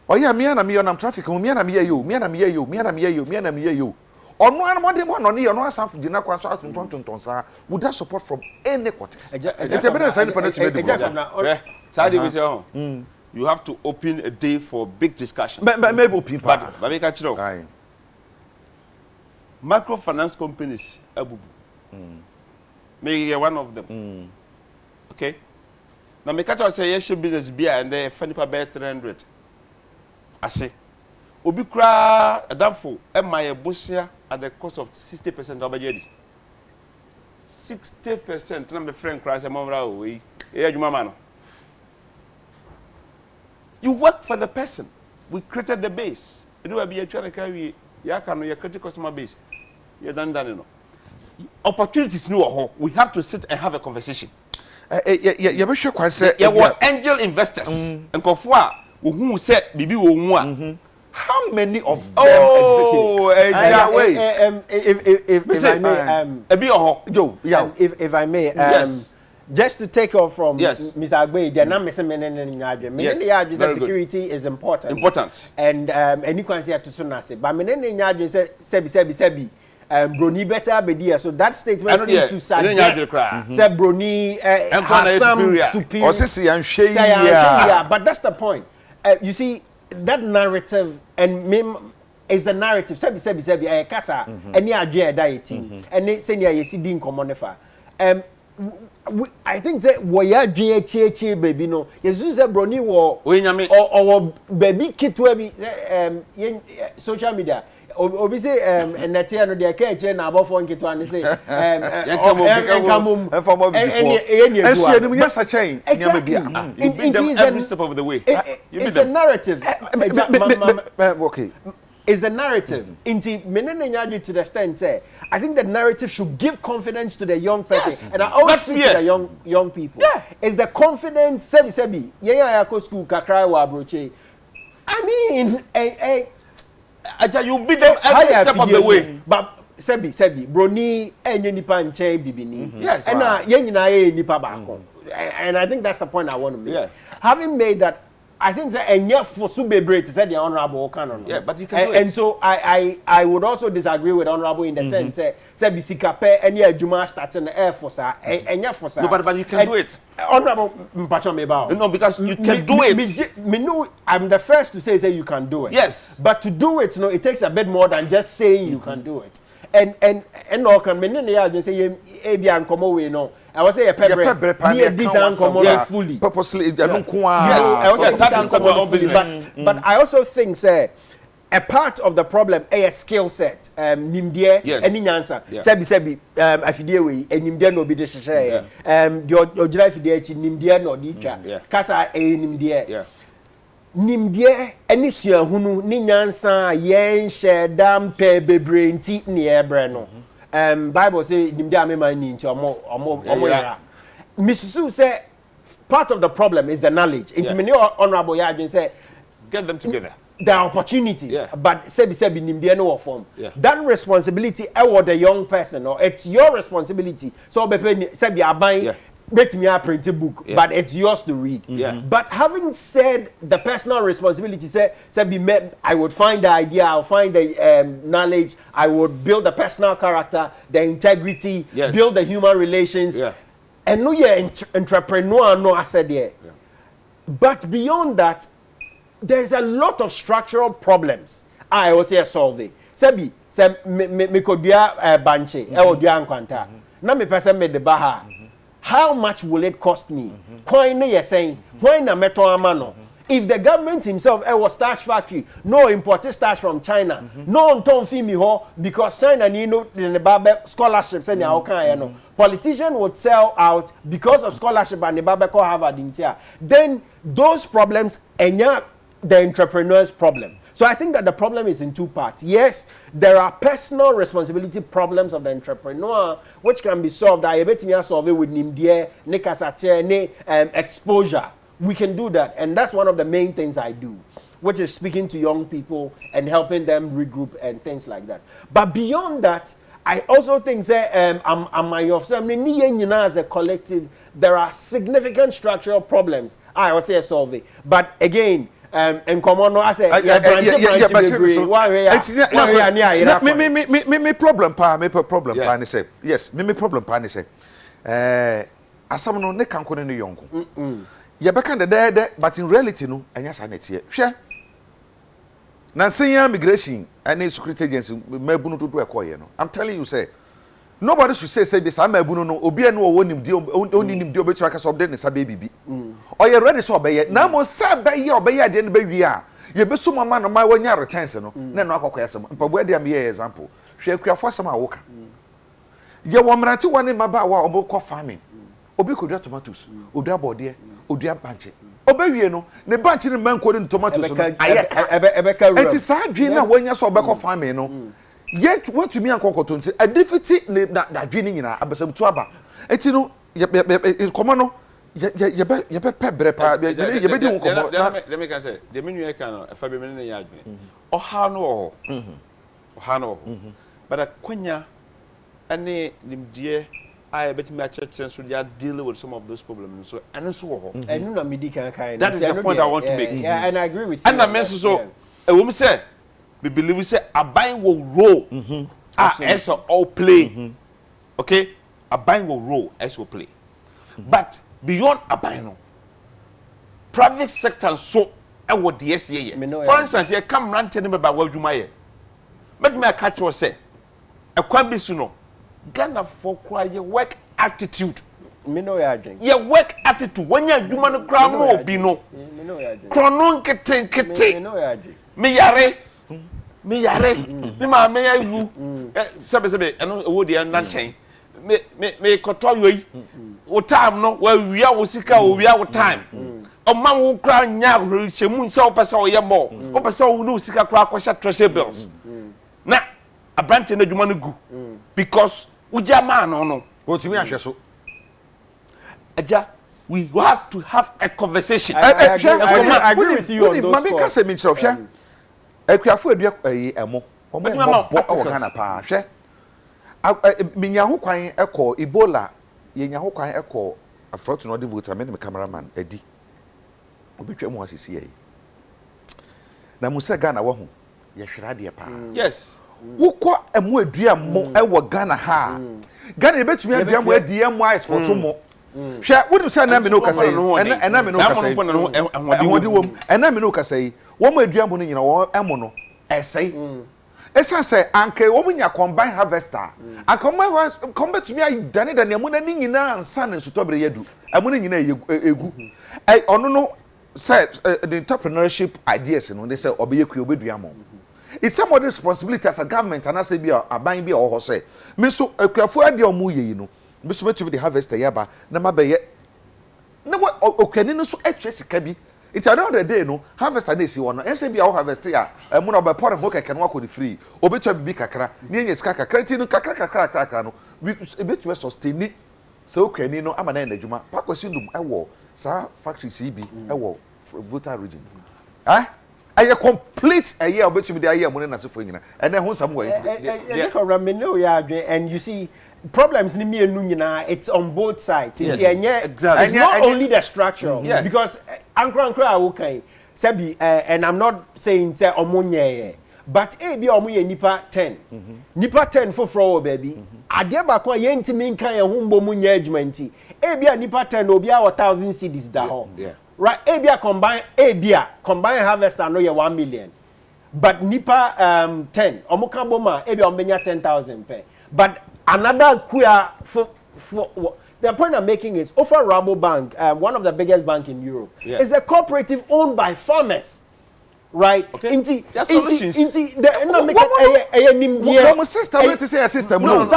oya me na me yo na traffic mo me na me yo ono an mo de mo no ne yo no asaf gina kwa so asum tonton sa would that support from any quarters it better say independent to you have to open a day for big discussion maybe open but make a chiro microfinance companies abubu maybe one of them okay now make a say yes business beer and the funny pa 300 I say obi kra adamfo e my bosia at the cost of 60% obajedi 60% na my friend cry say momra o we e adwuma ma no you work for the person we created the base you know be you try to carry ya can your critical customer base you done no opportunities no we have to sit and have a conversation you be sure quite say you want angel investors and kofo a wo hu say bibi wo hu a how many of them exist? If I may, if I may, yes. Just to take off from yes. Mr. Agya, the name is security is important. Important. And any can say to Sunase, but Menene sebi. Brony Bessa Bedia, so that statement seems to suggest that Brony has some superior. But that's the point. You see, that narrative and is the narrative. Sebi, kasa, any idea dieting, and it's saying you see din commonefa. I think that waya che baby no. Yesu say Brony wo or baby kit we social media. Obi say and that no dey care che na abofo nketo an say every step of the way. It's the narrative. Okay. Is the narrative. Inti menene nyaji to the extent say I think the narrative should give confidence to the young person. Yes. And I always speak to the young people. Yeah. Is the confidence sebi. Yeah, go school kakra wa broche. I mean, Agya, you beat them every step of the way. But sebi broni enye nipa nche bibini. Yes. And yen nyina nipa baako. And I think that's the point I want to make. Yeah. Having made that, I think that enya for subebre to say the honorable canon. Yeah, but you can do it. And so I would also disagree with honorable in the sense say bisika pe any adwuma starting the air force enya force. No, but you can do it. Honorable mpacho me ba. No, because you can do it. Me know I'm the first to say you can do it. Yes. But to do it, it takes a bit more than just saying you can do it. And all can mean they say ebian come away no. I was say a pepper design come fully. Purposely but I also think say a part of the problem a skill set nimdie any answer sebi afidie we nimdie no be de hye the ogira afidie echi nimdie no di twa kasa nimdie nimdie eni suahunu ni nyansa yen shedam pe bebrenti ne ebre no Bible say nimde amema ni nti omo yara. Misusu say part of the problem is the knowledge. Into many honorable Yadwin say get them together. There are opportunities, but sebi nimde no form. Yeah. That responsibility or the young person, or it's your responsibility. So sebi aban let me print a book, but it's yours to read. But having said the personal responsibility, I would find the idea, I'll find the knowledge, I would build the personal character, the integrity, build the human relations. And no, you're entrepreneur, no, I said there. But beyond that, there's a lot of structural problems I will say solve it. Sebi, me could be a banche, I would be a quanta. Now me person made the baha. How much will it cost me? Coin you're saying, when a metal amano. If the government himself was starch factory, no imported starch from China, no on ton fee ho because China you know the scholarships and no politician would sell out because of scholarship and the Babako Harvard in here. Then those problems and the entrepreneur's problem. So I think that the problem is in two parts. Yes, there are personal responsibility problems of the entrepreneur which can be solved. I bet me solve it with nimdie, ne exposure. We can do that, and that's one of the main things I do, which is speaking to young people and helping them regroup and things like that. But beyond that, I also think that as a collective, there are significant structural problems. I would say solve it, but again. And come on, I say, me problem pa, and say, yes, me problem pa, and say, asamono ne kanko ne yonko. Ye beka de but in reality no, anya sa netie. Hwe. Na senya immigration and security agency mabunu do ekoye no. I'm telling you say, nobody should say be sa mabunu no obi enu wo nimdi obetu aka so update ne sa baby. Or you ready so obey na mo sa obey ade no bawi a ye besu mama no ma wanya returns no na no akokoya sem mpabu ade am ye example hwe akuafo sem a woka ye wo mrante woni maba wa obokọ farming obi kodua tomatoes odua bode odua banche obawie no ne banche ne manko ne tomatoes no ayeka enti sa adwe na wanya so obekọ farming no yet want to me ankokoto nti adifiti na adwe ni nyina abesam tu aba enti no ye komo no ye be pebre pa ye be di nkomo let me can say the menu e kan no fa be me ne ya adwene oha no but akwanya ane nimdie I bet me a church so they are dealing with some of those problems so and so and no me can that is the point I want to make and I agree with you and I mean so a woman said we believe we say a buying will roll as all play okay a buying will roll as will play but beyond a buying private sector so I would the SCA for instance you come run tell me about what you might but me a catch you say a quite be soon Ghana for quiet work attitude. Me know ya drink. Your work attitude when you do man crown no be no. Me know ya drink. Cronon kete. Me know ya drink. Me yare. Me ma me ya wu. Sebe eno wo de na chen. Me koto yoyi. Wo time no wa wia wo sika wo wia wo time. O ma wo kra nya hwehemu nse wo pese wo ye mo. Wo pese wo no sika kra kwasha treasure bills. Na abrante na dwuma no gu. Because uja man no what you mean ahweso Agya we have to have a conversation I agree with you on those mama ka se mi nkyerɛ hwɛ akuafo adua emo omo bo Ghana pa hwɛ minya ho kwan ekɔ Ebola yenya ho kwan ekɔ afrot no de vote me cameraman edi obetwa mu asisi yi na musa Ghana wo ho ye hwera de pa yes wukọ emu adua mo ewo Ghana ha Ghana ebetumi adua mo adi emu export mo hwe wodi se na me no kasa yi na me no kasa yi ehodi wom na me no kasa yi wo mo adua mo no nyina wo emu no esei esa se anke wo mo nya combine harvester anke mo betumi adane dane emu na ni nyina ansa na sutobere yadu emu no nyina egu ono no say the entrepreneurship ideas no they say obeyekua obedua mo. It's somebody's responsibility as a government and as a be a buying be or say. Me so akuafo ade omu ye no. Me so to be the harvester yaba na mabe ye. Na what okani no so etwe sika bi It's another day no harvest and see one. And say be our harvest here. Mo na be pour ho keke no akọ free. Obi to bibi kakra. Ni enye sika kakra ti no kakra no. We be to sustain it. So kwani no ama na adwuma. Pakwasi ndum ewo sa factory CB ewo Volta region. A complete a year obetumi dey year money na sefo nyina. And then who some way. And you see problems ni me enu nyina it's on both sides. Yes. Exactly. It's not only the structure because ankra awokai sabi and I'm not saying say omonye but bi omoye nipa 10 nipa 10 for baby ade ba kwa ye ntimi nkan ye humbo mu nya adwumanti bi a nipa 10 obi a 1000 cedis da ho right combine harvester no ye 1 million but nipa 10 omoka boma bi ombenya 10,000 per but another queer for the point I'm making is Offer Rabobank, one of the biggest bank in Europe, is a cooperative owned by farmers, right? Okay. Inti solutions. No, system. Let us say a system. No. What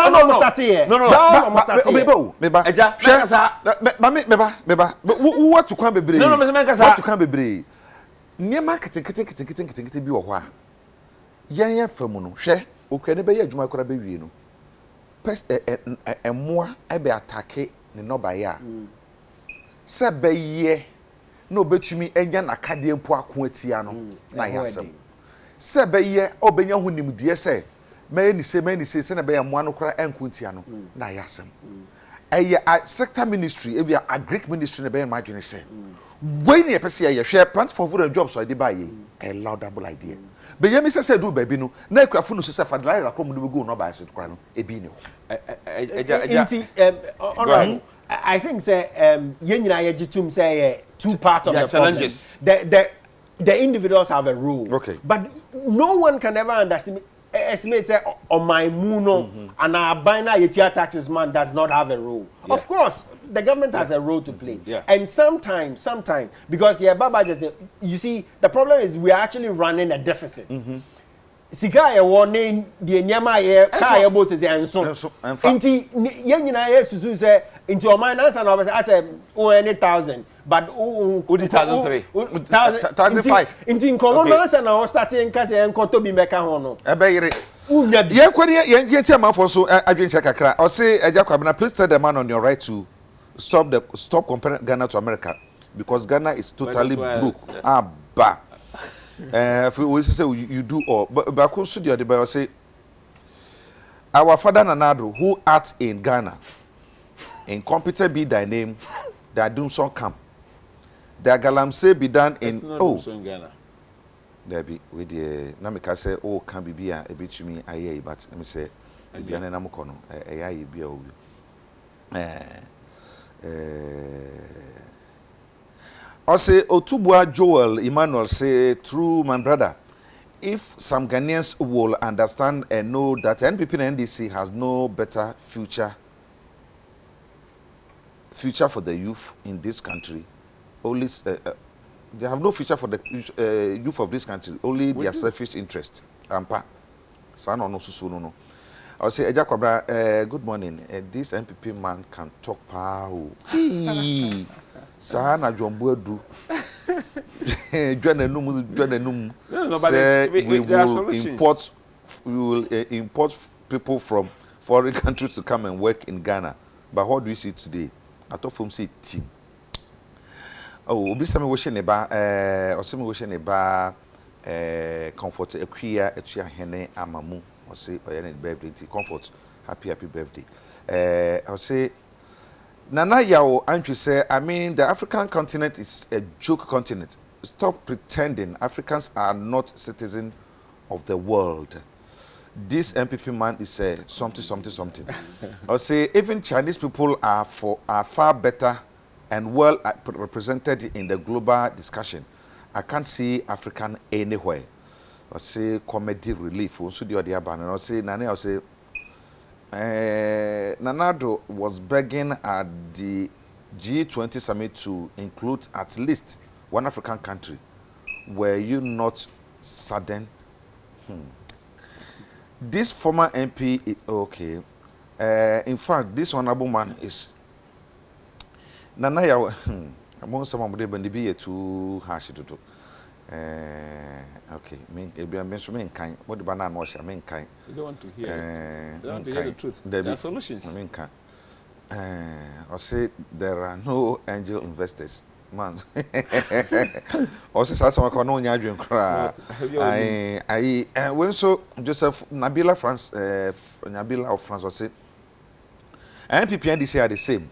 to come be? What to come be? Near marketing, be or why? Yan famuno, share, who can be a Juma could be no. Pest and more ebe attack ni no by ya. Se be ye no betumi enya na kade mpo akoatia no na yasem. Se be ye obenya hunim die se me ni se na be ya mo anokora enkuntia no na yasem. Eye sector ministry e via agric ministry na be ma dwene se. When ye pese ye hwe plant for food and jobs so dey buy ye a laudable idea. But ye me say do baby no na akwafo no se fa dry rakom no go no buy se kwara no e bi ne ho. I think say ye nyina ye gitum say two parts of the challenges. The individuals have a role. Okay. But no one can ever estimate say on my muno and our bina yetia taxes man does not have a role. Yeah. Of course, the government has a role to play. Yeah. And sometimes because budget, you see the problem is we are actually running a deficit. Sika ye warning the nyama ye ka ye boat say enso. Inti ye nyina ye susu say into your mind answer na I say 1,000 but 1,003 1,005 inti nkono na answer na starting ka say enkoto bi meka ho no ebe yire ye kwani ye tie manfo so adwenche kakra o say Agya Kwabena, please tell the man on your right to stop comparing Ghana to America because Ghana is totally broke. Abba we say you do all but so the other by say our father Nanado who acts in Ghana incompetent be thy name that doom so come the galamsey be done in Ghana there be with the namika say can be a bitumi aye but let me say be an enamo no aye be o I say Otubua Joel Emmanuel say true my brother if some Ghanaians will understand and know that NPP and NDC has no better future for the youth in this country only they have no future for the youth of this country only their selfish interest ampa san no susu no I say Agya Kwabena good morning this NPP man can talk power sa na jombo adu dwananum say we will import people from foreign countries to come and work in Ghana but what do you see today I thought from say team obi sami wo hye ne ba osemi wo hye ne ba comfort akuya etua hene amamu o say oye ne birthday comfort happy birthday I say Nana Yao Andrew say I mean the African continent is a joke continent. Stop pretending Africans are not citizens of the world. This MPP man is something. I say even Chinese people are far better and well represented in the global discussion. I can't see African anywhere. I say comedy relief. Also the other banner. I say Nana. I say Nanado was begging at the G20 summit to include at least one African country. Were you not saddened? This former MP is okay. In fact, this honorable man is Nanaya. among some of them be too harsh to do. Okay, me kind. What the banana wash? I kind. You don't want to hear. You don't want to hear the truth. There are solutions. I kind. I say there are no angel investors. Man, also someone called no Nyadrian cry. I when so Joseph Nabila France, Nabila of France was it. NPP and DC are the same.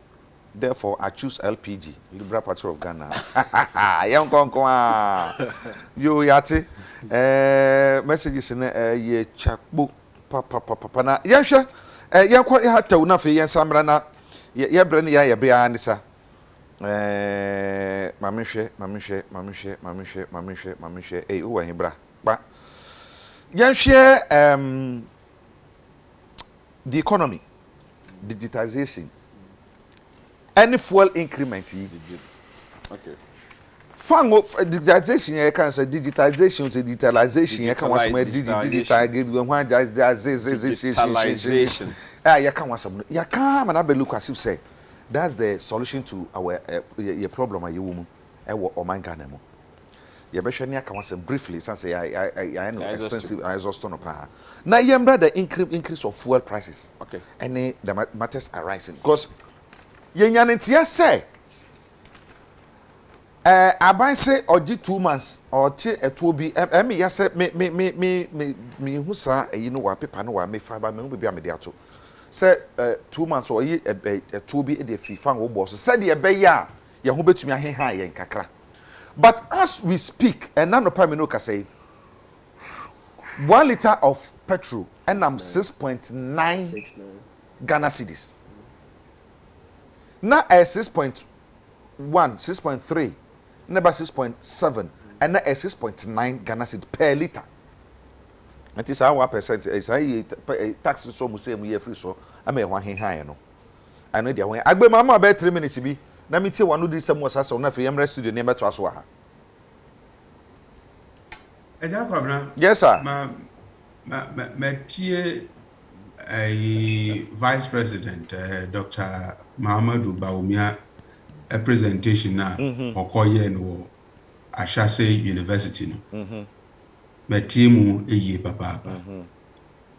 Therefore, I choose LPG, Liberal Party of Ghana. Young Konkwa, you yati. Messages in ye chakbook, papa. Na yasha. Ya kwa ya hata unafi ya samrana. Ya brani ya be anisa. Mamishe. Uwa hibra. Ba. Ya share the economy, digitization, any fuel increment. Okay. Fang of digitization, I can say digitization, digitalization, I can want some digitalization. You can want some. You can't and I be look as you say. That's the solution to our your problem. You woman, or my Ghana. You better share can want some briefly. Since I know extensive. I exhaust on a power. Now you remember the increase of fuel prices. Okay. And the matters are rising because you say. I buy say or 2 months or it will be me yes me who sa you know what paper no me fiber me be am dey ato say 2 months or it will be the FIFA wo boss said ye be ya ye ho betumi ahehan ye nkakra but as we speak and none of me no ka say 1 liter of petrol and I'm 6.9 Ghana cedis now 6.1 6.3 number 6.7 and now 6.9 Ghana cedi per liter. That is our percent. Is I tax so mu say mu ye free so. I may one high no. I know the way. Agbe mama about 3 minutes be. Na me tie one do this some was so na free am studio name to aso ha. Agya Kwabena. Yes sir. Ma tie Vice President Dr. Mahamadou Bawumia a presentation na okoye no Ashase University no metie mu eye papa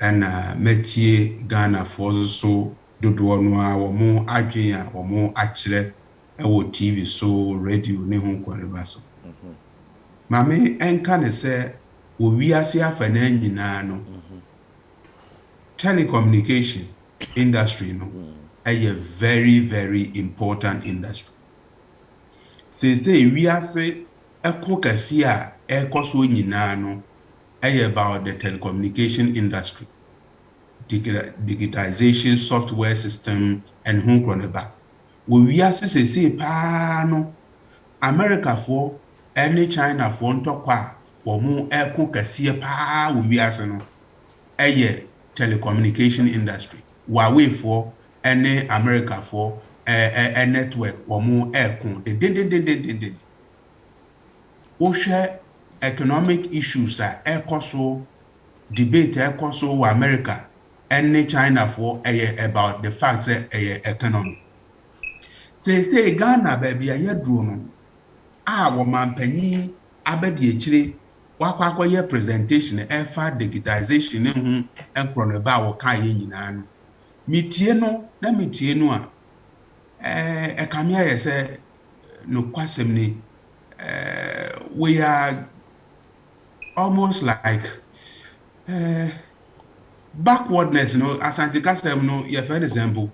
ana metie Ghana for so dodo no a wo mo adwen a wo mo akire e wo TV so radio ne ho kwaneba so mame enka ne se wo wiase afa na nyina no telecommunication industry no a very very important industry. Say wiase eko kase a ekoso nyina no about the telecommunication industry, digitization, software system, and home croneba. We are say pa no America for any China for ntokwa or mu eko kase pa we are no telecommunication industry. Huawei for any America for a network or mu eko de we share economic issues so debate so America and China for about the fact that economy. Say Ghana baby a yedru no wo mampanyi abedi echire wakwa ye presentation efa digitization hu enkro no ba wo kan ye nyina no mitie no a ekamia ye say no kwasem ni we are almost like backwardness, as anti-custom, you find example.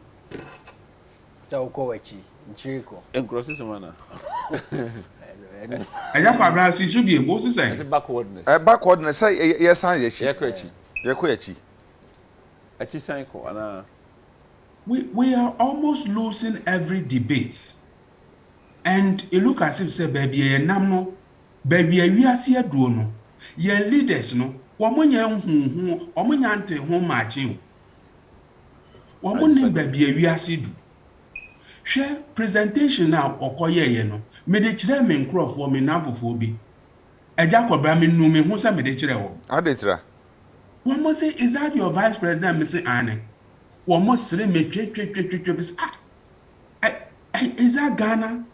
Nchiriko. Engrossi semana. Agya Kwabena si should be most say. Backwardness. Backwardness say yes and yes. Yakwechi. Achi sanko ana. We are almost losing every debate. And you look as if say baby no baby we are see do no. Your leaders no womonya huhu omonya ante ho maachi womonni baby we are see do. Share presentation now okoye ye no me de kire me nkrofo me nanfofo bi Agya Kwabena me nu me hu say me de kire wo adetra one must say is that your vice president me say ane one must say me twe be is that Ghana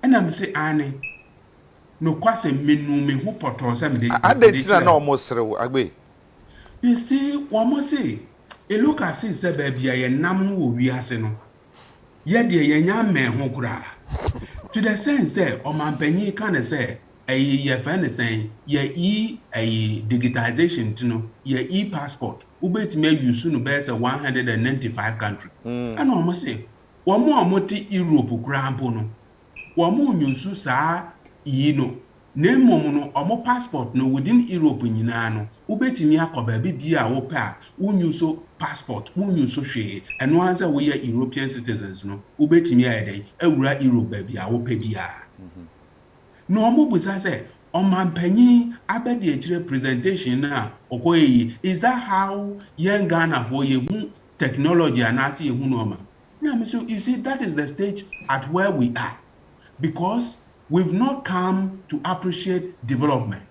And I'm say ane no kwase menu me hu poto se me de adentina na almost agbe. You see, one more say, a look at since the baby a nam wo wiase no. Ye de ye nya me ho kura. To the sense say o man panyi kan say ye friend say ye digitization to ye e-passport. Ubetime use no be say 195 country. And almost say one more ti Europe kura mpo no. One more nyusu saa no. Name no omo passport no within Europe nyina no ubetimi akoba bibia wo pa unyuso passport unyuso hwe eno anza wo ye European citizens no ubetimi ayedai awura Europe bibia wo pa bia no omo busa say omampanyi abedi akire presentation na okoyi is that how young Ghana for yehu technology anasi yehu no ma na so you see that is the stage at where we are because we've not come to appreciate development.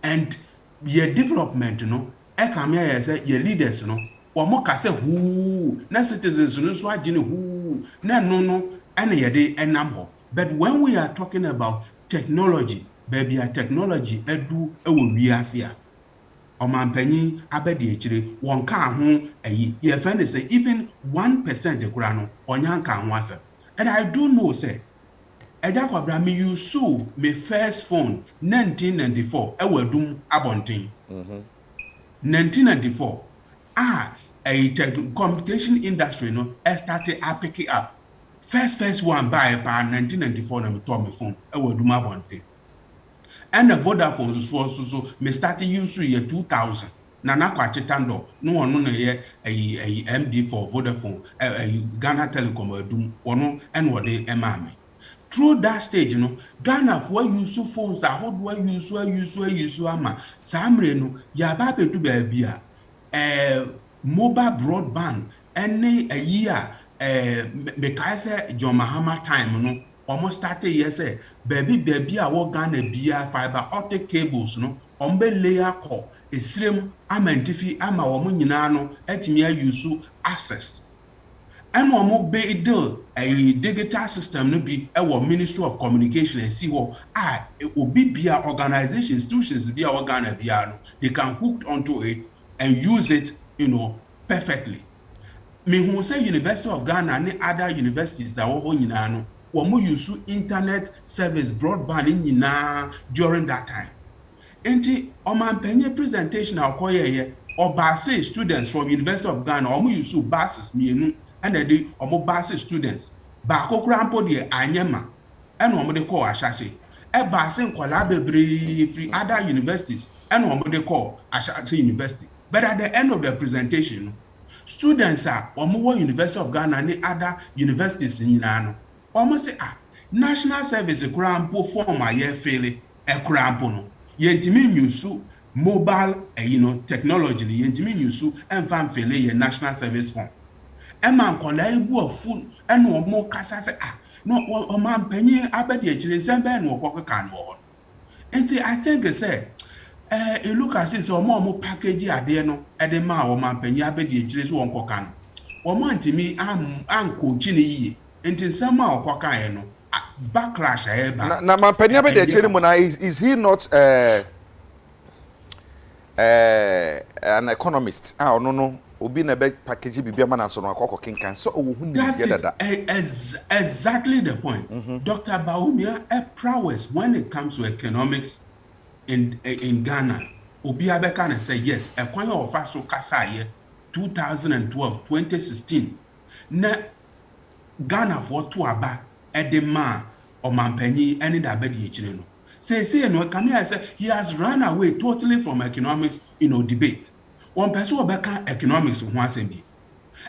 And your development, you know, your leaders, you know, or more can say who, na citizens, you know, so I who, no, and ye and number. But when we are talking about technology, baby, a technology, edu, will be as here. Omampenyi abedi echire won ka ho ayi ye friend say even 1% grano onyanka ho asa. And I do know say Agya Kwabena me use my first phone 1994 ewadum abonten 1994 a communication industry no started picking up first one by 1994 na me to my phone ewadum abonten and the Vodafone so me started use year 2000 na nakwache tando no ono na ye a MD for Vodafone Ghana Telecom adum ono and what they emame through that stage, you know, Ghana for use phones, I hold what use ama. Samre no, yababe to be mobile broadband, any a year, Mekaise John Mahama time, no, almost 30 years, baby, I walk Ghana beer fiber optic cables, no, ombe layer core, a slim, amentifi, ama womunano, etimia use access. And one more big deal, a digital system no be our Ministry of Communication and see what it will be organization institutions be our Ghana no, they can hook onto it and use it, you know, perfectly. Me who say University of Ghana and other universities that no, one use internet service broadband in during that time. Enti omampenye presentation akoye or base students from University of Ghana or use bases mienu and the base students ba kokura mpo de anyema and omo de call ashase e base nkwala bebre free other universities and omo de call ashase university but at the end of the presentation students are omo University of Ghana and other universities nyina no omo say national service kura mpo form aye fele e kura mpo no yentimi nyusu mobile technology yentimi nyusu enfam fele ye national service form Emma nkola ibu ofu ene omo kasa se no omampanyi abedi echire sembe no okwoka no enti I think say you look at this omo package ade no ede ma omampanyi abedi echire so wonkoka no omo ntimi anko chi ne yiye enti nsema okwoka no backlash eba na mampanyi abedi echire mo na is he not an economist no obi na be package bibia ma na so no akoko kenkan so owo hu ni dada exactly the point. Dr. Baumia a prowess when it comes to economics in Ghana obi abeka na say yes ekwan of aso kasa ye 2012 2016 na Ghana for to aba edema omampanyi eni da be di echire no say no Kamia say he has run away totally from economics debate. One person will back economics once a day.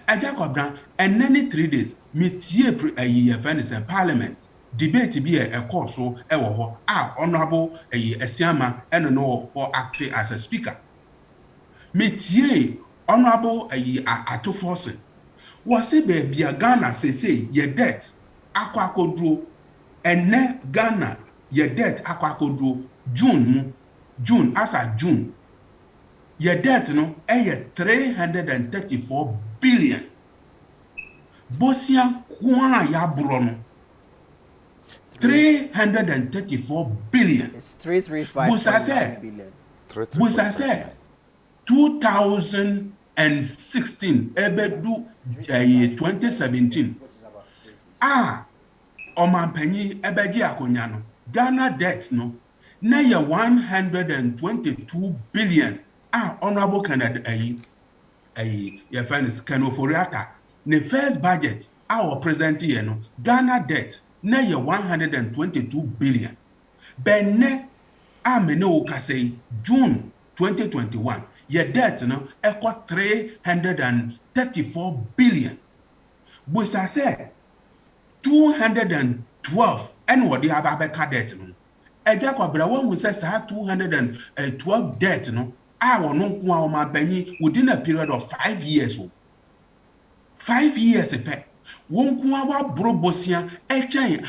Agya Kwabena and then 3 days metie a year friends and parliament debate be a course so honorable Esiama and no or actually as a speaker. Metie honorable Ato Force was say be a Ghana say your debt akwakodro and ne Ghana your debt akwakodro June as a June. Your debt no 334 billion. Bosia kwa ya buro no. 334 billion. It's 335 billion. Busa say 2016 ebedu 2017 omampanyi ebeji akonya no Ghana debt no na ye 122 billion honorable Canada your friends Kenoforiata the first budget our present year no Ghana debt na ye 122 billion benne amene wo kasei June 2021 your debt no equal 334 billion busa say 212 and what the ababeka debt no eja kwabra won say 212 debt no no nko a ma banyi within a period of 5 years 5 years pe won ko wa brobosia echen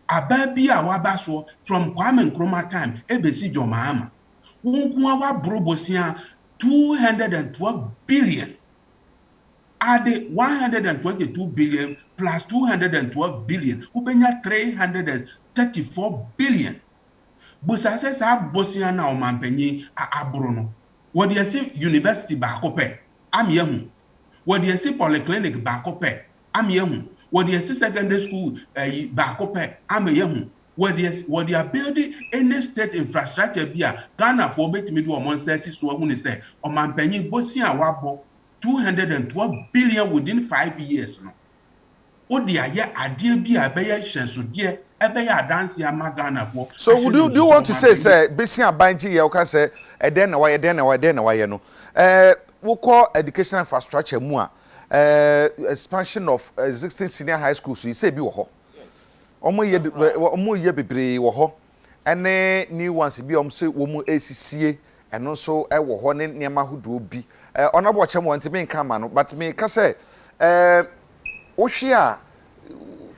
ababi a wabaso from Kwame Nkrumah time ebesi Jomama won ko wa brobosia 212 billion add 122 billion plus 212 billion ubenya 334 billion busa se sa bosia na o mampanyi abro no what you say university ba kope am yehu what you say polyclinic ba kope am yehu what you say secondary school ba kope am yehu what you are building any state infrastructure bia Ghana for betimi do o mon sense so hu ni say o mampanyi bosia wabo 212 billion within 5 years no odi aye ade bia be ye hyenso de so do you want to say besia banji ye o say eden na waye no we call educational infrastructure mu expansion of existing senior high schools so you say bi wo ho omo ye bebre wo ho ene new ones bi say wo mu esisie eno so wo ho ne niam ahodo bi onabo chem want me nka ma no but me ka say wo hwe a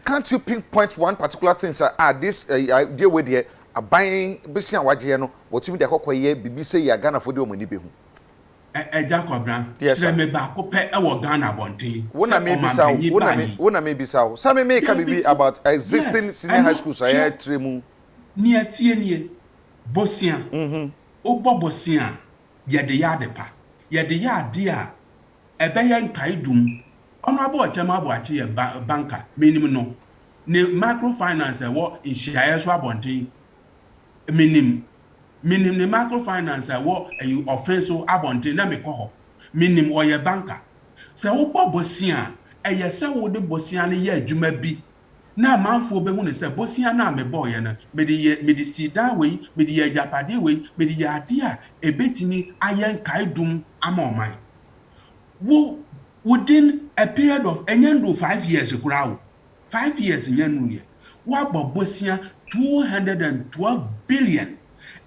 can't you pinpoint one particular thing say this deal with here buying bisi an waje no wotumi de akokoye bibi say ya Ghana for de omani be hu Jacob Brown tire me ba ko pe e wo Ghana bonten wona me bisa some me ka bibi about existing senior high schools I tremu ni atie nie bosia obo bosia ye de ya de pa ye de ya de a ebe ye nkai dum ono abo chema abo achi ye banker minimum no ne microfinance wo inshia so abonten minimum ne microfinance wo offense so abonten na mekoho minimum o ye banker se wo bobosia eye se wo de bosia ne ye adwuma bi na manfo be hu ne se bosia na me boy na me de sida we me de japade we me de ade a ebetimi ayen kaidum amoman wo within a period of 5 years 5 years nyanu ye wa bobosia 212 billion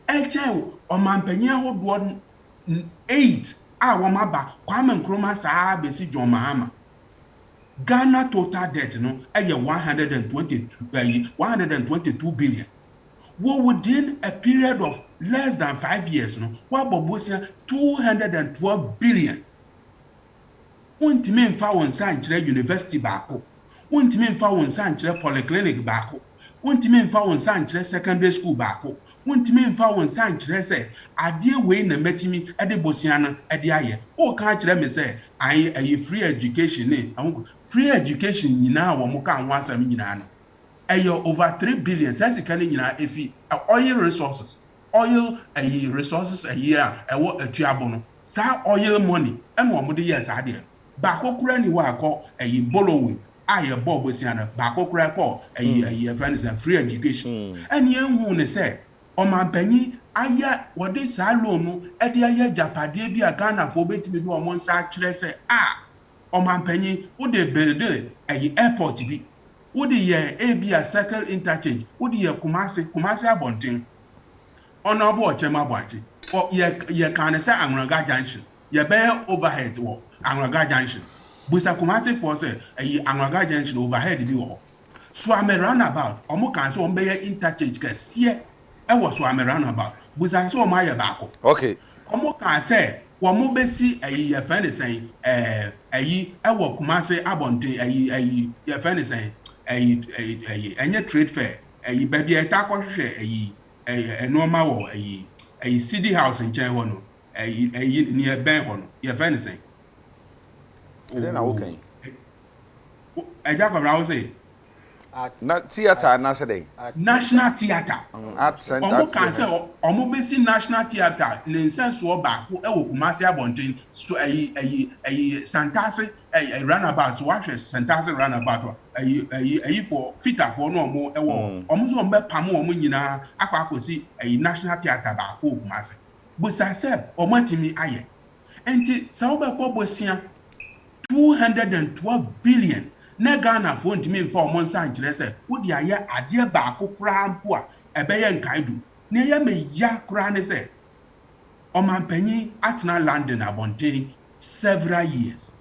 eje o mampanya hodo 8 wo maba Kwame Nkrumah saa besi John Mahama Ghana total debt no 122 billion wo within a period of less than 5 years no wa bobosia 212 billion wontimi mfa won san kire university baako wontimi mfa won san kire polyclinic baako wontimi mfa won san kire secondary school baako wontimi mfa won san kire se ade we na matimi ade bosia na ade aye o kan kire me se ayi free education ne free education nyina wo mo kan ho asam nyina no ayo over 3 billion sense kan nyina efi oil resources a year ewo atuabo no sa oil money and wo mo de yes ade baako kura ni wa akọ borrowing aye bob siana baako kura ko fans free education and ye hu ne say o mampanyi aya wode sa loan no e de aya japade bi a Ghana fo betimi bi o mo nsa kire say o mampanyi wo de build airport bi wo de ye bi a circle interchange wo de ye Kumasi abonten ona bo chema boachi o ye kan say Anraga junction ye be overhead wo Anraga junction busa Kumasi for say Anraga junction overhead bi wo so am roundabout omo kan say o be interchange kase e wo so am roundabout busa so o ma ye baako okay omo kan say wo mo be si ye friend say e wo Kumasi abonten ye friend say enye trade fair baby attack a normal a city house in China near Ben your fancy. Then okay. Jacob Rouse. Not theater Nasaday. National Theatre. Art Center. Omo can say omo besi National Theatre le sense wo ba ko e wo Kumasi Abontin so Santase runabout so watch Santase runabout for fitter for no mo e wo omo so mbe pam omo nyina akwa akosi National Theatre ba ko Kumasi busa se omo timi aye enti sa wo be ko bosia 212 billion na Ghana for ntimi mfa o monsa nkyere se wo dia ye ade ba ko kra mpo a ebeye nkaidu na ye me ya kra ne se o mampanyi atena London Abonten several years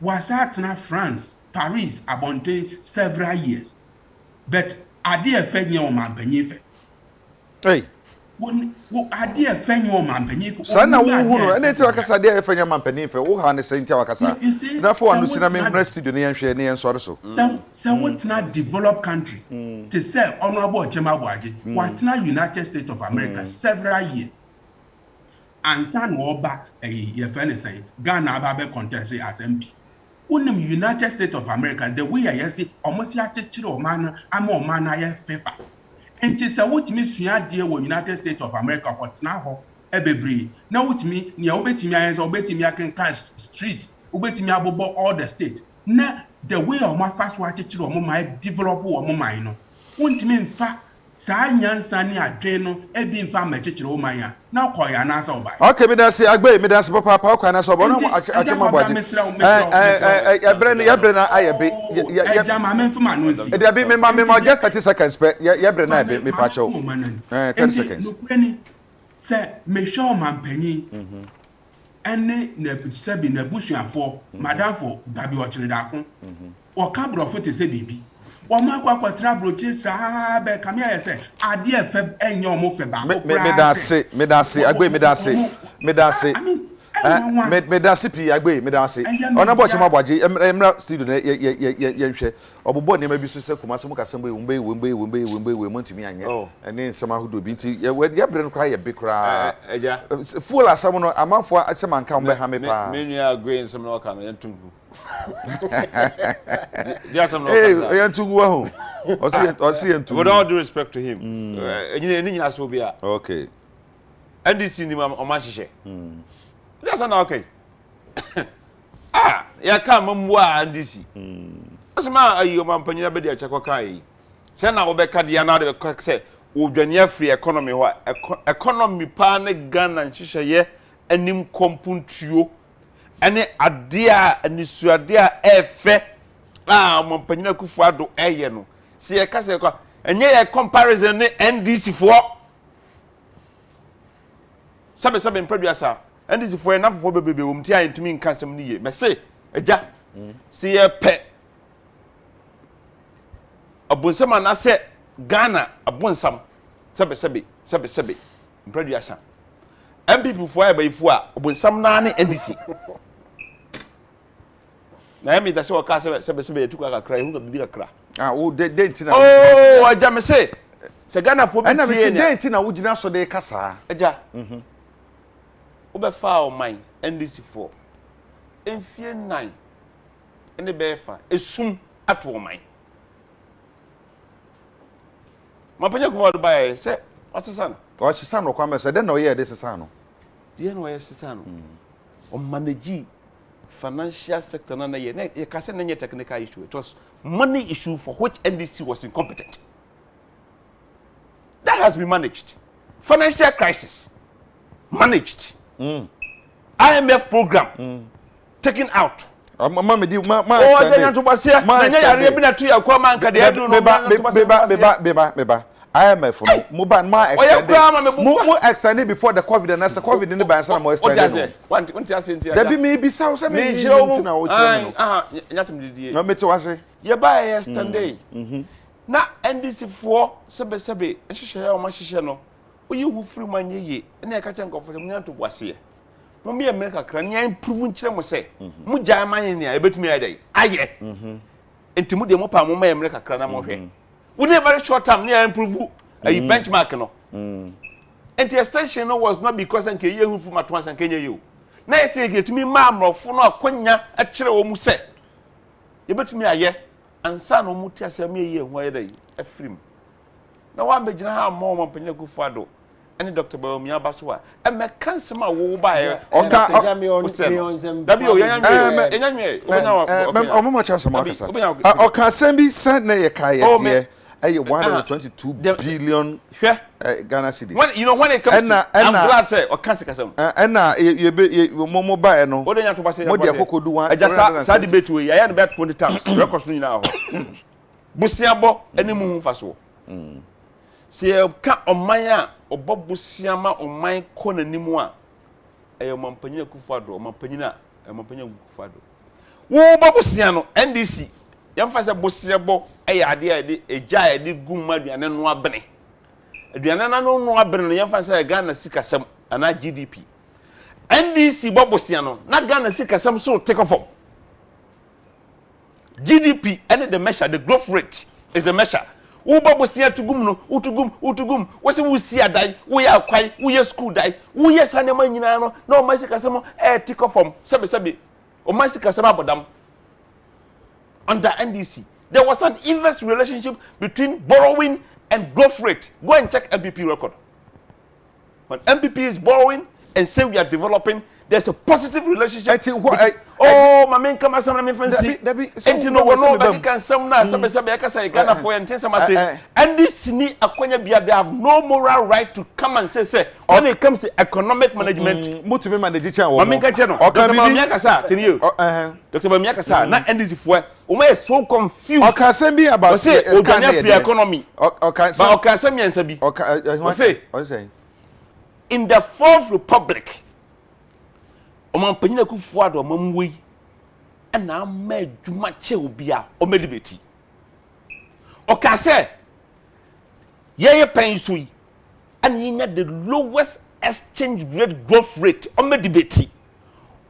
was atena France Paris Abonten several years but ade efenye o mampanyi fe hey wo ade efenye o mampanyi fe sana wo hunu ene ti wakasa ade efenye mampanyi fe wo ha ne senti wakasa na fo anu sina me studio ne yenhwe ne yensore so so what na developed country to say honorable Chema Boaje what na United States of America several years and san oba your friend say Ghana aba contest as MP unim United States of America the way I say almost ya chechire o man ama o man ya fefa enti say what me sua de wo United States of America what na ho ebebre na what me ne obetimi ayense obetimi akenkan street obetimi abobo all the state na the way o ma fast wa chechire o ma develop o ma no wontimi mfa saa nyansa ne adwe no ebi mfa ma chechire o man ya na koya na asa oba okay me dan say agbe me dan say papa koya na so bo no achema boaje yebre na ayebe jama me mfa no si e dey be me just 30 seconds pe yebre na be me pa cho 30 seconds say me show mampanyi ene na sebi na busuafo madam for dabi ochire da ko o ka brofo te se bibi o ma kwa trabroche sa be kam ya say ade efe enye o mo fe ba ko me da se agbe me da se me da se pi agbe me da se ona bo chema boaje emra studio na yenhwe obobo ne ma bi so se Kumasi mu kasem we montumi anye ene nsema hodo bi nti ye bre no kra ye be kra Agya full asam no amanfo asema nka mbe ha me pa me nua agbe nsem no ka no yentungu dia sam no ka yentungu ho osi yentungu with all due respect to him enyi nyina so bia okay NDC ni o ma hihye dia sam na okay ya ka mamu a NDC asema ayi o mampanyina be dia chekwa kai se na obeka dia na de be se odwane free economy ho economy pa ne Ghana nhihye ye anim kompuntuo ene ade a anisuade a efe mampanyina kufu ado eye no se ye ka se kwa enye ye comparison ne NDC fo sabe mpraduasa NDC fo na fo bebebe wo mti ayentumi nka nsem ni ye me se Agya se ye pe abonsam na se Ghana abonsam sabe mpraduasa MPP fo abayifu a abonsam na ne NDC na emi da se o ka sabe etuka kakra hu bi kakra o de ntina Agya me se Ghana fo bi tie na me se de ntina wo gina so de kasa Agya obefa o man NDC for enfie 9 ene befa esum ato o man mapanya ko do bae se osesa no kwa me se de no ye de sesa no de no ye sesa no o manage financial sector na ye ka se na nye technical issue it was money issue for which NDC was incompetent that has been managed financial crisis managed IMF program taken out mama me di ma extend to basia na nya yare bi na to yakwa man ka de edu no beba IMF no mo ban ma extend before the COVID and as COVID ni ban sana mo extend no want asentia da bi me bi saw say me ntina o chire no nyatem didie no me te wase ye ba yesterday na NDC for sebe nhihye ya o ma hihye no oyi hu free man ye na ka chen komfort mu nyanto boase mo me America kra nya improve nkyere mo se mu jaa man ne a ebetumi ya dai aye enti mu de mo pa mo ma America kra na mo hwe We need very short time near improve a benchmark no. And the extension was not because and Kenya who from at once and Kenya you. Now I say to me, mamma, for no quenya a chair or muse. You bet me a year and son or mutia say me a year where they a film. Now I imagine how more Pena go fado. Any Dr. Bomia Baswa, and my cancer will buy a 122 billion Ghana cedis. When you know when it comes to I'm glad say or cancer you mobile no. What do you have to say? What the cocoa do one? I just sad debate way. I had about 20 times. Records now. Busiabo any moon faso. See ka omanya obobusiama oman ko nanimu a mampanyina kufado mampanyina kufado wo bobusia no NDC yamfa se bosiabo ade ade eja ade gumma aduane no abene aduane na no abene no yamfa se Ghana sikasam ana GDP NDC bobusia no na Ghana sikasam so take off GDP and the measure the growth rate is the measure. Uba see to gum no, utugum. What's we see a die? We are quite, we are school die. We are Sanema no, my sikasamo, tick off from Sabi, or my sikasama bodam. Under NDC, there was an inverse relationship between borrowing and growth rate. Go and check MPP record. When MPP is borrowing and say we are developing, there's a positive relationship. My main come as I'm fancy. And you know nobody can some now. Some Ghana for and say. And this ni akwanya bia they have no moral right to come and say when it comes to economic management. Mutu be manage chair. My main channel. Dr. Bamiaka sa tell you. Dr. Bamiaka sa na NDC for. Uma is so confused. Okay, say me about say economy. Okay, but okay, say me answer be. Okay, say. In the Fourth Republic. Omampanyina kufuado omamwe na ama adwuma che obia omedibeti oka se ye pensu yi and yinya the lowest exchange rate growth rate omedibeti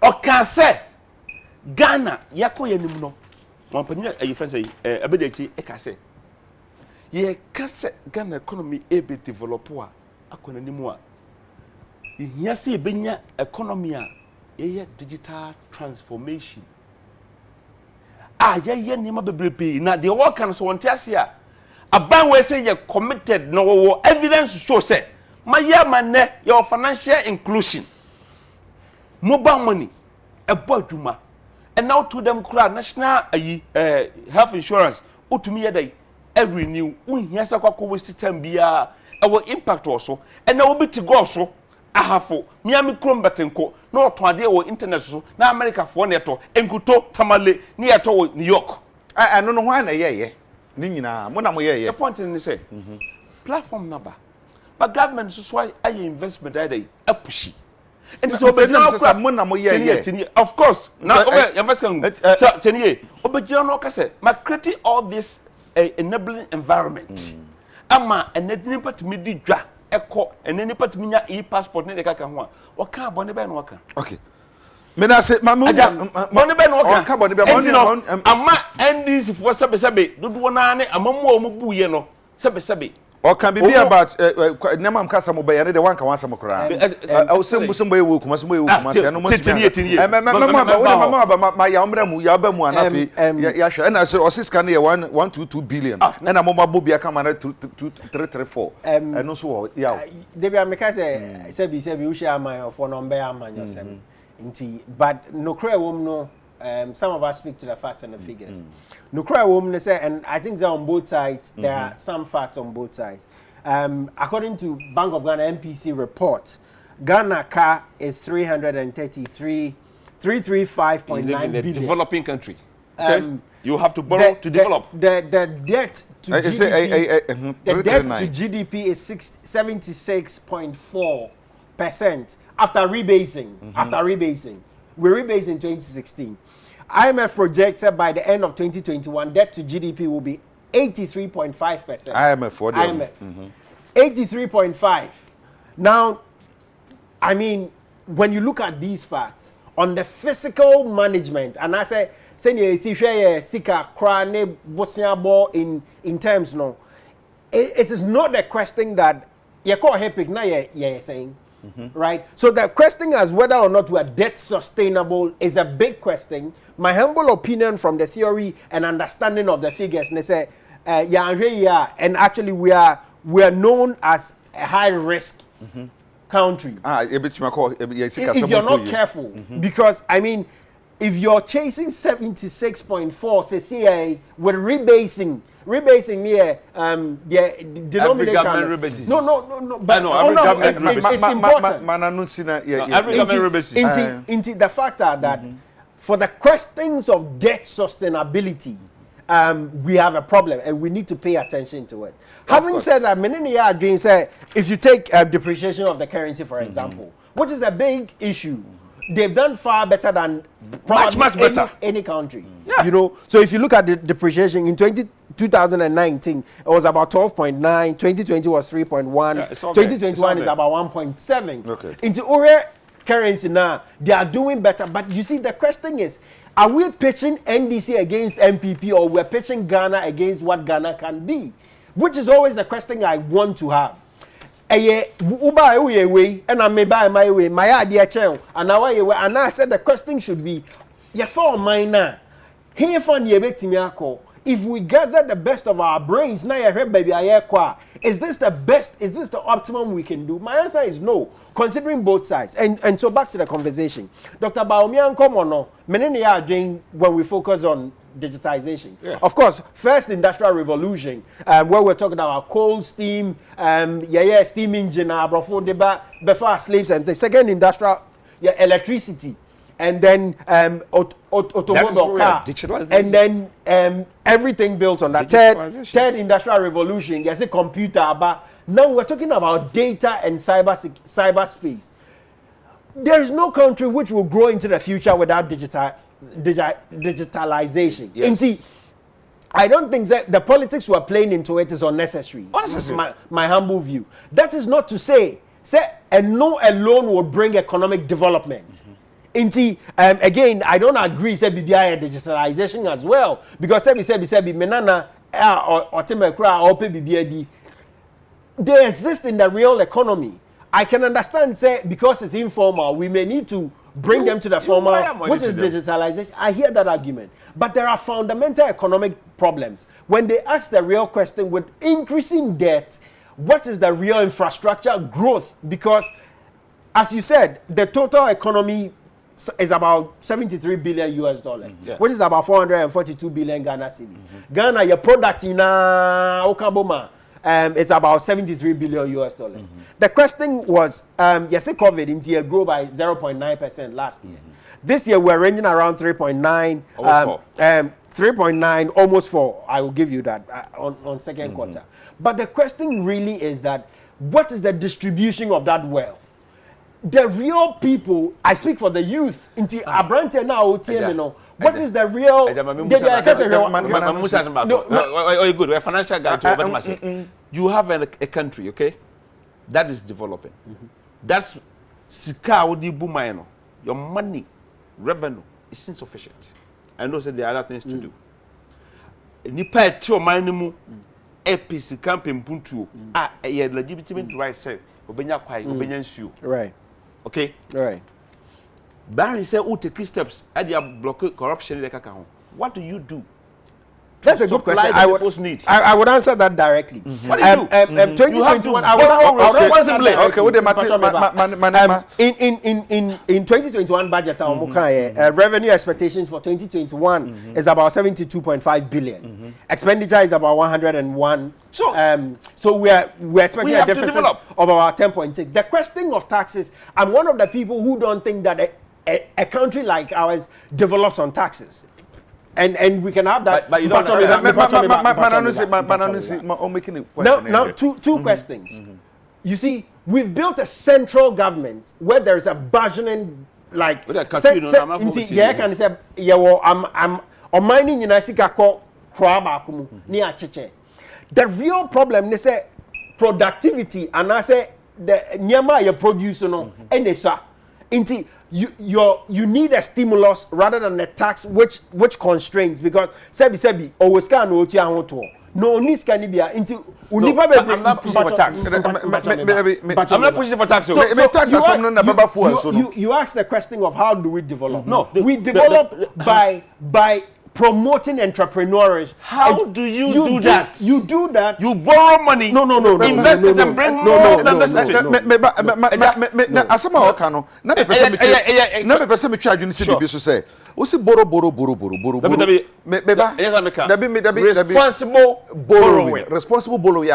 oka se Ghana yakoye nim no omampanyina ayifense abedeki e ka se ye ka se Ghana economy be develop a akona nimu a yihia se benya economy a digital transformation. Nima bebrebe na the work can so wontiase a aban we say you committed no evidence show say my man your financial inclusion mobile money adwuma and now to them crowd national health insurance utumi yedai every new unhia sakwa waste time bia our impact also and now be to go so ahafo miami krombatenko no to ade wo internet so na America fo ne to enkuto tamale ni eto wo New York no no hwan na ye ni nyina mo na mo ye the point ni say platform number but government so why investment ide apushi and so be now mo na mo ye of course now investment so teniye obejira no ka say ma create all this enabling environment ama enedini patimi di dwa eko eneni patimi nya e-passport ne de kaka ho a waka bone be no waka okay me na say mamu bone be no waka ka bone be bone ama NDC for sebe dodo na ne amamu o mu buye no sebe or can be about Namam Casamo by another one can answer Mokra. I'll send somebody who comes away with my son. My Yambramu Yabamu and Yasha, and I said, or 122 billion. And I'm on my Bobia Camara 234. And also, yeah, Debbie Amicase said, you share my phone number, man, but no cry won't know. Some of us speak to the facts and the figures. No cry woman say, and I think they're on both sides. There are some facts on both sides. According to Bank of Ghana MPC report, Ghana car is 335.9 billion. Developing country. You have to borrow to develop. The debt to GDP, the debt to GDP is 76.4% after rebasing. After rebasing. We rebased in 2016. IMF projected by the end of 2021, debt to GDP will be 83.5%. IMF for the IMF. 83.5. Now, I mean, when you look at these facts, on the physical management, and I say, in terms no, it is not the question that you call epic now you're saying, right? So the question as whether or not we are debt sustainable is a big question. My humble opinion from the theory and understanding of the figures, they say, and actually we are known as a high risk country. If you're not careful, because I mean, if you're chasing 76.4, say CIA with rebasing here, the denominator. No. But it's important. Every government rebases. Into the factor that for the questions of debt sustainability, we have a problem and we need to pay attention to it. Having said that, Menini said, if you take depreciation of the currency, for example, which is a big issue, they've done far better than much better any country. You know, so if you look at the depreciation in 2019, it was about 12.9. 2020 was 3.1. 2021 is about 1.7. Okay. Into our currency now, they are doing better. But you see, the question is, are we pitching NDC against MPP or we're pitching Ghana against what Ghana can be? Which is always the question I want to have. And I may buy my way, my idea chair, and I said the question should be, for minor. Here for if we gather the best of our brains, now baby, is this the best? Is this the optimum we can do? My answer is no, considering both sides. And so back to the conversation. Dr. Baomian, come on, no. When we focus on digitization. Yeah. Of course, first industrial revolution, where we're talking about coal, steam, steam engine, before slaves, and the second industrial, electricity. And then automobile car, and then everything built on that third industrial revolution. Yes, a computer, but now we're talking about data and cyberspace. There is no country which will grow into the future without digitalization. Yes. I don't think that the politics we're playing into it is unnecessary. My humble view. That is not to say and no alone will bring economic development. Again, I don't agree say BBI digitalization as well, because say menana or temekra or BBI they exist in the real economy. I can understand say because it's informal we may need to bring them to the formal, which is digitalization. I hear that argument, but there are fundamental economic problems when they ask the real question with increasing debt. What is the real infrastructure growth? Because as you said, the total economy is about 73 billion US dollars, which is about 442 billion Ghana cedis. Ghana, your product in Okaboma, it's about 73 billion US dollars. The question was, yes, COVID in year grew by 0.9% last year. This year we're ranging around 3.9, 3.9, almost 4. I will give you that on second quarter. But the question really is that what is the distribution of that wealth? The real people, I speak for the youth, into Abrante now, what is the real? Good. We're financial guy. You have a country, okay, that is developing. That's Sika Bumayano. Your money, revenue is insufficient. I know that there are other things to do. Nipa tio manimu APC campaign puntu a legitimate right say obenya kwai obenya nsuo. Right. Okay. Right. Barry said, "Oh, take steps. At the block corruption." What do you do? That's a good question. I would answer that directly. What do you do? 2021. In 2021 budget, revenue expectations for 2021 is about 72.5 billion. Expenditure is about 101. So we're expecting a deficit of about 10.6. The question of taxes, I'm one of the people who don't think that a country like ours develops on taxes. And we can have that. But you don't now two questions. You see, we've built a central government where there is a burgeoning like I'm mining in Asikako Krabakum near Chiche. The real problem is productivity and I say the Nyama you produce no and you need a stimulus rather than a tax which constrains, because sebi always can no ni scan bia into unipa be I'm not pushing for tax. I'm not pushing for tax. You ask the question of how do we develop? No, we develop by promoting entrepreneurs. How do you do that? You do that. You borrow money. No. Invest it and bring more than necessary. Asama okano. Na be person me twa adwene se bibi so say. O si borrow. Responsible borrowing. Responsible borrowing.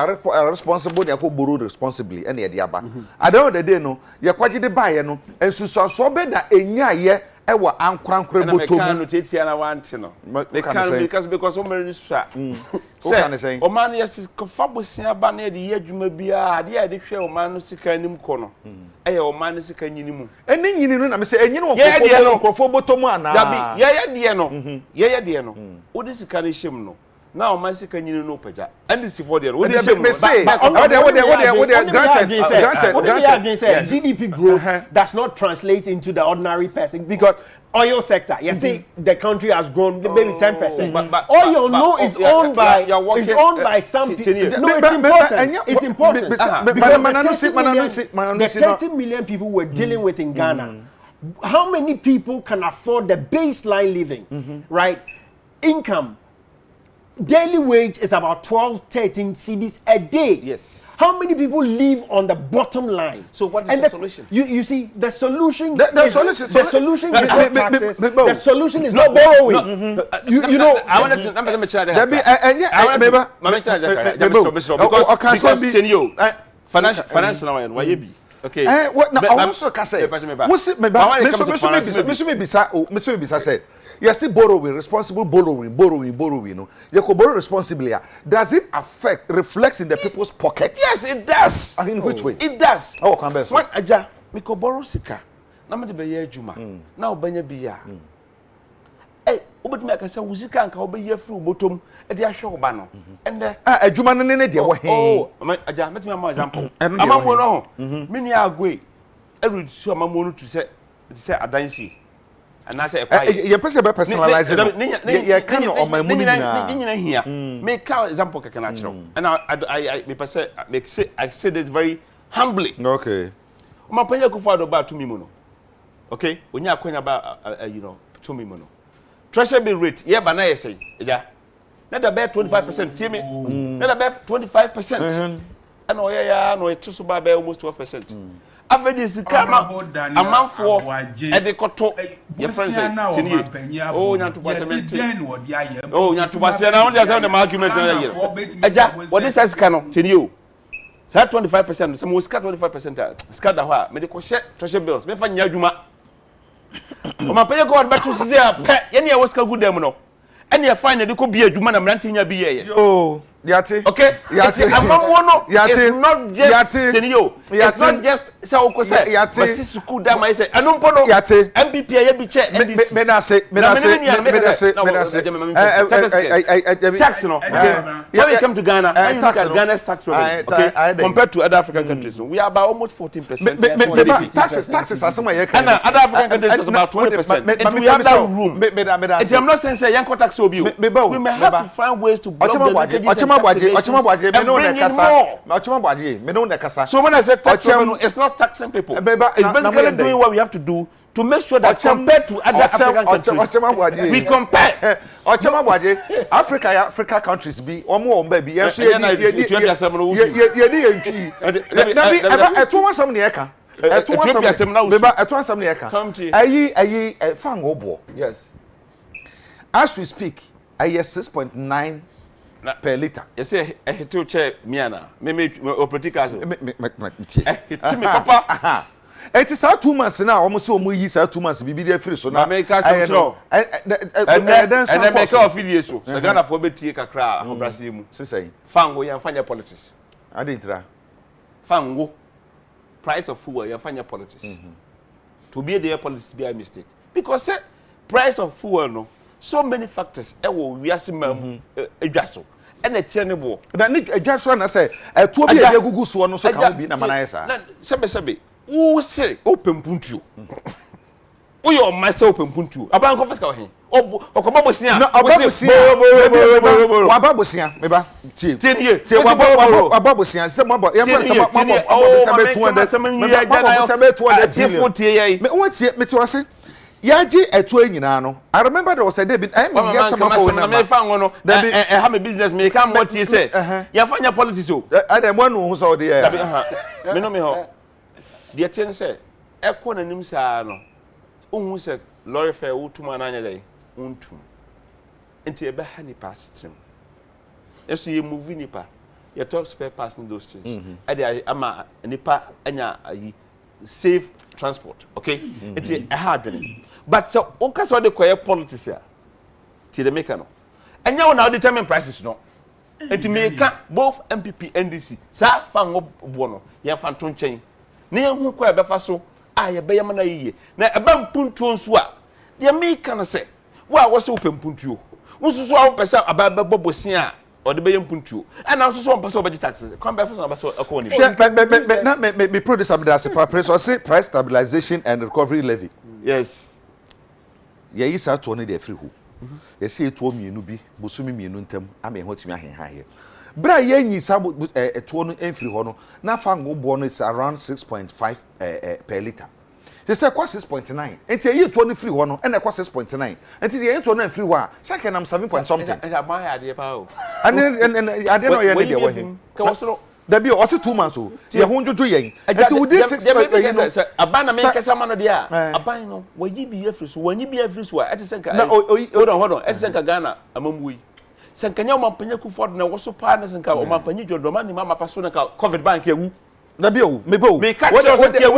Responsible dey borrow responsibly and dey aba. At the end of the day no, ye kwaje dey buy no, ensusuaso be da enya ye ewa ankorankore botom no tetia na want no they can because so many sua say o man yes fa bosia ba na de adwuma bia de de hwe o man no sika nim ko no e o man no sika nyini mu eni nyini no na me say enyini wo krofo botom ana dabi ye de no o de sika ne hyem no now man sika nyini no paja and this for there what say granted GDP growth does not translate into the ordinary person because oil sector you see the country has grown maybe 10%. But oil no is owned by some people. No, it's important because the 30 million people we're dealing with in Ghana, how many people can afford the baseline living, right? Income daily wage is about 12-13 cedis a day. Yes. How many people live on the bottom line? So what is the solution? You see, the solution the solution is not taxes. The solution is not borrowing. You know, I want to financial now why be okay. What now also can say. Say yes, borrowing, responsible borrowing. No, you can borrow responsibly. Does it reflects in the people's pockets? Yes, it does. In which way? It does. Oh, can be so. When Agya, we can borrow sika. Na me de be ye adwuma. Na obanya biya. Obetumi aka say wuzika nka obeyi afiri obotom e de ahwe oba no. Ende adwuma no ne de wo he. Oh, Agya, metumi am example. Amamo no ho. Me nua agwe. Erudu amamo no to say adansi. And I say, you personalize it. You can on my money. Here, make example can natural. And I say this very humbly. Okay. My panya go for about 2 million. Okay, when you are going about 2 million. Treasury bill rate, yeah, but I say, yeah. Not about 25%, Timmy. Not about 25%. And oh yeah, no, it's about almost 12%. After this, come a month for and they got to your friends. Oh, not to oh, not to pass. I want to have the argument. What is that canon to you? 25%, some will scat 25%. Scat the what? Medical share, treasure bills. Me find Yajuma. My pay go back to say, any was good demo. And you find that you could be a human and ranting your BA. Oh. Yati. Okay. Yati. It's not just Senio. It's not just Saoko say. Yati. But Sisuku Dama say. Anumpono. Yati. MPP Yebiche. Menase. Tax no. When we come to Ghana, when you look at Ghana's tax rate, okay, compared to other African countries, we are about almost 14%. Taxes are somewhere. And other African countries is about 20%. And we have that room. I'm not saying say Yanko tax will be. We may have to find ways to block the so when I say tax revenue, it's not taxing people. It's basically doing what we have to do to make sure that compared to other African countries, we compare. Africa countries be or baby. Yes, yes. As we speak, I hear 6.9 per liter. You say a hito chair miana. Me operaticas. Timmy papa. It is our 2 months now, almost so we use 2 months be there free so now. Make us and then make our video so. So Ghana for beti kakra ho Brazil mu. Say fango ya fanya politics. I didn't try. Fango price of fuel ya fanya politics. To be there politics be a mistake. Because say price of fuel no so many factors we are seeing adjust and a channel that need adjust one say to be a gugu so no so can be na manayesa sebe who say open puntu wo yo myself pempuntu aban ko fiska wo he okoba bosia no ababosia wababosia meba tie wababosia se mo ye fa se mo ababosia be 200 me wotie me ti wase yaji eto nyina no I remember there was a day I am yes some for na me fa ngono ha me business me kan mo tie say ya fanya politics o ada mo anu hu so de ya me no me ho de tie say ekọ na nim saa no ohun say lorry fare wotuma na anya dai untum enti ebe ha ni pass trim eso ye movie nipa ye talk spare pass in those things ade ama nipa anya safe transport okay enti ha adwene but so o ka so de koye politics a ti de make no enya wo na determine prices no enti make both MPP NDC sa fa ngo bo no ye fa to nchen ne hu ko e be fa so a ye be yama na yiye na eba mpuntuo nso a de make no se wa wo se opempuntuo wo susu a wo pesa aba bobosia a o de be yempuntuo e na susu wo pesa o be taxes come by first na so akọ ni me produce amdase pa price or say price stabilization and recovery levy yes ye yi sa to ne de free ho ye se etuo mienu bi bosumi mienu ntam ama e hotimi ahenha ye bra ye nyi sa etuo no enfiri ho no na fa ngo bo no is around 6.5 per liter. They say kwa 6.9 enti ye etuo no free ho no na kwa 6.9 enti ye etuo no free ho a sha am 7 point something e ban ya de pa o and ade no ye ne de wo hin ka wo so da bi o se 2 months o ye ho njojo yen enti we did 6 you know aban na me kesa ma no de a aban no wayi bi afri so wanyi bi afri so a eti senka hold on eti senka Ghana amamui senka nya omampanya ku ford na wo so pa na senka omampanya jodoma ni mama paso na ka covid bank yawu na bi o me bo me catch us at yawu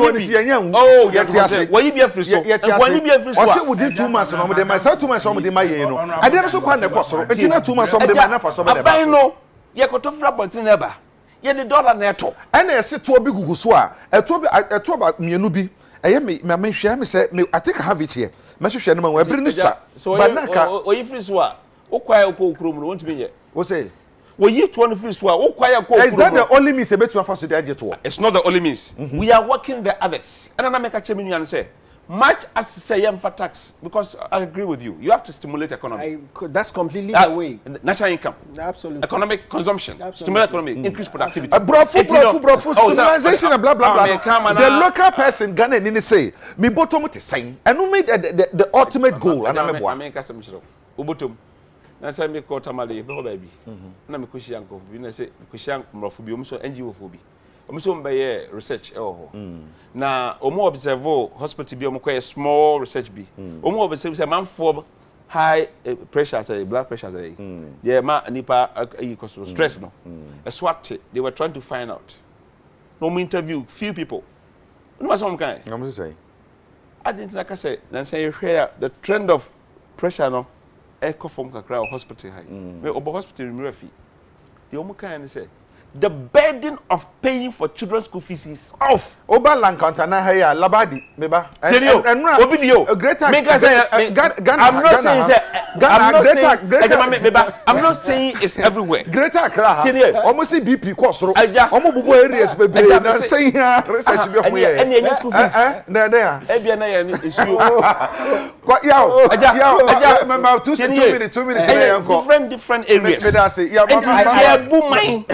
only yenyan oh yeti ase wayi bi afri so wanyi bi afri so o se wudi 2 months no mo de ma sa 2 months mo de ma yen no ade no so kwa na kwosoro enti na 2 months mo de ma na fa so mo de ba aban no ye koto fra point na ba ye de dollar na eto ena ese to bi gugu so a eto ba mienu bi eye me hwea me say I think I have it here me hwehwe no ma wa biri ni sa banaka o yi free so a o kwaya ko okrom no wontumi ye o say we yi to on free so a o kwaya ko okrom is that the only means ebetuma fa so de age to it's not the only means we are working the others and na make a chemi nyan say much as say yam for tax because I agree with you have to stimulate economy that's completely the way national income absolutely economic consumption stimulate economy increase productivity brofu stabilization and blah blah blah the local person Ghana ni say me bottom to say and no made the ultimate goal and am I make some shiro obotom na say me ko tamale be ho ba bi na me ko hia nko bi na say ko hia mrofu bi omso NGO fo bi omso mbe research ho na omo observe hospital bi omo ko small research bi omo observe say manfo high pressure say blood pressure say yeah ma nipa stress no swat they were trying to find out no interview few people no ma some kind I'm say I didn't like I say then say here the trend of pressure no echo from kakra hospital high me obo hospital remove fee the omo kind say the burden of paying for children's school fees is off. Oba Lankanta na haya labadi meba. Greater. I'm not saying I'm not saying it's everywhere. Greater Accra. Almost BP course. Omo bubu areas bebe na saying research bi omo ye. Any school fees. There. Ebia na ye issue. Aja mama 2 minutes different areas. Me say yeah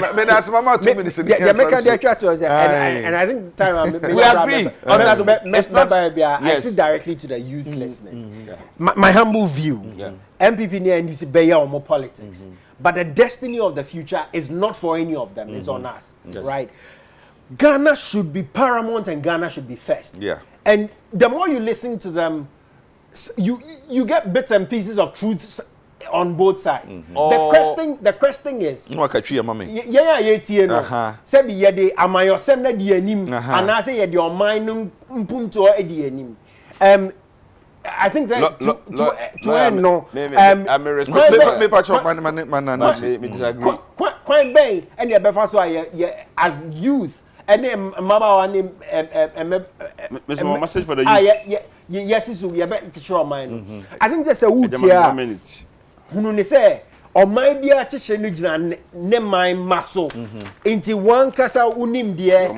mama Mama 2 minutes in the American director and I think time we agree on that. I speak directly to the youth listening. My humble view, MPP and NDC bear on more politics, but the destiny of the future is not for any of them. It's on us, right? Ghana should be paramount and Ghana should be first. Yeah. And the more you listen to them, you get bits and pieces of truth on both sides. The question is no akatwi ya mama yeah tie no say be ye de amayosem na de anim ana say ye de oman no mpunto e de anim I think that to end no I'm respect me patch man me disagree quite bay and the befa so as youth and mama one message for the youth yes is we be teacher of mine I think there's a wood here hunu ne say ɔman bi a kyekyere no gyina ne man maso nti one kasa unim deɛ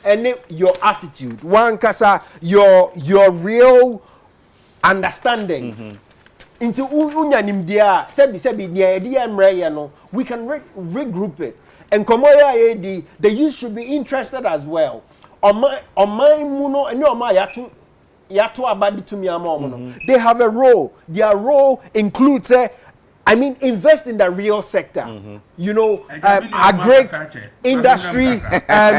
ɛne your attitude one kasa your real understanding nti unya nimdeɛ a sɛbi deɛ ɛde yɛ mmerɛ yɛ no we can regroup it and nkɔmmɔ yɛ a the youth should be interested as well ɔman mu no ɛne ɔman yato abadi to me ama they have a role. Their role includes invest in the real sector. You know, agri industry,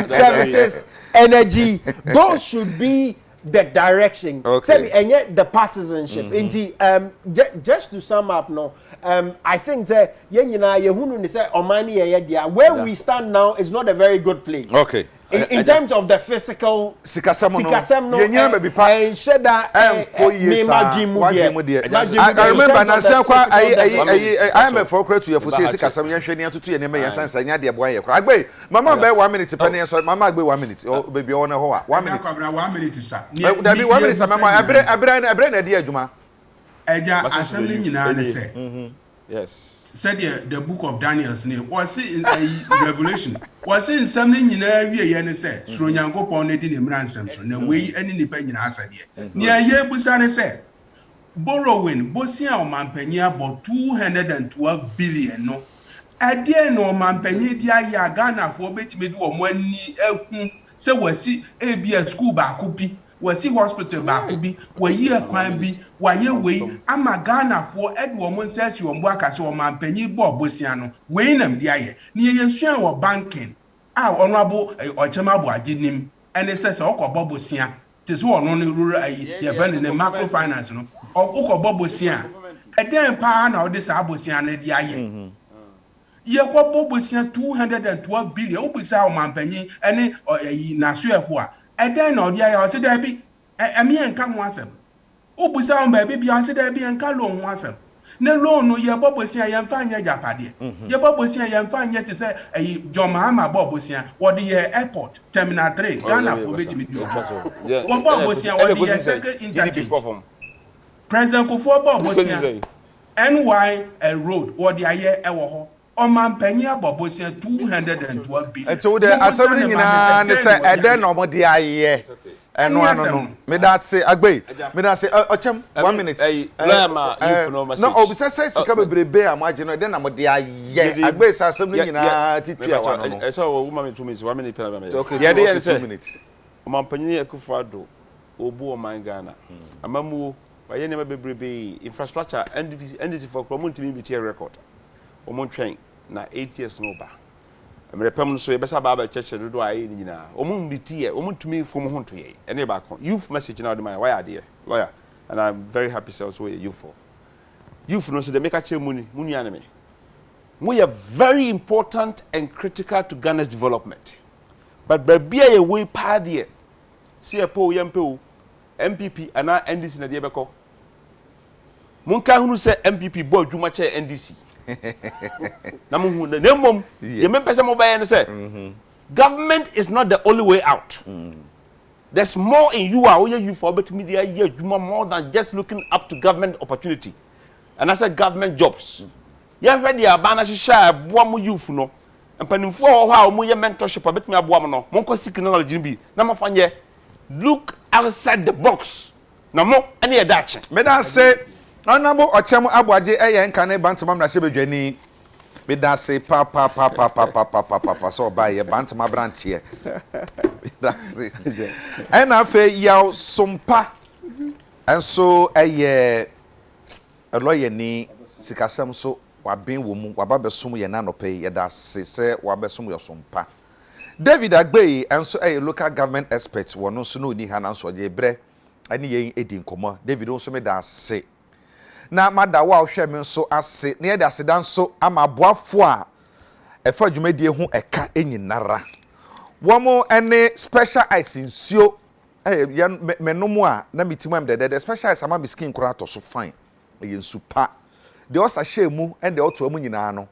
services, energy. Those should be the direction. Okay. And yet the partisanship. Just to sum up, no. I think that where we stand now is not a very good place. Okay. In terms of the physical, Sikasem no, I remember I am a folk to your for Sikasem Yanshani to 2 and Mayansa and Yadia Boy. Agbe, Mama, bear 1 minute, penny, so Mama, be 1 minute, or baby on a hoa. 1 minute. 1 minute to start. There be 1 minute, Mama, I brain a dear Juma. Agya, assembly in say. Yes. Said the book of Daniel's name was it in a revelation was it in something in a year said so nyango pon ne di ne mransem so na we ani nipa nyina asade near ye busane said borrowing bosia o mampanyi about 212 billion no ade no mampanyi di aya Ghana for betime di o mo ani ehun se wasi ebia school ba kopi wasi hospital ba kopi wayi akwan bi waye we ama Ghana for edwo mo nsasi wo mbo akase wo mampanyi bo bosia no we nam di aye ne yesua wo banking honorable ochema bo aginim ene se okobo bosia te so ono ne rural ayi ye vend ne microfinance no okobo bosia eden pa na odi sa bosia ne di aye ye kobo bosia 212 billion obisa wo mampanyi ene ayi nasuefo a eden na odi aye o se da bi emi enka ho asem obusa on ba bibia se da bi enka lo ho asem ne loan no ye bobosia ye mfa anya japade ye bobosia ye mfa anya te se Joma ama bobosia wo de ye airport terminal 3 Ghana for betimi di wo bobosia wo de ye second interchange president Kofo bobosia NY a road wo de aye e wo ho o man panya bobosia 212 billion so the assembly nyina ne se eden no mo de aye no me that say agbe me that say ochem 1 minute no obisa say sika bebrebe am age no den na mo de aye agbe say assembly nyina titua wa no so woman me 2 minutes 1 minute pela me yeah dey 2 minutes o man panyin Akufo-Addo obu o man Ghana amamu waye ne bebrebe infrastructure NDC for community bi tie record o mon twen na 8 years no ba Ameripam so yebesa baba church do aye ni nyina omum bitie omutumi fom ho to ye ene ba kon youth message na my why are lawyer and I'm very happy so you youth for youth no so the make a che muni aneme we are very important and critical to Ghana's development but babia ye we pa de see e po yempe MPP ana NDC na de beko munka hunu se MPP bo adwuma che NDC na mu na mom ye me pese mo baye no say government is not the only way out. There's more in you are you for but media year more than just looking up to government opportunity and I said government jobs. You heard the abana shisha boa mu youth no empanimfo ho ha mo ye mentorship abet me aboa mo no mo ko seek knowledge bi na ma fanye look outside the box na mo ene ye dache me dan say Honorable Ochem Abwaje eye nka ne bantama mra shebedwani me da say pa so ba ye bantama brantie me da say and afa yaw sompa enso eye lawyer ni sikasem so waben wo mu waba besom ye na nope ye da se wabesom yo sompa David Agbe enso eye local government expert wono so no ni ha na so je bre ani ye edi nkomo David onso me da say na madawa ohwe me so ase na ye da sedan so ama boafo a efa dwumadie hu eka enyinara womo ene special ice nsuo menomu a na mitimu am de special ice ama skin kura to so fine ye nsupa de osa shemu and de oto amu nyina no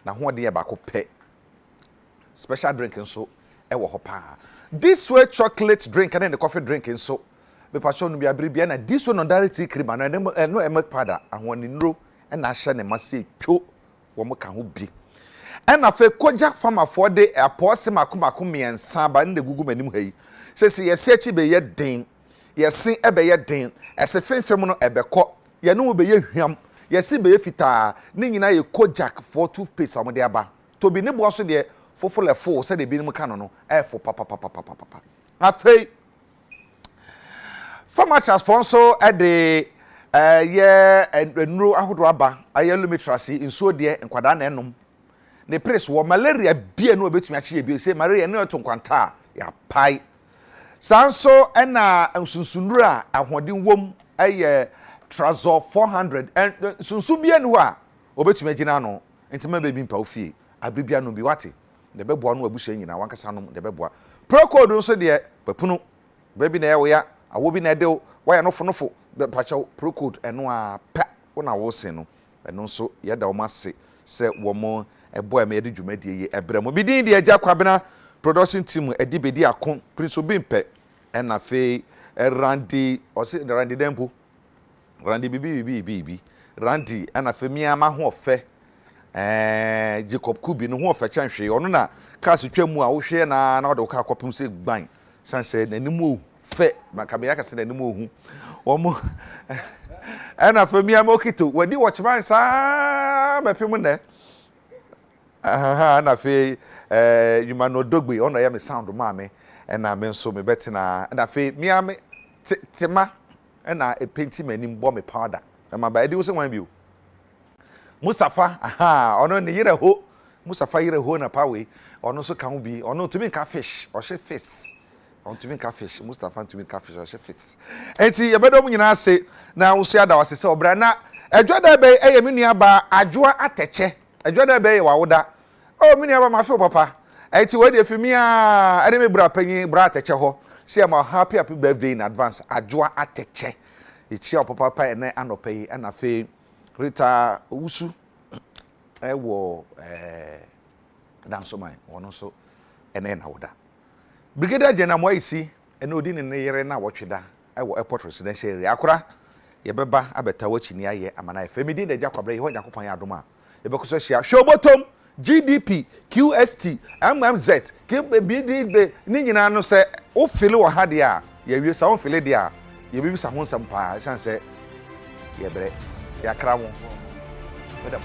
na ho de ye ba ko pe special drink nso e wo ho pa this way chocolate drink and the coffee drink nso be passion no bia bia na this one no direct cream no no e make powder ahoni nro e na hye ne mase two wo mo ka ho bi ɛna fe koja farmer for de apose makomako miensa ba ne gugu manim ha yi sese yesi achi be ye den yesi ebe ye den ese fenfem no ebekɔ ye no be ye hwam yesi be ye fita ne nyina ye kojak for toothpaste amode aba to bi ne bo so de fofo se de bi nim ka no fo papa afei farmer transform so de ye enuro ahodo aba aye lumitrasi nsuo de nkwada na enom ne press wo malaria bia no obetumi achi bia say malaria no to nkwanta ya pai sanso na nsunsunuru a ahoden wom aye trazo 400 sunsu bia no a obetumi agina no ntima be bi mpa ofie abribia no bi wate de beboa no abusha nyina wankasa no de beboa procode nso de papunu baby na ya awo bi na de waya no fonofo de pacha procode eno a pa wona wo se no eno nso ye da o mase se wo mo ebo em ye de dwumadie ye ebremo bidin de Agya Kwabena production team edibedi akon prince obimpe na fe Randy o se Randy Dempo Randy bibi Randy na fe miama ho ofe Jacob Kubi no ho ofe chanhwe ono na case twam a wo hwe na wo de ka kopum se gban sanse nanimu fe makabe yakase nanimu ohu omo na fe miama okito wadi watchman sa bepem ne na fe yuma no dogbe ono ya me sound ma me na me nso me betina na fe miame tema na epenti manim bo me powder ma ba edi wo se wan bio Mustafa ono ne yire ho Mustafa yire ho na pawe ono so ka ho bi ono to be ka fish o she fish on to be ka fish Mustafa to be ka fish o she fish enti ye bedo mu nyina ase na wo so ada wase se obra na adwoda be me nua ba adwoa ateche adwoda be wa woda o me nua ba ma fe papa enti we de fimi a ade me bra panyin bra ateche ho see am happy birthday in advance adwoa ateche ichi papa pa ene anopa yi na fe Rita Usu wo danso man wono so ene na woda Brigadier General Moisi ene odi ne yere na wotweda wo airport residential area akora ye beba abeta wachini aye amana efe medi de Agya Kwabena ye ho Nyankopon ya adoma ye bekoso hia hwobotom GDP QST MMZ KBDB ni nyina no se wo file wo ha de a ye wie sa wo file de a ye bibi sa ho nsam pa sanse ye bre ya kra mo madam